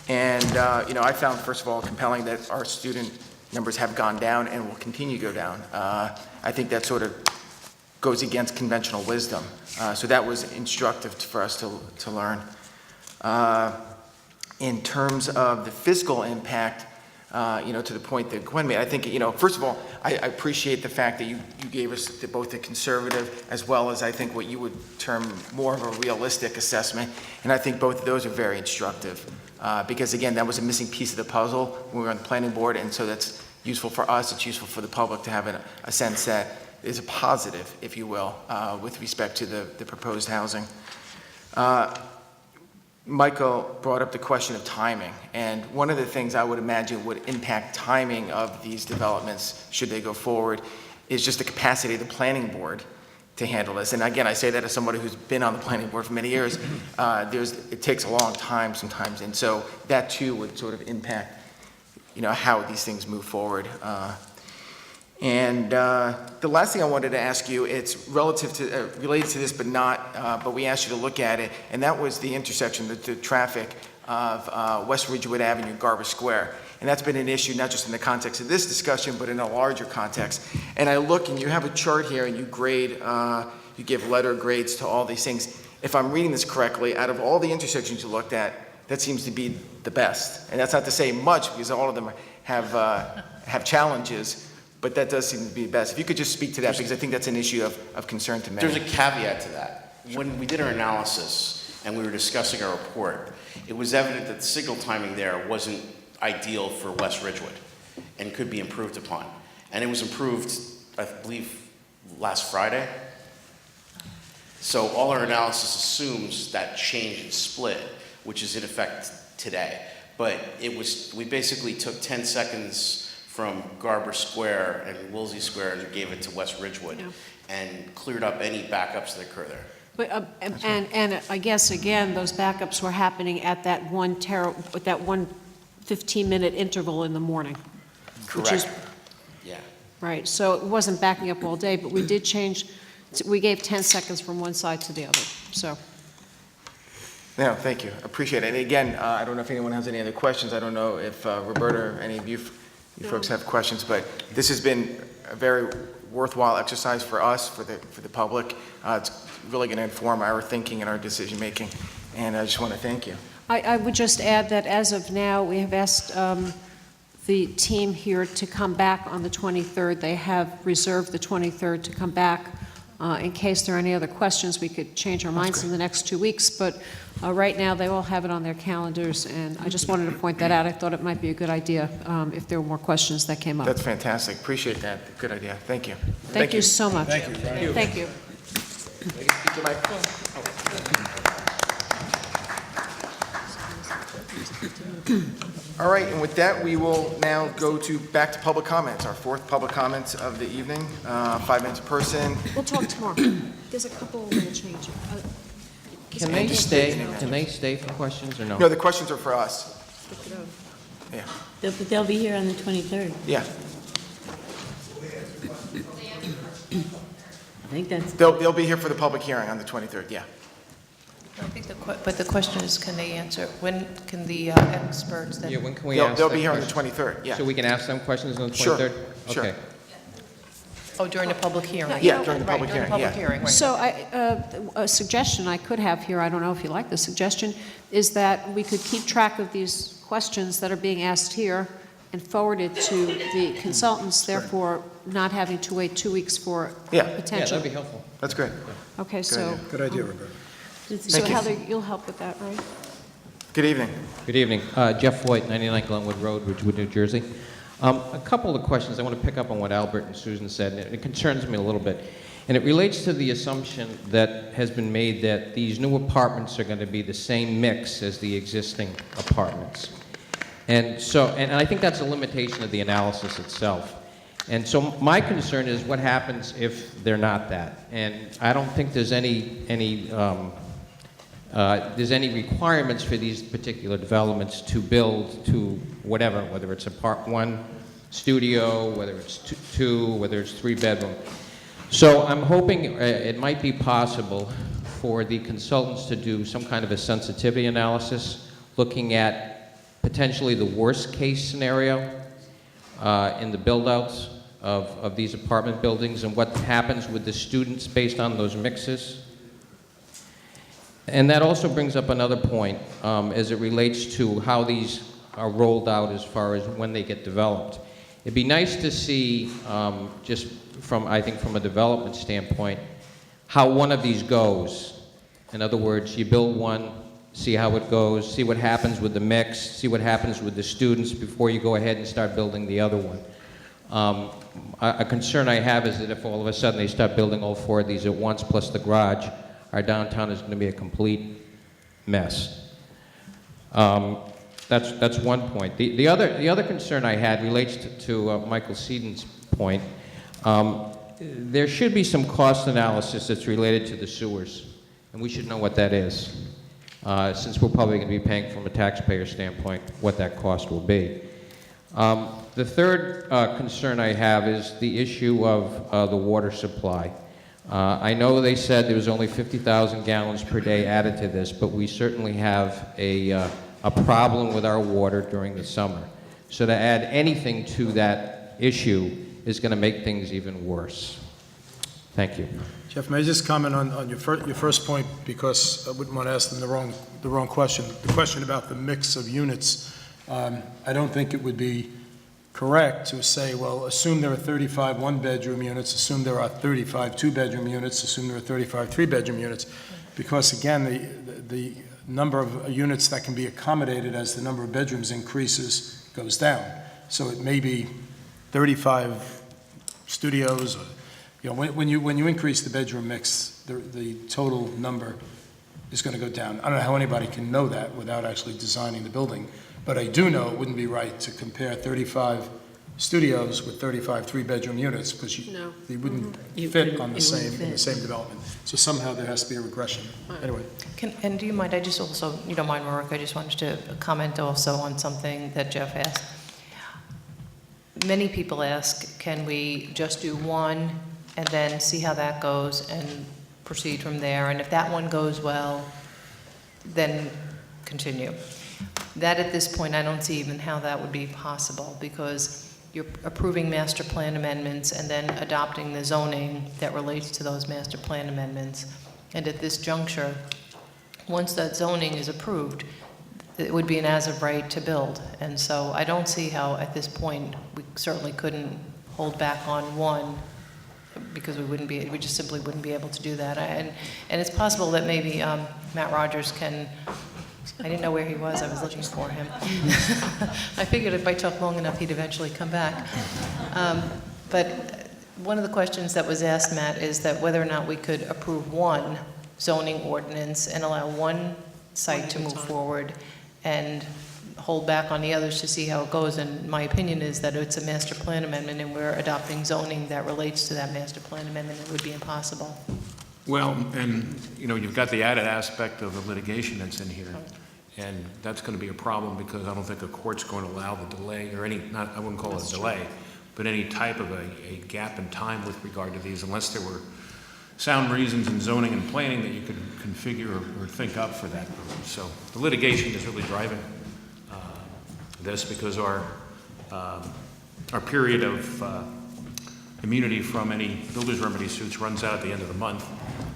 And I found, first of all, compelling that our student numbers have gone down and will continue to go down. I think that sort of goes against conventional wisdom. So that was instructive for us to learn. In terms of the fiscal impact, to the point that Gwen made. I think, first of all, I appreciate the fact that you gave us both the conservative as well as I think what you would term more of a realistic assessment. And I think both of those are very instructive. Because again, that was a missing piece of the puzzle when we were on the planning board. And so that's useful for us. It's useful for the public to have a sense that is a positive, if you will, with respect to the proposed housing. Michael brought up the question of timing, and one of the things I would imagine would impact timing of these developments, should they go forward, is just the capacity of the planning board to handle this. And again, I say that as somebody who's been on the planning board for many years. It takes a long time sometimes, and so that too would sort of impact, how these things move forward. And the last thing I wanted to ask you, it's relative to, related to this, but we asked you to look at it, and that was the intersection, the traffic of West Ridgewood Avenue, Garber Square. And that's been an issue, not just in the context of this discussion, but in a larger context. And I look, and you have a chart here, and you grade, you give letter grades to all these things. If I'm reading this correctly, out of all the intersections you looked at, that seems to be the best. And that's not to say much, because all of them have challenges. But that does seem to be best. If you could just speak to that, because I think that's an issue of concern to many. There's a caveat to that. When we did our analysis and we were discussing our report, it was evident that the signal timing there wasn't ideal for West Ridgewood and could be improved upon. And it was improved, I believe, last Friday. So all our analysis assumes that change in split, which is in effect today. But we basically took 10 seconds from Garber Square and Woolsey Square and gave it to West Ridgewood, and cleared up any backups that occur there. But, and I guess, again, those backups were happening at that one 15-minute interval in the morning. Correct. Yeah. Right, so it wasn't backing up all day, but we did change, we gave 10 seconds from one side to the other, so. No, thank you. Appreciate it. And again, I don't know if anyone has any other questions. I don't know if Roberta or any of you folks have questions, but this has been a very worthwhile exercise for us, for the public. It's really going to inform our thinking and our decision making, and I just want to thank you. I would just add that as of now, we have asked the team here to come back on the 23rd. They have reserved the 23rd to come back. In case there are any other questions, we could change our minds in the next 2 weeks, but right now they all have it on their calendars, and I just wanted to point that out. I thought it might be a good idea if there were more questions that came up. That's fantastic. Appreciate that. Good idea. Thank you. Thank you so much. Thank you. Thank you. All right, and with that, we will now go back to public comments, our fourth public comments of the evening. 5 minutes a person. We'll talk tomorrow. There's a couple little changes. Can they stay? Can they stay for questions or no? No, the questions are for us. Yeah. But they'll be here on the 23rd. Yeah. I think that's... They'll be here for the public hearing on the 23rd, yeah. I think but the question is, can they answer? When can the experts that... Yeah, when can we ask They'll them be here on the questions? 23rd, yeah. So we can ask them questions on the 23rd? Sure, sure. Okay. Oh, during the public hearing? Yeah, during the public Right, hearing, during the yeah. public hearing, right. So a suggestion I could have here, I don't know if you like the suggestion, is that we could keep track of these questions that are being asked here and forward it to the consultants, therefore not having to wait 2 weeks for Yeah. potential. Yeah, that'd be helpful. That's great. Okay, so, Good idea, Roberta. so Thank you. Heather, you'll help with that, right? Good evening. Good evening. Jeff White, 99 Glenwood Road, Ridgewood, New Jersey. A couple of questions. I want to pick up on what Albert and Susan said, and it concerns me a little bit. And it relates to the assumption that has been made that these new apartments are going to be the same mix as the existing apartments. And so, and I think that's a limitation of the analysis itself. And so my concern is what happens if they're not that. And I don't think there's any requirements for these particular developments to build to whatever, whether it's a part one studio, whether it's two, whether it's 3-bedroom. So I'm hoping it might be possible for the consultants to do some kind of a sensitivity analysis, looking at potentially the worst case scenario in the build-outs of these apartment buildings and what happens with the students based on those mixes. And that also brings up another point as it relates to how these are rolled out as far as when they get developed. It'd be nice to see, just from, I think from a development standpoint, how one of these goes. In other words, you build one, see how it goes, see what happens with the mix, see what happens with the students before you go ahead and start building the other one. A concern I have is that if all of a sudden they start building all 4 of these at once, plus the garage, our downtown is going to be a complete mess. That's one point. The other concern I had relates to Michael Seaton's point. There should be some cost analysis that's related to the sewers, and we should know what that is, since we're probably going to be paying from a taxpayer standpoint what that cost will be. The third concern I have is the issue of the water supply. I know they said there was only 50,000 gallons per day added to this, but we certainly have a problem with our water during the summer. So to add anything to that issue is going to make things even worse. Thank you. Jeff, may I just comment on your first point, because I wouldn't want to ask them the wrong question. The question about the mix of units, I don't think it would be correct to say, well, assume there are 35 one-bedroom units, assume there are 35 two-bedroom units, assume there are 35 three-bedroom units, because again, the number of units that can be accommodated as the number of bedrooms increases goes down. So it may be 35 studios, or, you know, when you increase the bedroom mix, the total number is going to go down. I don't know how anybody can know that without actually designing the building, but I do know it wouldn't be right to compare 35 studios with 35 three-bedroom units, because they wouldn't fit on the same development. So somehow there has to be a regression. Anyway. And do you mind, I just also, you don't mind, Mark, I just wanted to comment also on something that Jeff asked. Many people ask, can we just do one and then see how that goes and proceed from there? And if that one goes well, then continue. That at this point, I don't see even how that would be possible, because you're approving master plan amendments and then adopting the zoning that relates to those master plan amendments. And at this juncture, once that zoning is approved, it would be an as-of-right to build. And so I don't see how, at this point, we certainly couldn't hold back on one, because we just simply wouldn't be able to do that. And it's possible that maybe Matt Rogers can, I didn't know where he was, I was looking for him. I figured if I talked long enough, he'd eventually come back. But one of the questions that was asked, Matt, is that whether or not we could approve one zoning ordinance and allow one site to move forward and hold back on the others to see how it goes. And my opinion is that it's a master plan amendment and we're adopting zoning that relates to that master plan amendment. It would be impossible. Well, and, you know, you've got the added aspect of the litigation that's in here, and that's going to be a problem, because I don't think a court's going to allow the delay, or I wouldn't call it a delay, but any type of a gap in time with regard to these, unless there were sound reasons in zoning and planning that you could configure or think up for that. So the litigation is really driving this, because our period of immunity from any builder's remedy suits runs out at the end of the month,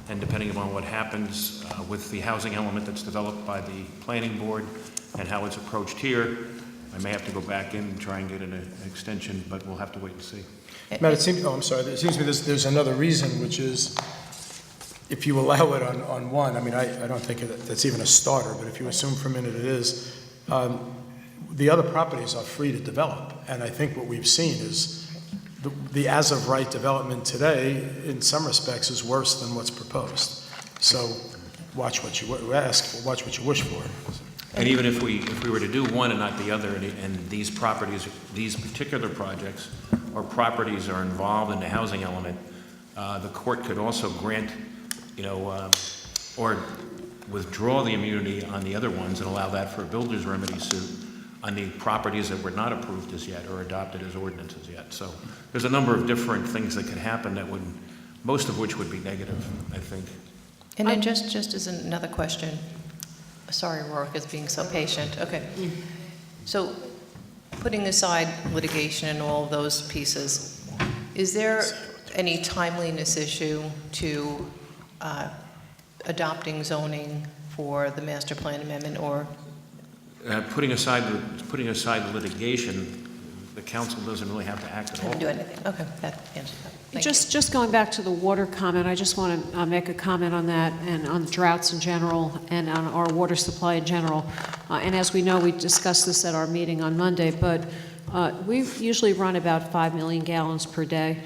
and depending upon what happens with the housing element that's developed by the planning board and how it's approached here, I may have to go back in and try and get an extension, but we'll have to wait and see. Matt, it seems, I'm sorry, it seems to me there's another reason, which is if you allow it on one, I mean, I don't think that's even a starter, but if you assume for a minute it is, the other properties are free to develop. And I think what we've seen is the as-of-right development today, in some respects, is worse than what's proposed. So watch what you ask, watch what you wish for. And even if we were to do one and not the other, and these properties, these particular projects or properties are involved in the housing element, the court could also grant, or withdraw the immunity on the other ones and allow that for a builder's remedy suit on the properties that were not approved as yet or adopted as ordinances yet. So there's a number of different things that could happen that would, most of which would be negative, I think. And then just as another question, sorry, Rourke, is being so patient. Okay. So putting aside litigation and all of those pieces, is there any timeliness issue to adopting zoning for the master plan amendment, or Putting aside the litigation, the council doesn't really have to act at all. Can't do anything. Okay, that answers that. Thank you. Just going back to the water comment, I just want to make a comment on that and on droughts in general and on our water supply in general. And as we know, we discussed this at our meeting on Monday, but we usually run about 5 million gallons per day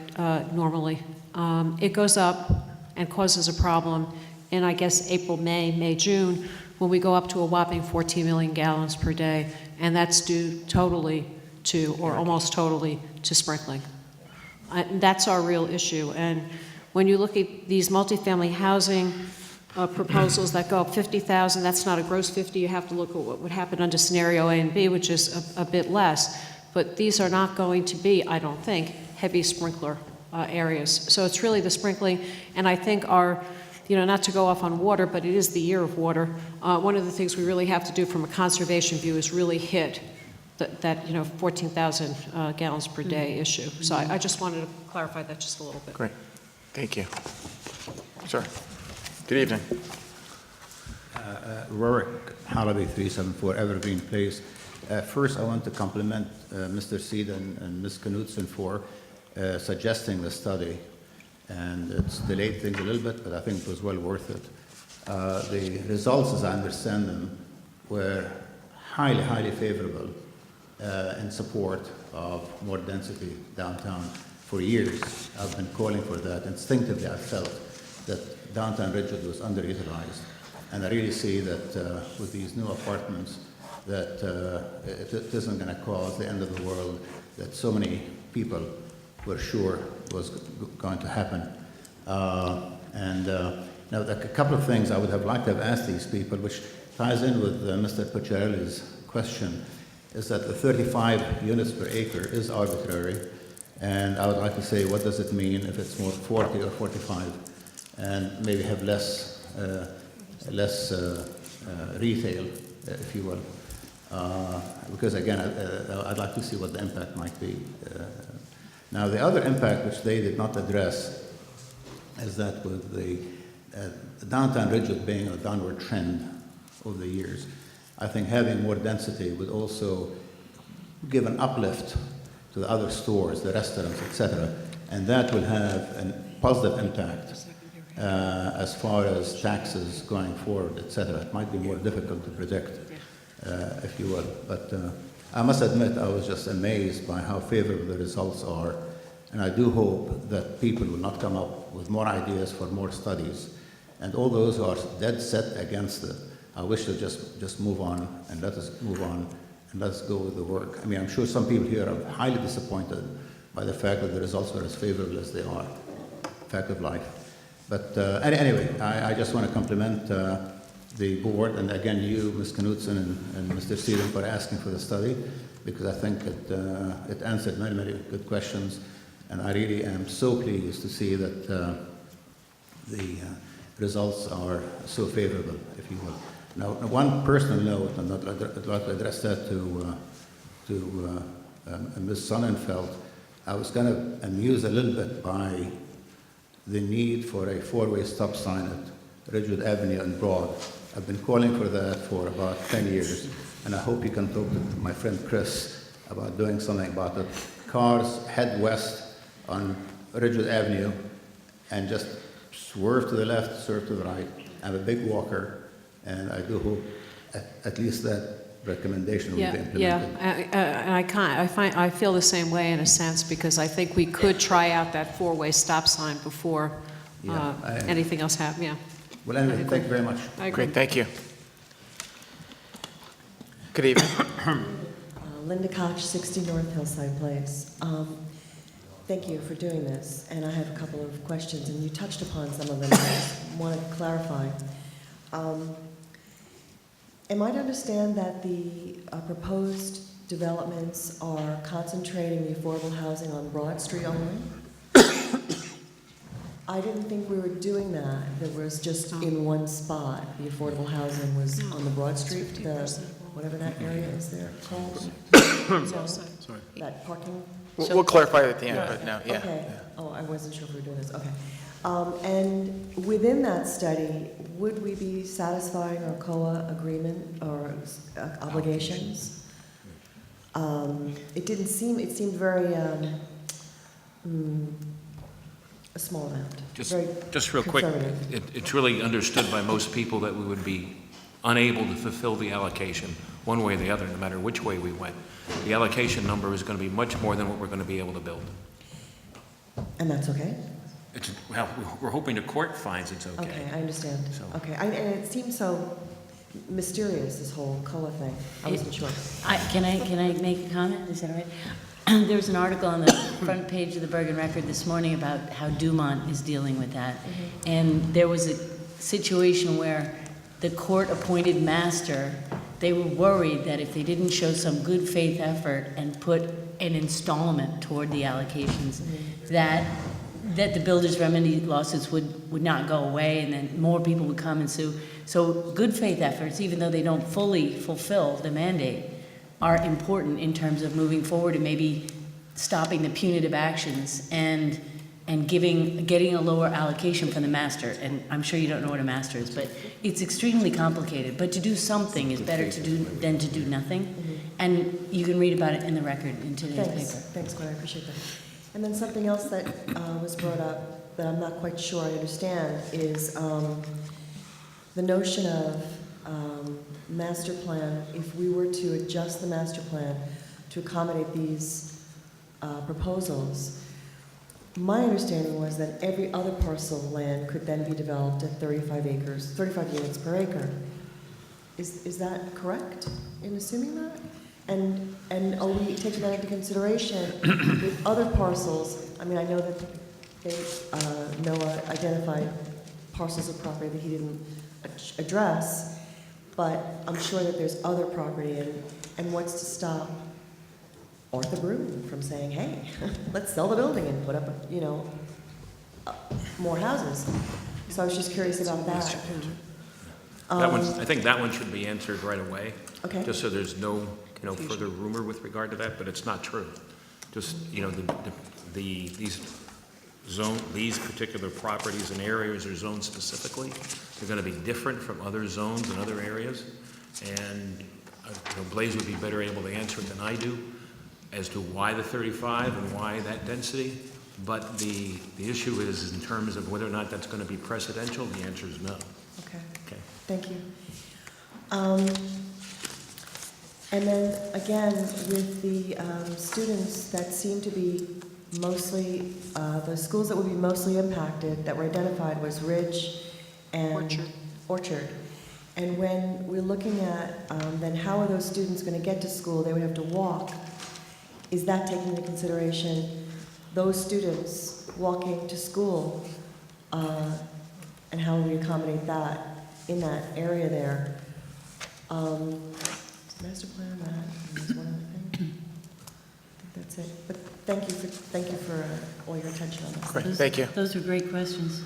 normally. It goes up and causes a problem in, I guess, April, May, June, when we go up to a whopping 14 million gallons per day, and that's due totally to, or almost totally, to sprinkling. That's our real issue. And when you look at these multifamily housing proposals that go up 50,000, that's not a gross 50. You have to look at what would happen under scenario A and B, which is a bit less. But these are not going to be, I don't think, heavy sprinkler areas. So it's really the sprinkling. And I think our, not to go off on water, but it is the year of water. One of the things we really have to do from a conservation view is really hit that 14,000 gallons per day issue. So I just wanted to clarify that just a little bit. Great. Thank you. Sir. Good evening. Rorick Halaby, 374 Evergreen Place. First, I want to compliment Mr. Seed and Ms. Knudsen for suggesting the study. And it's delayed things a little bit, but I think it was well worth it. The results, as I understand them, were highly, highly favorable in support of more density downtown. For years, I've been calling for that. Instinctively, I felt that downtown Ridgewood was underutilized. And I really see that with these new apartments, that it isn't going to cause the end of the world that so many people were sure was going to happen. Now, a couple of things I would have liked to have asked these people, which ties in with Mr. Picciarelli's question, is that the 35 units per acre is arbitrary, and I would like to say, what does it mean if it's more 40 or 45, and maybe have less retail, if you will, because again, I'd like to see what the impact might be. Now, the other impact which they did not address is that with the downtown Ridgewood being a downward trend over the years, I think having more density would also give an uplift to the other stores, the restaurants, etc., and that will have a positive impact as far as taxes going forward, etc. It might be more difficult to predict, if you will, but I must admit I was just amazed by how favorable the results are, and I do hope that people will not come up with more ideas for more studies, and all those who are dead set against it, I wish to just move on and let us move on and let's go with the work. I mean, I'm sure some people here are highly disappointed by the fact that the results were as favorable as they are, fact of life. But anyway, I just want to compliment the board, and again you, Ms. Knudsen and Mr. Seaton, for asking for the study, because I think it answered many, many good questions, and I really am so pleased to see that the results are so favorable, if you will. Now, one personal note, and I'd like to address that to Ms. Sonnenfeld. I was kind of amused a little bit by the need for a four-way stop sign at Ridgewood Avenue and Broad. I've been calling for that for about 10 years, and I hope you can talk to my friend Chris about doing something about it. Cars head west on Ridgewood Avenue and just swerve to the left, swerve to the right. I'm a big walker, and I do hope at least that recommendation will be implemented. And I feel the same way in a sense, because I think we could try out that four-way stop sign before anything else happens. Yeah. Well, anyway, thank you very much. I agree. Great, thank you. Good evening. Linda Koch, 60 North Hillside Place. Thank you for doing this, and I have a couple of questions, and you touched upon some of them. I just wanted to clarify. Am I to understand that the proposed developments are concentrating the affordable housing on Broad Street only? I didn't think we were doing that. It was just in one spot. The affordable housing was on the Broad Street, whatever that area is there called. That parking We'll clarify it at the end, but no, yeah. Okay. Oh, I wasn't sure if we were doing this, okay. And within that study, would we be satisfying our COA agreement or obligations? It seemed very, a small amount. Very Just real quick, conservative. it's really understood by most people that we would be unable to fulfill the allocation one way or the other, no matter which way we went. The allocation number is going to be much more than what we're going to be able to build. And that's okay? Well, we're hoping the court finds it's okay. Okay, I understand. So- Okay, and it seems so mysterious, this whole COA thing. I wasn't sure. Can I make a comment? Is that all right? There was an article on the front page of the Bergen Record this morning about how Dumont is dealing with that. And there was a situation where the court-appointed master, they were worried that if they didn't show some good faith effort and put an installment toward the allocations, that the builders' remedy lawsuits would not go away, and then more people would come and sue. So good faith efforts, even though they don't fully fulfill the mandate, are important in terms of moving forward and maybe stopping the punitive actions and getting a lower allocation from the master. And I'm sure you don't know what a master is, but it's extremely complicated. But to do something is better than to do nothing. And you can read about it in the record in today's paper. Thanks, Gwen, I appreciate that. And then something else that was brought up that I'm not quite sure I understand is the notion of master plan. If we were to adjust the master plan to accommodate these proposals, my understanding was that every other parcel of land could then be developed at 35 acres, 35 units per acre. Is that correct in assuming that? And are we taking that into consideration with other parcels? I mean, I know that Noah identified parcels of property that he didn't address, but I'm sure that there's other property, and what's to stop Arthur Bruton from saying, hey, let's sell the building and put up, more houses. So I was just curious about that. I think that one should be answered right away. Okay. Just so there's no, further rumor with regard to that, but it's not true. Just, these particular properties and areas are zoned specifically. They're going to be different from other zones and other areas. And Blaze would be better able to answer it than I do as to why the 35 and why that density. But the issue is in terms of whether or not that's going to be precedential, the answer is no. Okay. Okay. Thank you. And then again, with the students that seem to be mostly, the schools that would be mostly impacted that were identified was Ridge and Orchard. And when we're looking at then how are those students going to get to school? They would have to walk. Is that taking into consideration those students walking to school? And how will we accommodate that in that area there? Master plan, there's one other thing. I think that's it. But thank you for all your attention on this. Great, thank you. Those are great questions.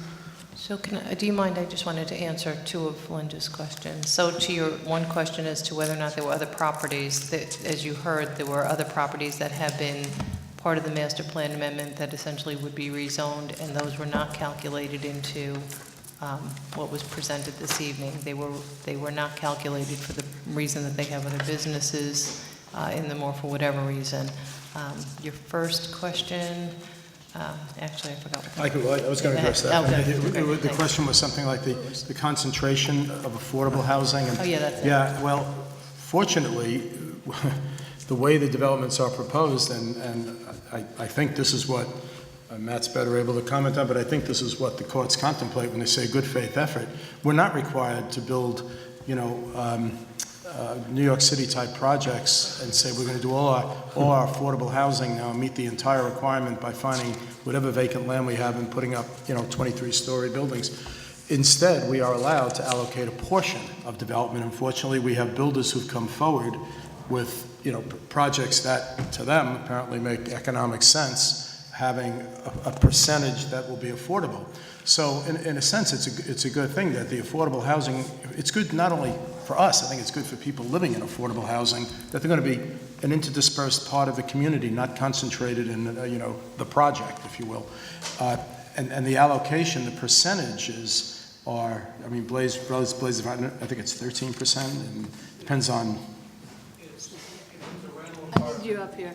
So do you mind, I just wanted to answer two of Linda's questions. So to your one question as to whether or not there were other properties, that, as you heard, there were other properties that have been part of the master plan amendment that essentially would be rezoned, and those were not calculated into what was presented this evening. They were not calculated for the reason that they have other businesses in them, or for whatever reason. Your first question, actually, I forgot what I was going to address that. Okay. The question was something like the concentration of affordable housing. And, Oh, yeah, that's it. Yeah, well, fortunately, the way the developments are proposed, and I think this is what Matt's better able to comment on, but I think this is what the courts contemplate when they say good faith effort. We're not required to build, New York City type projects and say we're going to do all our affordable housing now and meet the entire requirement by finding whatever vacant land we have and putting up, 23-story buildings. Instead, we are allowed to allocate a portion of development. Unfortunately, we have builders who've come forward with, projects that to them apparently make economic sense, having a percentage that will be affordable. So in a sense, it's a good thing that the affordable housing, it's good not only for us, I think it's good for people living in affordable housing, that they're going to be an interdispersed part of the community, not concentrated in, the project, if you will. And the allocation, the percentages are, Blaze, I think it's 13%, and depends on, I need you up here.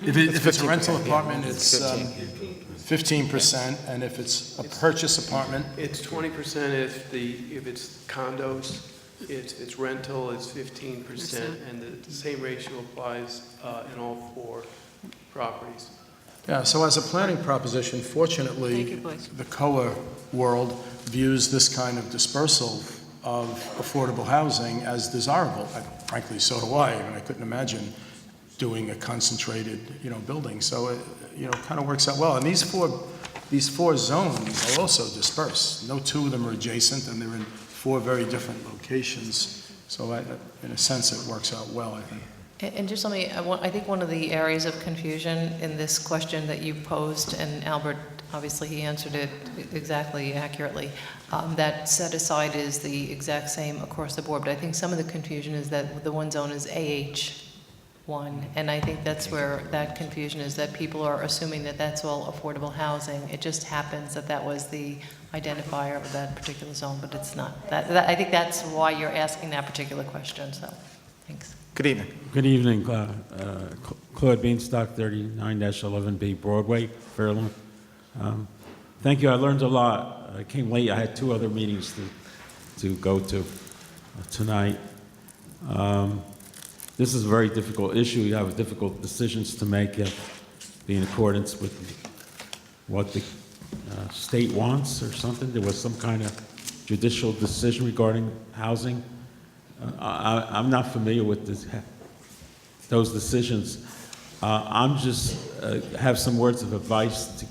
if it's a rental apartment, it's 15%, and if it's a purchase apartment, It's 20% if it's condos, it's rental, it's 15%, and the same ratio applies in all 4 properties. yeah, so as a planning proposition, fortunately, Thank you, Blaise. the COA world views this kind of dispersal of affordable housing as desirable. Frankly, so do I. I couldn't imagine doing a concentrated, building. So it, kind of works out well. And these four zones are also dispersed. No two of them are adjacent, and they're in 4 very different locations. So in a sense, it works out well, I think. And just let me, I think one of the areas of confusion in this question that you posed, and Albert, obviously he answered it exactly accurately, that set aside is the exact same across the board, but I think some of the confusion is that the one zone is AH1, and I think that's where that confusion is, that people are assuming that that's all affordable housing. It just happens that that was the identifier of that particular zone, but it's not. I think that's why you're asking that particular question, so thanks. Good evening. Good evening, Claude Beanstalk, 39-11B Broadway, Fairlawn. Thank you, I learned a lot. I came late, I had 2 other meetings to go to tonight. This is a very difficult issue. You have difficult decisions to make. You have to be in accordance with what the state wants or something. There was some kind of judicial decision regarding housing. I'm not familiar with those decisions. I'm just have some words of advice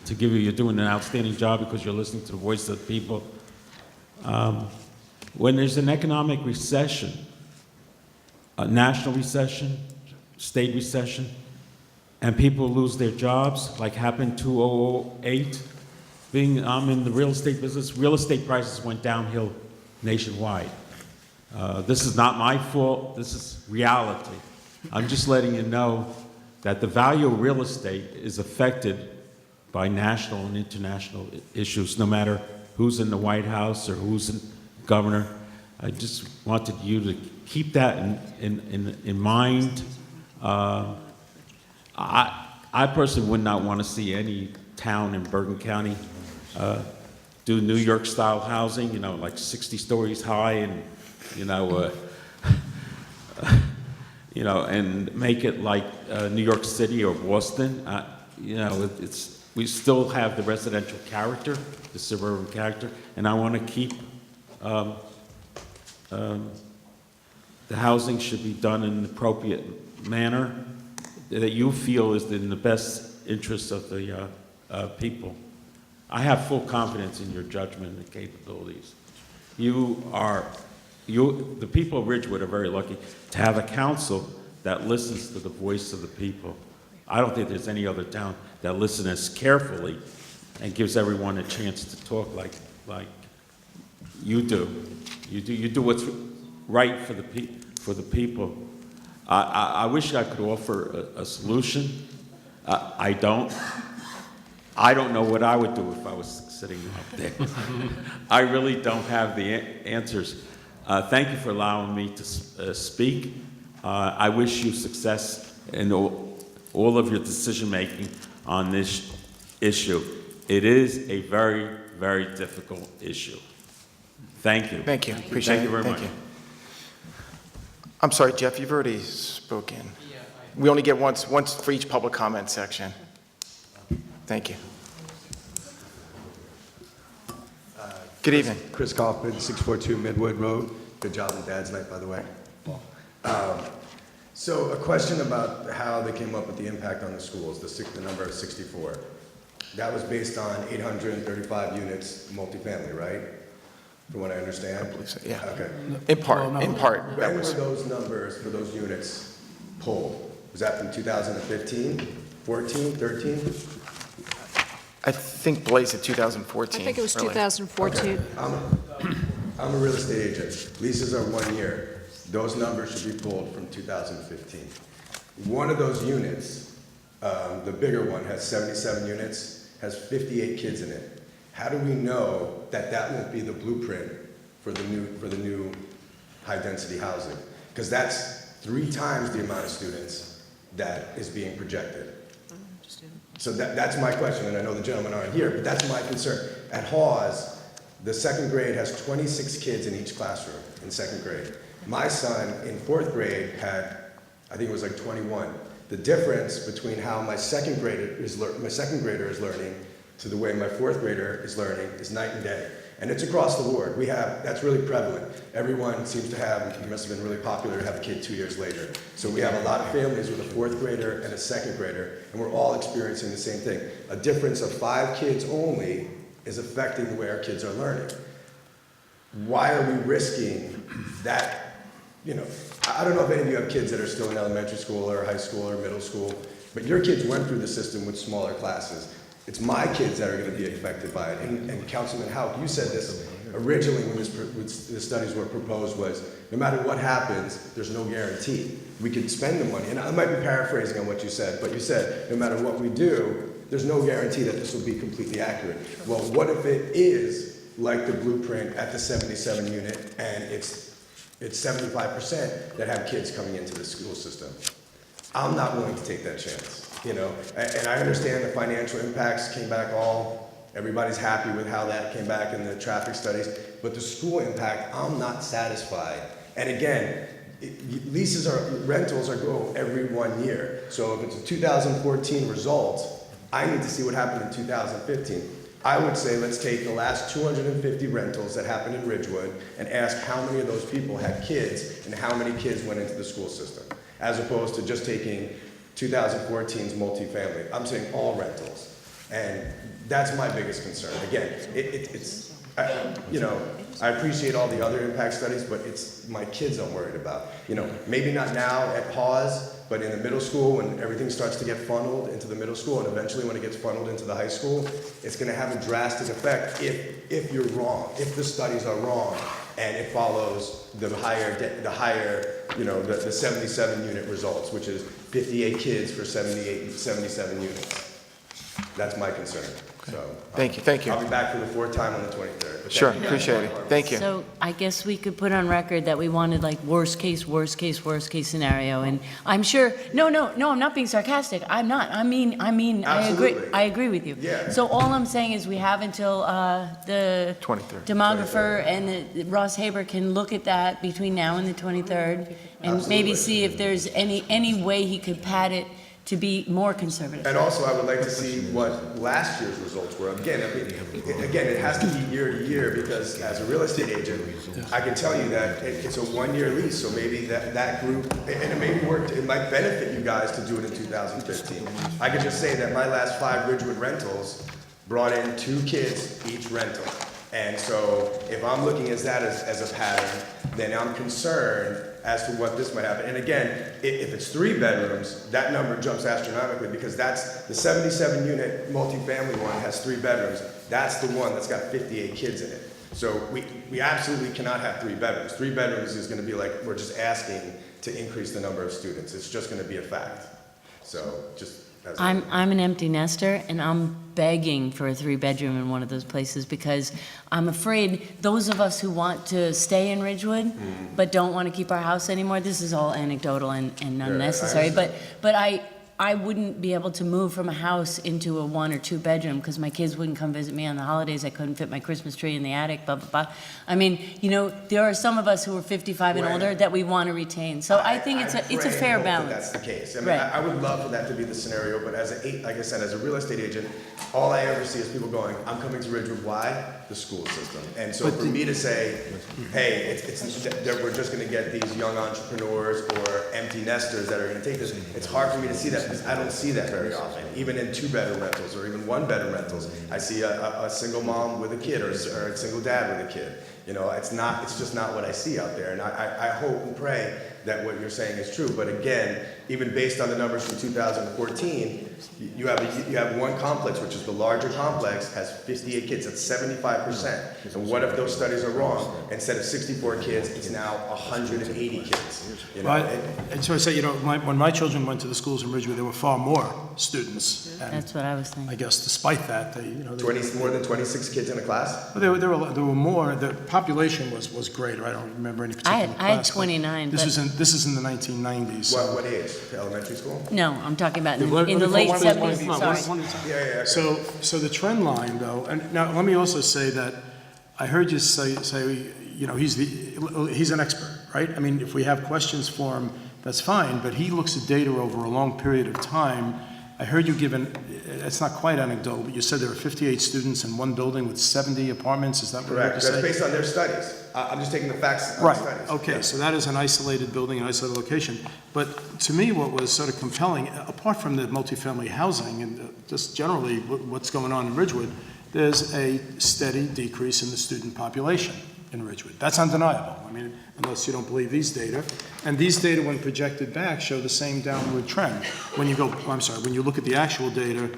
to give you. You're doing an outstanding job because you're listening to the voice of the people. When there's an economic recession, a national recession, state recession, and people lose their jobs, like happened in 2008, I'm in the real estate business, real estate prices went downhill nationwide. This is not my fault, this is reality. I'm just letting you know that the value of real estate is affected by national and international issues, no matter who's in the White House or who's in governor. I just wanted you to keep that in mind. I personally would not want to see any town in Bergen County do New York-style housing, like 60 stories high and and make it like New York City or Boston. We still have the residential character, the suburban character, and I want to keep the housing should be done in an appropriate manner that you feel is in the best interest of the people. I have full confidence in your judgment and capabilities. The people of Ridgewood are very lucky to have a council that listens to the voice of the people. I don't think there's any other town that listens as carefully and gives everyone a chance to talk like you do. You do what's right for the people. I wish I could offer a solution. I don't. I don't know what I would do if I was sitting up there. I really don't have the answers. Thank you for allowing me to speak. I wish you success in all of your decision-making on this issue. It is a very, very difficult issue. Thank you. Thank you. Appreciate it. Thank you very much. Thank you. I'm sorry, Jeff, you've already spoken. We only get once for each public comment section. Thank you. Good evening. Chris Kaufman, 642 Midwood Road. Good job on Dad's night, by the way. So a question about how they came up with the impact on the schools, the number of 64. That was based on 835 units multifamily, right? From what I understand? I believe so, yeah. Okay. In part. When were those numbers for those units pulled? Was that from 2015, 14, 13? I think Blaze said 2014. I think it was really. 2014. Okay. I'm a real estate agent. Leases are 1 year. Those numbers should be pulled from 2015. One of those units, the bigger one, has 77 units, has 58 kids in it. How do we know that that won't be the blueprint for the new high-density housing? Because that's 3 times the amount of students that is being projected. So that's my question, and I know the gentlemen aren't here, but that's my concern. At Hawes, the second grade has 26 kids in each classroom in second grade. My son in 4th grade had, I think it was like 21. The difference between how my second grader is learning to the way my 4th grader is learning is night and day. And it's across the board. That's really prevalent. Everyone seems to have, it must have been really popular to have a kid 2 years later. So we have a lot of families with a 4th grader and a second grader, and we're all experiencing the same thing. A difference of 5 kids only is affecting the way our kids are learning. Why are we risking that? You know, I don't know if any of you have kids that are still in elementary school or high school or middle school, but your kids went through the system with smaller classes. It's my kids that are going to be affected by it. And Councilman Houck, you said this originally when the studies were proposed was, no matter what happens, there's no guarantee. We could spend the money, and I might be paraphrasing on what you said, but you said, no matter what we do, there's no guarantee that this will be completely accurate. Well, what if it is like the blueprint at the 77 unit, and it's 75% that have kids coming into the school system? I'm not willing to take that chance. You know, and I understand the financial impacts came back everybody's happy with how that came back in the traffic studies, but the school impact, I'm not satisfied. And again, rentals go every 1 year. So if it's a 2014 result, I need to see what happened in 2015. I would say let's take the last 250 rentals that happened in Ridgewood and ask how many of those people had kids and how many kids went into the school system, as opposed to just taking 2014's multifamily. I'm saying all rentals. And that's my biggest concern. Again, I appreciate all the other impact studies, but it's my kids I'm worried about. You know, maybe not now at Pause, but in the middle school when everything starts to get funneled into the middle school and eventually when it gets funneled into the high school, it's gonna have a drastic effect if you're wrong, if the studies are wrong and it follows the higher, the 77 unit results, which is 58 kids for 77 units. That's my concern. So Thank you. I'll be back for the 4th time on the 23rd. But Sure, thank you guys. appreciate it. Thank you. So I guess we could put on record that we wanted like worst case scenario. And I'm sure, no, I'm not being sarcastic. I'm not. I mean, Absolutely. I agree with you. Yeah. So all I'm saying is we have until the 23rd. demographer and Ross Haber can look at that between now and the 23rd and maybe see if there's any way he could pad it to be more conservative. And also, I would like to see what last year's results were. Again, it has to be year to year because as a real estate agent, I can tell you that it's a 1-year lease, so maybe that group, and it may work, it might benefit you guys to do it in 2015. I could just say that my last 5 Ridgewood rentals brought in 2 kids each rental. And so if I'm looking at that as a pattern, then I'm concerned as to what this might happen. And again, if it's 3 bedrooms, that number jumps astronomically because that's the 77 unit multifamily one has 3 bedrooms. That's the one that's got 58 kids in it. So we absolutely cannot have 3 bedrooms. 3 bedrooms is gonna be like, we're just asking to increase the number of students. It's just gonna be a fact. So just as I'm an empty nester, and I'm begging for a 3-bedroom in one of those places because I'm afraid those of us who want to stay in Ridgewood but don't want to keep our house anymore, this is all anecdotal and unnecessary, but I wouldn't be able to move from a house into a 1 or 2 bedroom because my kids wouldn't come visit me on the holidays. I couldn't fit my Christmas tree in the attic, blah, blah, blah. I mean, there are some of us who are 55 and older that we want to retain. So I think it's a fair balance. That's the case. I mean, I would love for that to be the scenario, but like I said, as a real estate agent, all I ever see is people going, I'm coming to Ridgewood. Why? The school system. And so for me to say, hey, we're just going to get these young entrepreneurs or empty nesters that are going to take this, it's hard for me to see that because I don't see that very often. Even in 2-bedroom rentals or even 1-bedroom rentals, I see a single mom with a kid or a single dad with a kid. You know, it's just not what I see out there. And I hope and pray that what you're saying is true. But again, even based on the numbers from 2014, You have one complex, which is the larger complex, has 58 kids, that's 75%. And what if those studies are wrong? Instead of 64 kids, it's now 180 kids. You know? And so I say, when my children went to the schools in Ridgewood, there were far more students. And That's what I was thinking. I guess despite that, they, 20, more than 26 kids in a class? Well, there were more. The population was greater. I don't remember any particular class. I had 29. This is in the 1990s. So. What age? Elementary school? No, I'm talking about in Let the me late call one 70s. Sorry. Yeah. So the trend line, though, and now let me also say that I heard you say he's an expert, right? I mean, if we have questions for him, that's fine, but he looks at data over a long period of time. I heard you it's not quite anecdotal, but you said there were 58 students in one building with 70 apartments. Is that what you Correct. heard you say? That's based on their studies. I'm just taking the facts of the Right, studies. okay, Yeah. so that is an isolated building, an isolated location. But to me, what was sort of compelling, apart from the multifamily housing and just generally what's going on in Ridgewood, there's a steady decrease in the student population in Ridgewood. That's undeniable, I mean, unless you don't believe these data. And these data, when projected back, show the same downward trend. When you look at the actual data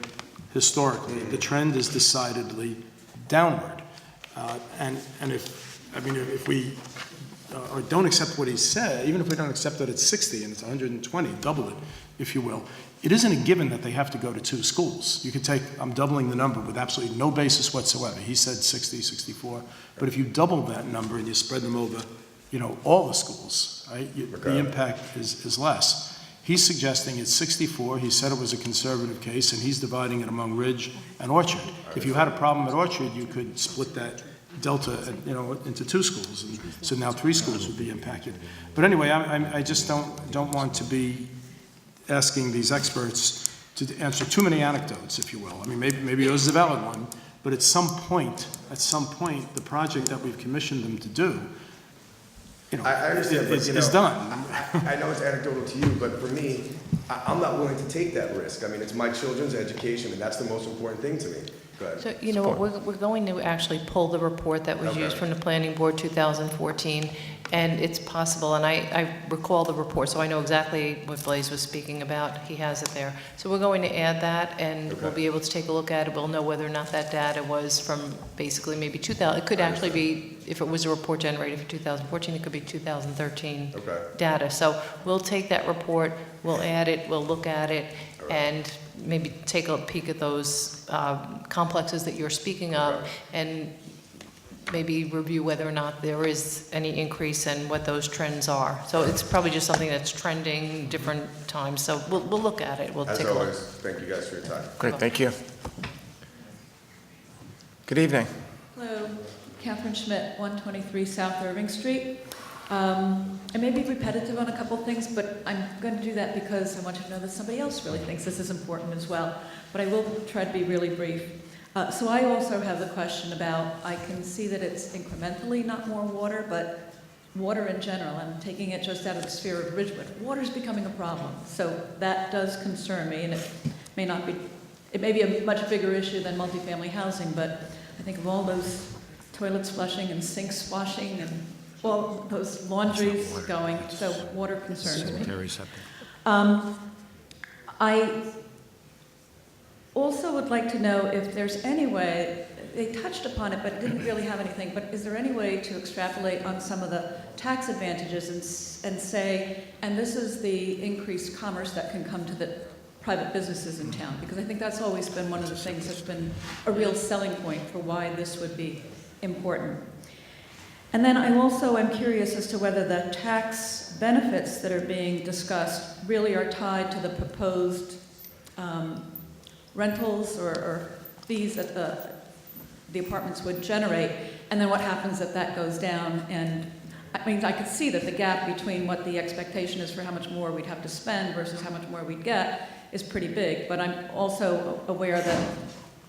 historically, the trend is decidedly downward. If we don't accept what he said, even if we don't accept that it's 60 and it's 120, double it, if you will, it isn't a given that they have to go to 2 schools. You could I'm doubling the number with absolutely no basis whatsoever. He said 60, 64. But if you double that number and you spread them over, all the schools, right, the impact is less. He's suggesting it's 64. He said it was a conservative case, and he's dividing it among Ridge and Orchard. If you had a problem at Orchard, you could split that delta, into 2 schools, and so now 3 schools would be impacted. But anyway, I just don't want to be asking these experts to answer too many anecdotes, if you will. I mean, maybe yours is a valid one, but at some point, the project that we've commissioned them to do, I understand, but is done. I know it's anecdotal to you, but for me, I'm not willing to take that risk. I mean, it's my children's education, and that's the most important thing to me. So, you know what, we're going to actually pull the report that was used from the Planning Board 2014, and it's possible, and I recall the report, so I know exactly what Blaise was speaking about. He has it there. So we're going to add that, and we'll be able to take a look at it. We'll know whether or not that data was from basically maybe 2000. It could actually be, if it was a report generated for 2014, it could be 2013 data. So we'll take that report, we'll add it, we'll look at it, and maybe take a peek at those complexes that you're speaking of, and maybe review whether or not there is any increase and what those trends are. So it's probably just something that's trending different times. So we'll look at it. We'll take a look. As always, thank you guys for your time. Great, thank you. Good evening. Hello, Catherine Schmidt, 123 South Irving Street. I may be repetitive on a couple things, but I'm going to do that because I want you to know that somebody else really thinks this is important as well. But I will try to be really brief. So I also have the question about, I can see that it's incrementally not more water, but water in general. I'm taking it just out of the sphere of Ridgewood. Water is becoming a problem. So that does concern me, and it may be a much bigger issue than multifamily housing, but I think of all those toilets flushing and sinks washing and all those laundries going, so water concerns me. I also would like to know if there's any way, they touched upon it, but it didn't really have anything, but is there any way to extrapolate on some of the tax advantages and say, and this is the increased commerce that can come to the private businesses in town? Because I think that's always been one of the things that's been a real selling point for why this would be important. And then I also am curious as to whether the tax benefits that are being discussed really are tied to the proposed rentals or fees that the apartments would generate, and then what happens if that goes down. And I mean, I could see that the gap between what the expectation is for how much more we'd have to spend versus how much more we'd get is pretty big, but I'm also aware that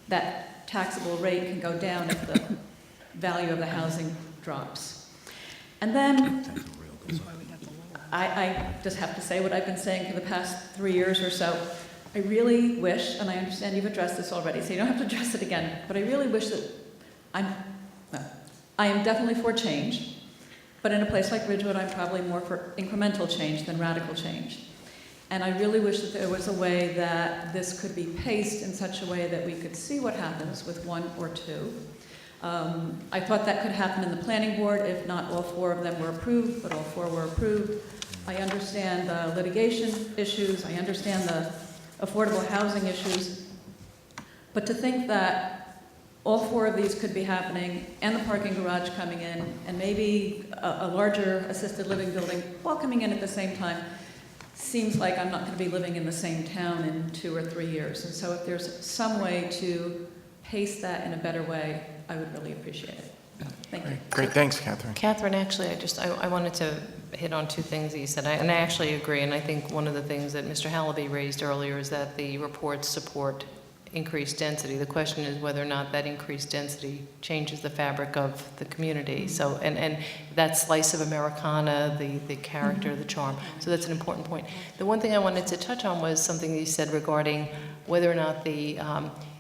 that taxable rate can go down if the value of the housing drops. And then I just have to say what I've been saying for the past 3 years or so. I really wish, and I understand you've addressed this already, so you don't have to address it again, but I really wish that I am definitely for change, but in a place like Ridgewood, I'm probably more for incremental change than radical change. And I really wish that there was a way that this could be paced in such a way that we could see what happens with one or two. I thought that could happen in the planning board if not all 4 of them were approved, but all 4 were approved. I understand the litigation issues, I understand the affordable housing issues, but to think that all 4 of these could be happening, and the parking garage coming in, and maybe a larger assisted living building all coming in at the same time, seems like I'm not going to be living in the same town in 2 or 3 years. And so if there's some way to pace that in a better way, I would really appreciate it. Thank you. Great, thanks, Catherine. Catherine, actually, I wanted to hit on 2 things that you said, and I actually agree, and I think one of the things that Mr. Hallaby raised earlier is that the reports support increased density. The question is whether or not that increased density changes the fabric of the community. So, and that slice of Americana, the character, the charm. So that's an important point. The one thing I wanted to touch on was something that you said regarding whether or not the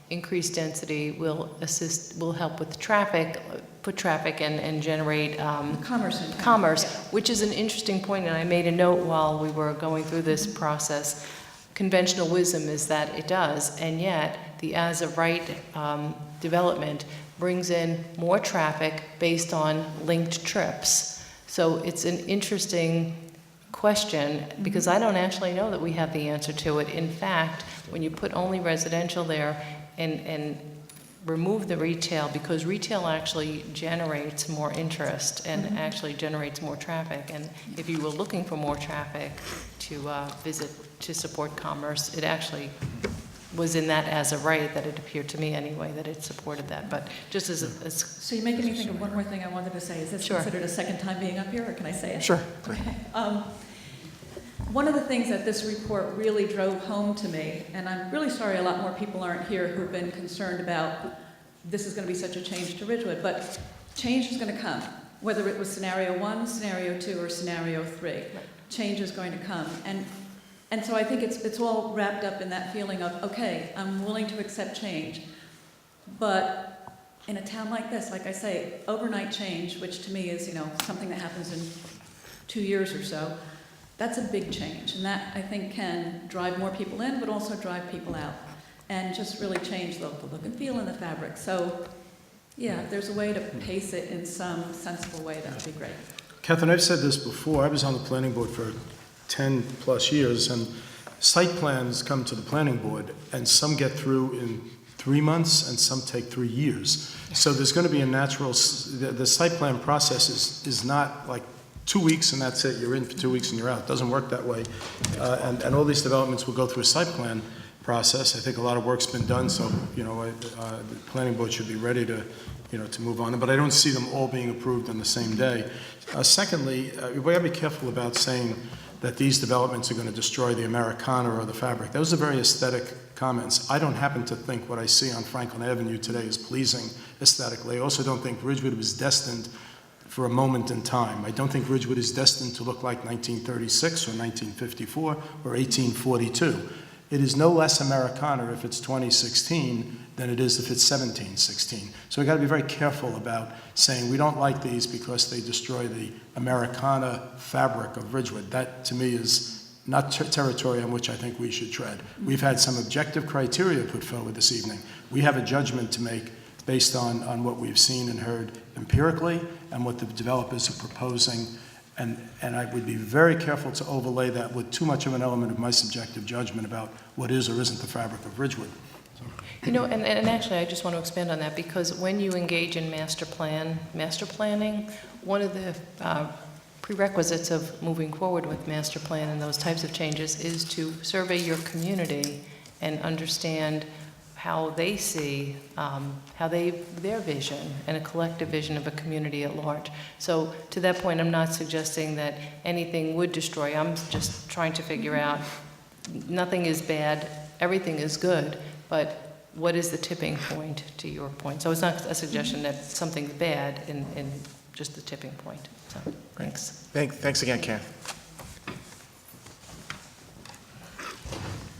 increased density will help with traffic, foot traffic, and generate commerce, which is an interesting point, and I made a note while we were going through this process. Conventional wisdom is that it does, and yet the as-of-right development brings in more traffic based on linked trips. So it's an interesting question, because I don't actually know that we have the answer to it. In fact, when you put only residential there and remove the retail, because retail actually generates more interest and actually generates more traffic. And if you were looking for more traffic to visit to support commerce, it actually was in that as a right that it appeared to me anyway that it supported that. But just as So you're making me think of one more thing I wanted to say. Is this considered a second time being up here, or can I say it? Sure. Okay. One of the things that this report really drove home to me, and I'm really sorry a lot more people aren't here who've been concerned about this is going to be such a change to Ridgewood, but change is going to come, whether it was scenario 1, scenario 2, or scenario 3. Right. Change is going to come. And so I think it's all wrapped up in that feeling of, okay, I'm willing to accept change, but in a town like this, like I say, overnight change, which to me is, something that happens in 2 years or so, that's a big change, and that, I think, can drive more people in, but also drive people out, and just really change the look and feel and the fabric. So, yeah, if there's a way to pace it in some sensible way, that would be great. Catherine, I've said this before. I was on the planning board for 10-plus years, and site plans come to the planning board, and some get through in 3 months, and some take 3 years. So there's going to be a natural, the site plan process is not like 2 weeks and that's it, you're in for 2 weeks and you're out. It doesn't work that way. And all these developments will go through a site plan process. I think a lot of work's been done, so, the planning board should be ready to, to move on. But I don't see them all being approved on the same day. Secondly, we gotta be careful about saying that these developments are going to destroy the Americana or the fabric. Those are very aesthetic comments. I don't happen to think what I see on Franklin Avenue today is pleasing aesthetically. I also don't think Ridgewood was destined for a moment in time. I don't think Ridgewood is destined to look like 1936 or 1954 or 1842. It is no less Americana if it's 2016 than it is if it's 1716. So we've got to be very careful about saying we don't like these because they destroy the Americana fabric of Ridgewood. That, to me, is not territory on which I think we should tread. We've had some objective criteria put forward this evening. We have a judgment to make based on what we've seen and heard empirically and what the developers are proposing. And I would be very careful to overlay that with too much of an element of my subjective judgment about what is or isn't the fabric of Ridgewood. So. And actually, I just want to expand on that, because when you engage in master planning, one of the prerequisites of moving forward with master plan and those types of changes is to survey your community and understand how they see, their vision and a collective vision of a community at large. So to that point, I'm not suggesting that anything would destroy. I'm just trying to figure out, nothing is bad, everything is good, but what is the tipping point, to your point? So it's not a suggestion that something's bad in just the tipping point. So thanks. Thanks again, Ken.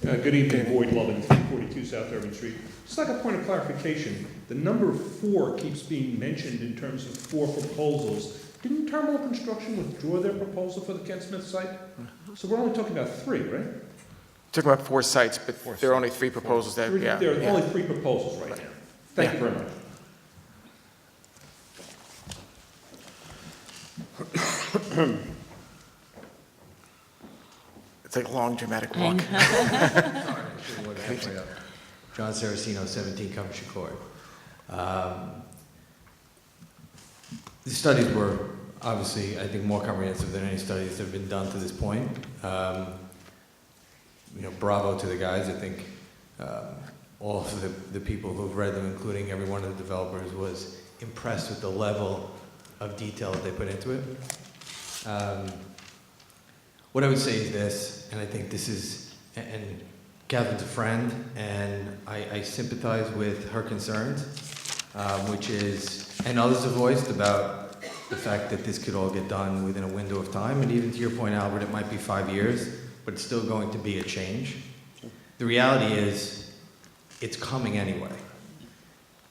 Good evening, Boyd Lovin, 342 South Irving Street. Just like a point of clarification, the number 4 keeps being mentioned in terms of 4 proposals. Didn't Terminal Construction withdraw their proposal for the Kent Smith site? So we're only talking about 3, right? Talking about 4 sites, but there are only 3 proposals that, yeah. There are yeah. only 3 proposals right now. Thank you very much. It's like a long dramatic walk. John Saraceno, 17 Coventry Court. The studies were obviously, I think, more comprehensive than any studies that have been done to this point. Bravo to the guys. I think all of the people who've read them, including every one of the developers, was impressed with the level of detail that they put into it. What I would say is this, and I think this is, and Catherine's a friend, and I sympathize with her concerns, which is, and others have voiced about the fact that this could all get done within a window of time, and even to your point, Albert, it might be 5 years, but it's still going to be a change. The reality is, it's coming anyway.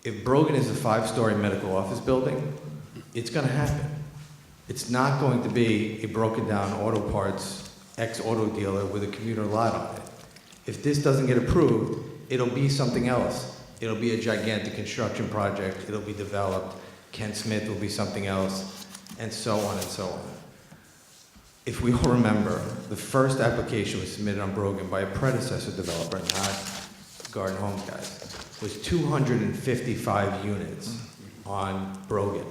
If Brogan is a 5-story medical office building, it's going to happen. It's not going to be a broken down auto parts ex-auto dealer with a commuter lot on it. If this doesn't get approved, it'll be something else. It'll be a gigantic construction project. It'll be developed. Ken Smith will be something else, and so on and so on. If we all remember, the first application was submitted on Brogan by a predecessor developer, not Garden Homes guys, was 255 units on Brogan.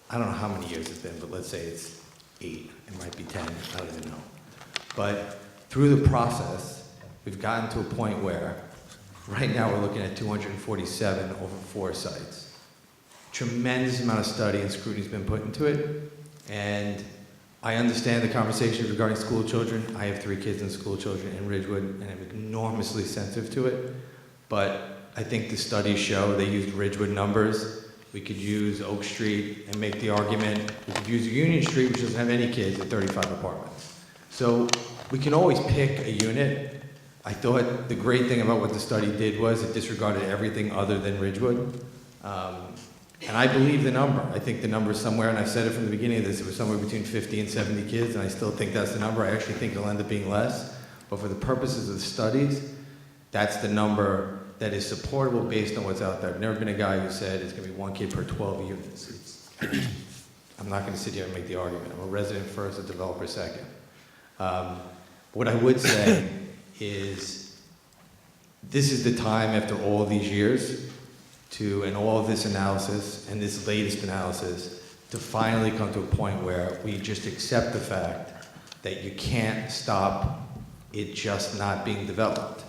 I don't know how many years it's been, but let's say it's 8, it might be 10, I don't even know. But through the process, we've gotten to a point where right now we're looking at 247 over 4 sites. Tremendous amount of study and scrutiny has been put into it, and I understand the conversations regarding school children. I have 3 kids in school children in Ridgewood, and I'm enormously sensitive to it, but I think the studies show they used Ridgewood numbers. We could use Oak Street and make the argument. We could use Union Street, which doesn't have any kids, at 35 apartments. So we can always pick a unit. I thought the great thing about what the study did was it disregarded everything other than Ridgewood. And I believe the number. I think the number is somewhere, and I've said it from the beginning of this, it was somewhere between 50 and 70 kids, and I still think that's the number. I actually think it'll end up being less. But for the purposes of the studies, that's the number that is supportable based on what's out there. I've never been a guy who said it's going to be 1 kid per 12 units. I'm not going to sit here and make the argument. I'm a resident first, a developer second. What I would say is this is the time after all these years and all of this analysis and this latest analysis to finally come to a point where we just accept the fact that you can't stop it just not being developed.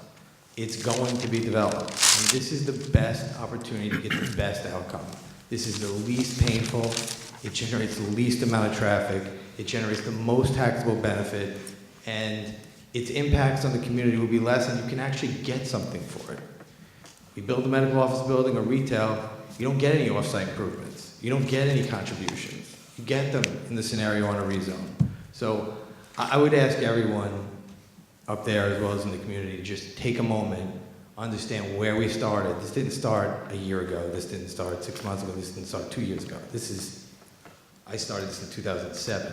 It's going to be developed. And this is the best opportunity to get the best outcome. This is the least painful. It generates the least amount of traffic. It generates the most taxable benefit. And its impacts on the community will be less, and you can actually get something for it. You build a medical office building or retail, you don't get any off-site improvements. You don't get any contributions. You get them in the scenario on a rezone. So I would ask everyone up there as well as in the community to just take a moment, understand where we started. This didn't start a year ago. This didn't start 6 months ago. This didn't start 2 years ago. I started this in 2007.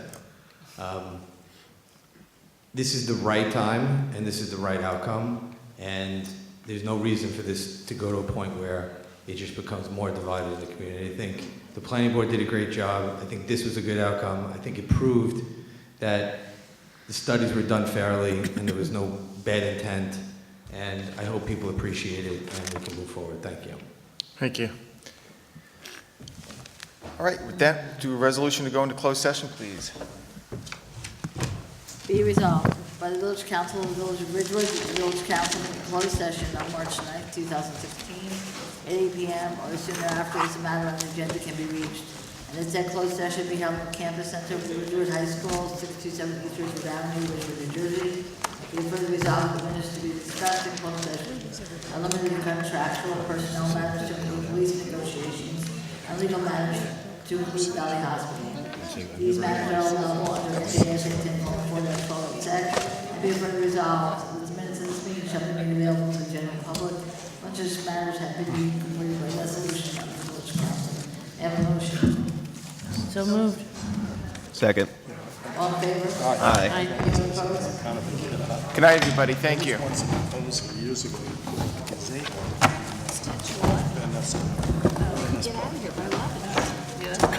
This is the right time, and this is the right outcome, and there's no reason for this to go to a point where it just becomes more divided in the community. I think the planning board did a great job. I think this was a good outcome. I think it proved that the studies were done fairly and there was no bad intent, and I hope people appreciate it and we can move forward. Thank you. Thank you. All right, with that, do a resolution to go into closed session, please. Be resolved by the Village Council of the Village of Ridgewood, the Village Council in closed session on March 9th, 2016, at 8 p.m. or as soon thereafter as a matter on the agenda can be reached. And that said closed session be held in the campus center of the Ridgewood High School, 627 East Ridgewood Avenue, Ridgewood, New Jersey. Be further resolved the minutes to be discussed in closed session are limited to contractual personnel matters to include lease negotiations and legal matters to include Valley Hospital. These matters are available under NJSA 10.4-12 and be further resolved, the minutes of this meeting shall be made available to the general public once such matters have been completed by resolution of the Village Council. Have a motion. So moved. Second. All All in favor? Aye. Anyone opposed? Good night, everybody. Thank you. Years ago, Get out of here, but I love it.